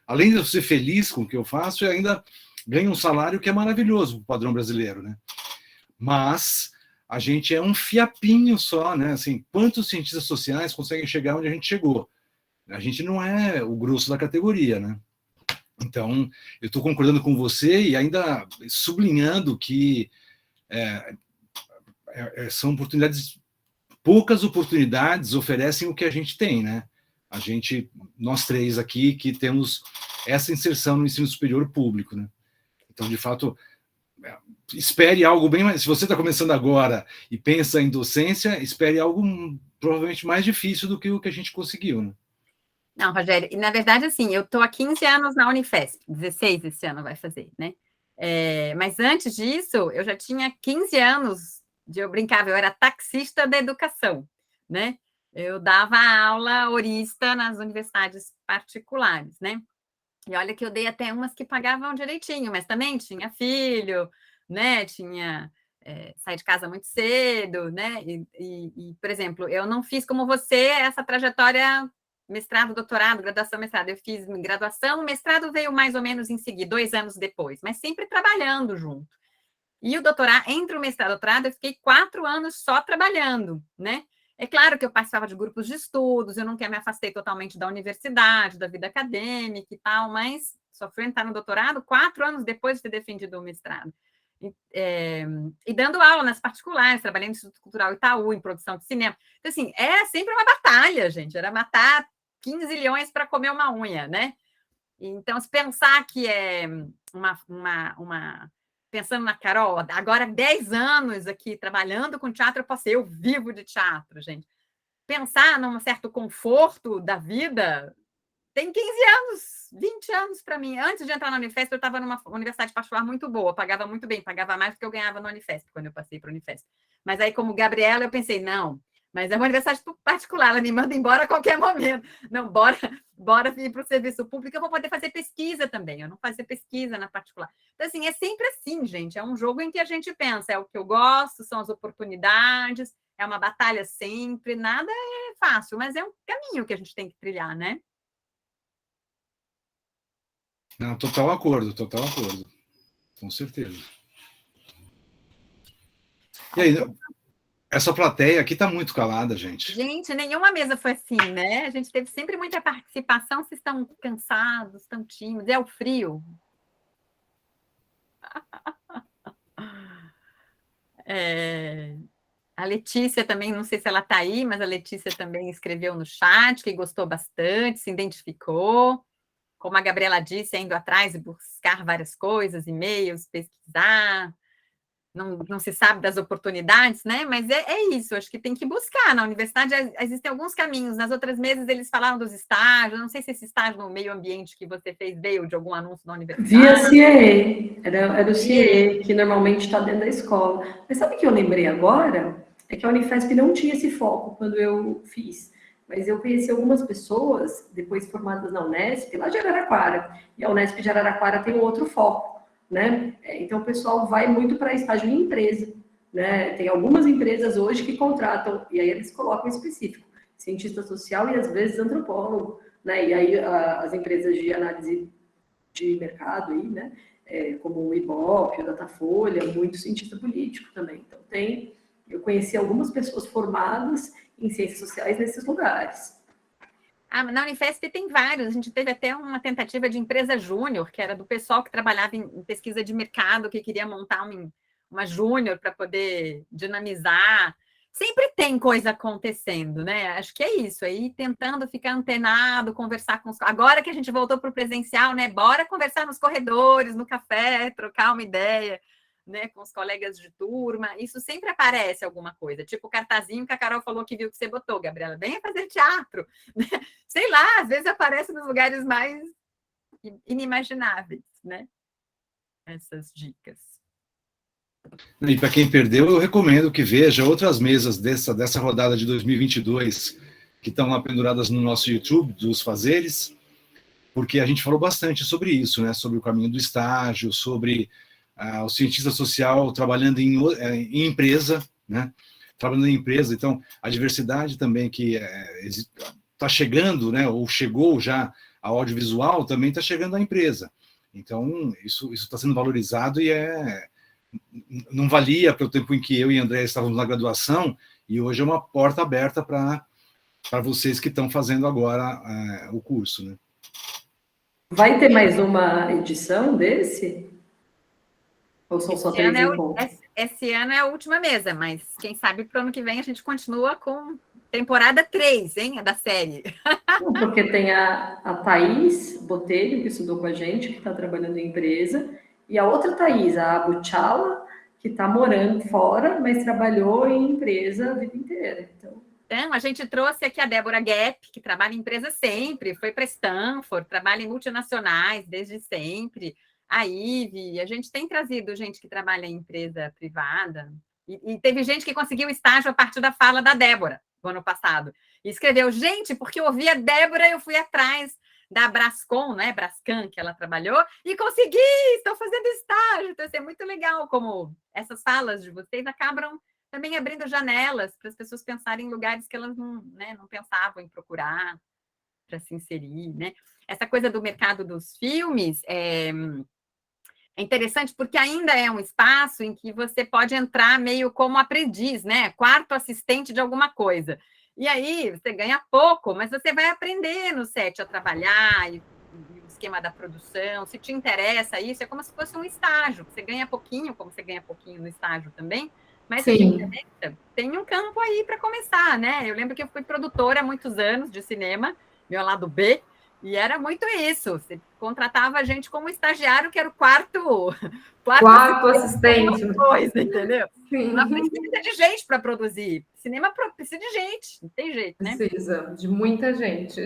além de eu ser feliz com o que eu faço, eu ainda ganho um salário que é maravilhoso para o padrão brasileiro, né? Mas a gente é um fiapinho só, né? Assim, quantos cientistas sociais conseguem chegar onde a gente chegou? A gente não é o grosso da categoria, né? Então, eu estou concordando com você e ainda sublinhando que são oportunidades, poucas oportunidades oferecem o que a gente tem, né? Nós três aqui, que temos essa inserção no ensino superior público, né? Então, de fato, espere algo bem mais... Se você está começando agora e pensa em docência, espere algo provavelmente mais difícil do que o que a gente conseguiu, né? Não, Rogério, e na verdade, assim, eu estou há 15 anos na Unifesp, 16 esse ano vai fazer, né? Mas antes disso, eu já tinha 15 anos, eu brincava, eu era taxista da educação, né? Eu dava aula horista nas universidades particulares, né? E olha que eu dei até umas que pagavam direitinho, mas também tinha filho, né? Saí de casa muito cedo, né? Por exemplo, eu não fiz como você essa trajetória mestrado, doutorado, graduação, mestrado. Eu fiz graduação, o mestrado veio mais ou menos em seguida, 2 anos depois, mas sempre trabalhando junto. E o doutorado, entre o mestrado e o doutorado, eu fiquei 4 anos só trabalhando, né? É claro que eu participava de grupos de estudos, eu nunca me afastei totalmente da universidade, da vida acadêmica e tal, mas só fui entrar no doutorado 4 anos depois de ter defendido o mestrado. E dando aula nas particulares, trabalhando no Instituto Cultural Itaú, em produção de cinema. Então, assim, é sempre uma batalha, gente, era matar 15 leões para comer uma unha, né? Então, se pensar que é pensando na Carol, agora 10 anos aqui trabalhando com teatro, eu vivo de teatro, gente. Pensar num certo conforto da vida, tem 15 anos, 20 anos para mim. Antes de entrar na Unifesp, eu estava numa universidade particular muito boa, pagava muito bem, pagava mais do que eu ganhava na Unifesp, quando eu passei para a Unifesp. Mas aí, como Gabriela, eu pensei, não, mas é uma universidade particular, ela me manda embora a qualquer momento. Não, bora ir para o serviço público, eu vou poder fazer pesquisa também, eu não fazer pesquisa na particular. Então, assim, é sempre assim, gente, é um jogo em que a gente pensa, é o que eu gosto, são as oportunidades, é uma batalha sempre, nada é fácil, mas é um caminho que a gente tem que trilhar, né? Não, total acordo, com certeza. E aí, essa plateia aqui está muito calada, gente. Gente, nenhuma mesa foi assim, né? A gente teve sempre muita participação. Vocês estão cansados, estão tímidos? É o frio? A Letícia também, não sei se ela está aí, mas a Letícia também escreveu no chat que gostou bastante, se identificou. Como a Gabriela disse, indo atrás e buscar várias coisas, e-mails, pesquisar. Não se sabe das oportunidades, né? Mas é isso, acho que tem que buscar. Na universidade existem alguns caminhos. Nas outras mesas eles falaram dos estágios. Não sei se esse estágio no meio ambiente que você fez veio de algum anúncio da universidade. Via CIE, era o CIE, que normalmente está dentro da escola. Mas sabe o que eu lembrei agora? É que a Unifesp não tinha esse foco quando eu fiz. Mas eu conheci algumas pessoas, depois formadas na Unesp, lá de Araraquara. E a Unesp de Araraquara tem um outro foco, né? Então, o pessoal vai muito para estágio em empresa, né? Tem algumas empresas hoje que contratam, e aí eles colocam específico, cientista social e, às vezes, antropólogo, né? E aí, as empresas de análise de mercado, aí, né? Como o Ibope, o Datafolha, muito cientista político também. Então, eu conheci algumas pessoas formadas em ciências sociais nesses lugares. Na Unifesp tem vários. A gente teve até uma tentativa de empresa júnior, que era do pessoal que trabalhava em pesquisa de mercado, que queria montar uma júnior para poder dinamizar. Sempre tem coisa acontecendo, né? Acho que é isso, aí tentando ficar antenado, conversar com os... Agora que a gente voltou para o presencial, né? Bora conversar nos corredores, no café, trocar uma ideia, né, com os colegas de turma, isso sempre aparece alguma coisa, tipo o cartazinho que a Carol falou que viu que você botou, Gabriela, venha fazer teatro, né? Sei lá, às vezes aparece nos lugares mais inimagináveis, né? Essas dicas. E para quem perdeu, eu recomendo que veja outras mesas dessa rodada de 2022 que estão lá penduradas no nosso YouTube, dos fazeres, porque a gente falou bastante sobre isso, né? Sobre o caminho do estágio, sobre o cientista social trabalhando em empresa, né? trabalhando em empresa. Então, a diversidade também que está chegando, né, ou chegou já ao audiovisual, também está chegando à empresa. Então, isso está sendo valorizado e não valia para o tempo em que eu e André estávamos na graduação, e hoje é uma porta aberta para vocês que estão fazendo agora o curso, né? Vai ter mais uma edição desse? Ou são só 3 encontros? Esse ano é a última mesa, mas quem sabe para o ano que vem a gente continua com temporada 3, hein, da série. Porque tem a Thaís Botelho, que estudou com a gente, que está trabalhando em empresa, e a outra Thaís, a Abuchala, que está morando fora, mas trabalhou em empresa a vida inteira. Então, a gente trouxe aqui a Débora Gap, que trabalha em empresa sempre, foi para Stanford, trabalha em multinacionais desde sempre. A Ive, a gente tem trazido gente que trabalha em empresa privada, e teve gente que conseguiu estágio a partir da fala da Débora, no ano passado, e escreveu, gente, porque eu ouvi a Débora, eu fui atrás da Brascom, né, Brascan, que ela trabalhou, e consegui, estou fazendo estágio. Então, isso é muito legal, como essas falas de vocês acabam também abrindo janelas para as pessoas pensarem em lugares que elas não pensavam em procurar para se inserir, né? Essa coisa do mercado dos filmes é interessante porque ainda é um espaço em que você pode entrar meio como aprendiz, né? Quarto assistente de alguma coisa. E aí você ganha pouco, mas você vai aprender no set a trabalhar e o esquema da produção. Se te interessa isso, é como se fosse um estágio. Você ganha pouquinho, como você ganha pouquinho no estágio também, mas se te interessa, tem um campo aí para começar, né? Eu lembro que eu fui produtora há muitos anos de cinema, meu lado B, e era muito isso. Você contratava a gente como estagiário, que era o quarto assistente. Coisa, entendeu? Sim. Mas precisa de gente para produzir. Cinema precisa de gente, não tem jeito, né? Precisa de muita gente.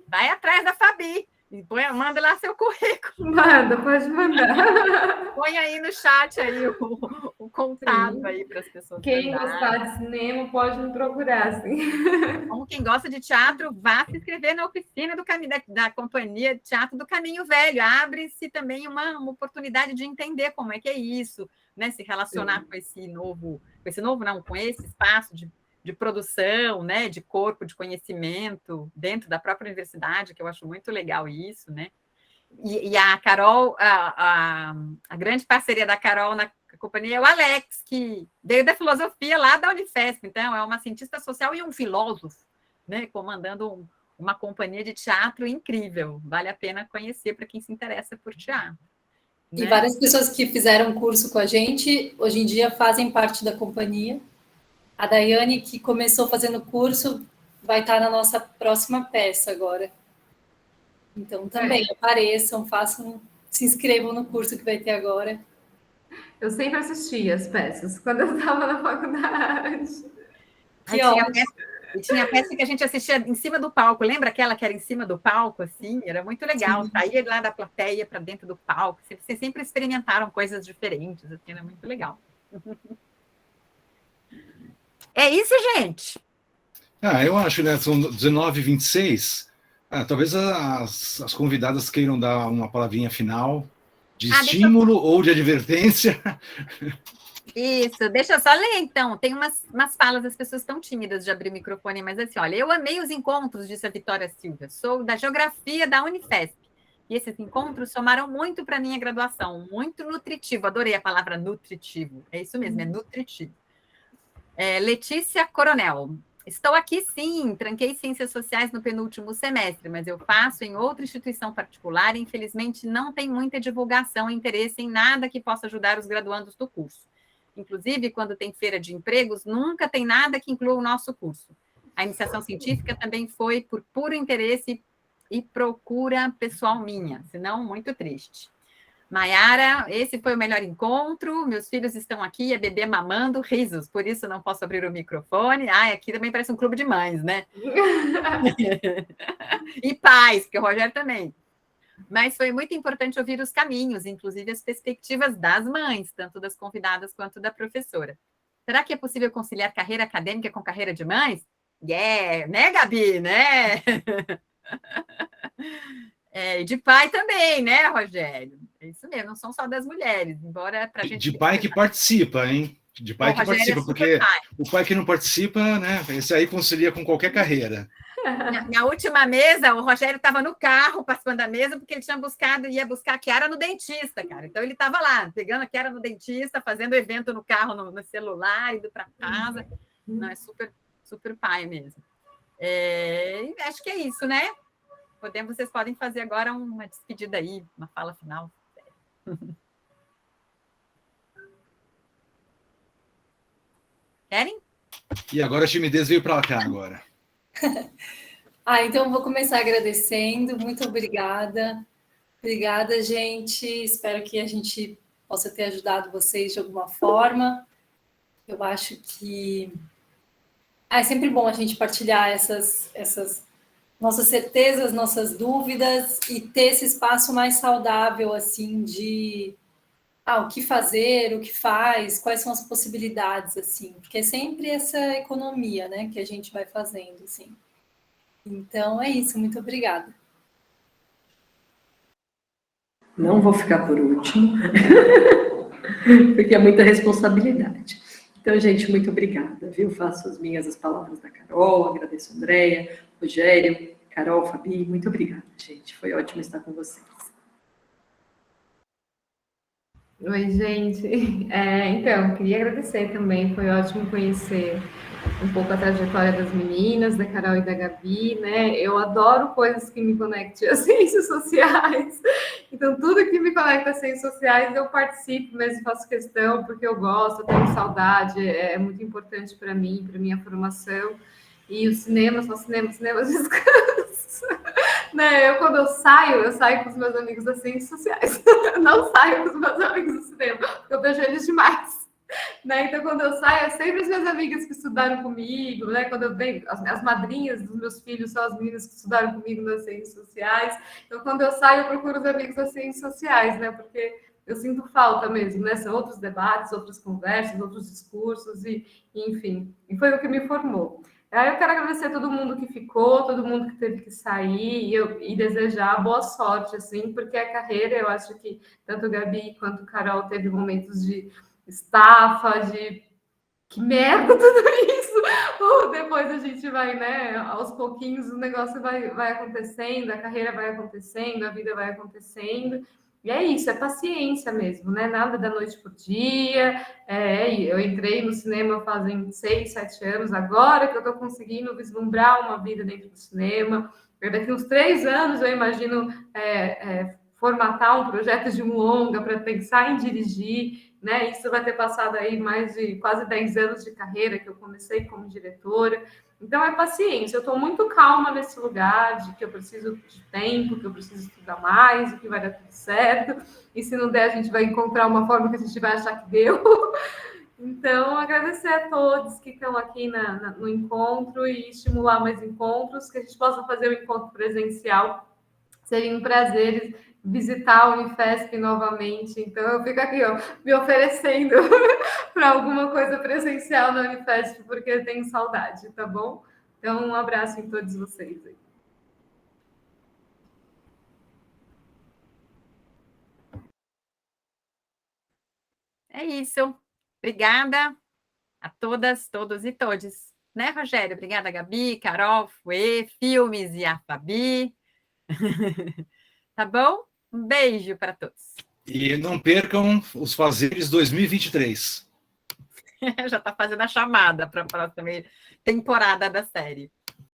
Vai atrás da Fabi. E manda lá seu currículo. Manda, pode mandar. Põe aí no chat aí o contato. Sim. Aí para as pessoas. Quem gostar de cinema pode me procurar, sim. Como quem gosta de teatro, vá se inscrever na oficina da Companhia de Teatro do Caminho Velho. Abre-se também uma oportunidade de entender como é que é isso, né? Se relacionar com esse espaço de produção, né, de corpo, de conhecimento dentro da própria universidade, que eu acho muito legal isso, né? E a Carol, a grande parceria da Carol na companhia é o Alex, que veio da filosofia lá da Unifesp, então é uma cientista social e um filósofo, né, comandando uma companhia de teatro incrível, vale a pena conhecer para quem se interessa por teatro. E várias pessoas que fizeram curso com a gente, hoje em dia fazem parte da companhia. A Daiane, que começou fazendo curso, vai estar na nossa próxima peça agora. Então, também apareçam, se inscrevam no curso que vai ter agora. Eu sempre assistia as peças, quando eu estava na faculdade. Tinha peça que a gente assistia em cima do palco. Lembra aquela que era em cima do palco, assim? Era muito legal. Saía lá da plateia para dentro do palco. Vocês sempre experimentaram coisas diferentes, assim, era muito legal. É isso, gente. Eu acho, né? São 19h26. Talvez as convidadas queiram dar uma palavrinha final de estímulo ou de advertência. Isso, deixa eu só ler, então. Tem umas falas, as pessoas estão tímidas de abrir o microfone, mas assim, olha, eu amei os encontros, disse a Vitória Silva. Sou da Geografia da Unifesp. E esses encontros somaram muito para a minha graduação. Muito nutritivo. Adorei a palavra nutritivo. É isso mesmo, é nutritivo. Letícia Coronel. Estou aqui, sim. Tranquei Ciências Sociais no penúltimo semestre, mas eu faço em outra instituição particular e, infelizmente, não tem muita divulgação e interesse em nada que possa ajudar os graduandos do curso. Inclusive, quando tem feira de empregos, nunca tem nada que inclua o nosso curso. A iniciação científica também foi por puro interesse e procura pessoal minha, senão muito triste. Maiara, esse foi o melhor encontro, meus filhos estão aqui, a bebê mamando, risos, por isso não posso abrir o microfone. Aqui também parece um clube de mães, né? E pais, porque o Rogério também. Mas foi muito importante ouvir os caminhos, inclusive as perspectivas das mães, tanto das convidadas quanto da professora. Será que é possível conciliar carreira acadêmica com carreira de mães? Né, Gabi, né? E de pai também, né, Rogério? É isso mesmo, não são só das mulheres, embora para a gente... De pai que participa, hein? De pai que Rogério participa, é super porque pai. o pai que não participa, né? Esse aí concilia com qualquer carreira. Na última mesa, o Rogério estava no carro participando da mesa, porque ele ia buscar a Kiara no dentista, cara. Então ele estava lá, pegando a Kiara no dentista, fazendo evento no carro, no celular, indo para casa. Não, é super, super pai mesmo. Acho que é isso, né? Vocês podem fazer agora uma despedida aí, uma fala final. Querem? E agora a timidez veio para cá agora. Então eu vou começar agradecendo. Muito obrigada. Obrigada, gente. Espero que a gente possa ter ajudado vocês de alguma forma. Eu acho que é sempre bom a gente partilhar essas nossas certezas, nossas dúvidas e ter esse espaço mais saudável, assim, de o que fazer, o que faz, quais são as possibilidades, assim, porque é sempre essa economia, né, que a gente vai fazendo, assim. Então, é isso, muito obrigada. Não vou ficar por último, porque é muita responsabilidade. Então, gente, muito obrigada, viu? Faço as palavras da Carol, agradeço a Andréia, Rogério, Carol, Fabi, muito obrigada, gente. Foi ótimo estar com vocês. Oi, gente. Então, queria agradecer também, foi ótimo conhecer um pouco a trajetória das meninas, da Carol e da Gabi, né? Eu adoro coisas que me conectem às ciências sociais, então tudo que me conecta às ciências sociais eu participo mesmo, faço questão, porque eu gosto, eu tenho saudade, é muito importante para mim, para minha formação, e o cinema, só cinema, descanso. Né? Quando eu saio com os meus amigos das ciências sociais. Não saio com os meus amigos do cinema, porque eu vejo eles demais. Né? Então, quando eu saio, é sempre as minhas amigas que estudaram comigo, né? Quando eu venho, as madrinhas dos meus filhos são as meninas que estudaram comigo nas ciências sociais. Então, quando eu saio, eu procuro os amigos das ciências sociais, né? Porque eu sinto falta mesmo, né? São outros debates, outras conversas, outros discursos, enfim. E foi o que me formou. Aí eu quero agradecer a todo mundo que ficou, todo mundo que teve que sair e desejar boa sorte, assim, porque a carreira, eu acho que tanto Gabi quanto Carol teve momentos de estafa, de que merda tudo isso. Depois a gente vai, né, aos pouquinhos o negócio vai acontecendo, a carreira vai acontecendo, a vida vai acontecendo. E é isso, é paciência mesmo, né? Nada da noite por dia. Eu entrei no cinema fazem 6, 7 anos, agora que eu estou conseguindo vislumbrar uma vida dentro do cinema. Daqui uns 3 anos eu imagino formatar um projeto de um longa para pensar em dirigir, né? Isso vai ter passado aí mais de quase 10 anos de carreira que eu comecei como diretora. Então, é paciência. Eu estou muito calma nesse lugar de que eu preciso de tempo, que eu preciso estudar mais, e que vai dar tudo certo. E se não der, a gente vai encontrar uma forma que a gente vai achar que deu. Então, agradecer a todos que estão aqui no encontro e estimular mais encontros, que a gente possa fazer o encontro presencial. Seria um prazer visitar o Unifesp novamente. Então, eu fico aqui, me oferecendo para alguma coisa presencial na Unifesp, porque eu tenho saudade, tá bom? Então, um abraço em todos vocês aí. É isso. Obrigada a todas, todos e todes. Né, Rogério? Obrigada, Gabi, Carol, Fue, Filmes e a Fabi. Tá bom? Um beijo para todos. E não percam os Fazeres 2023. Já está fazendo a chamada para a próxima temporada da série.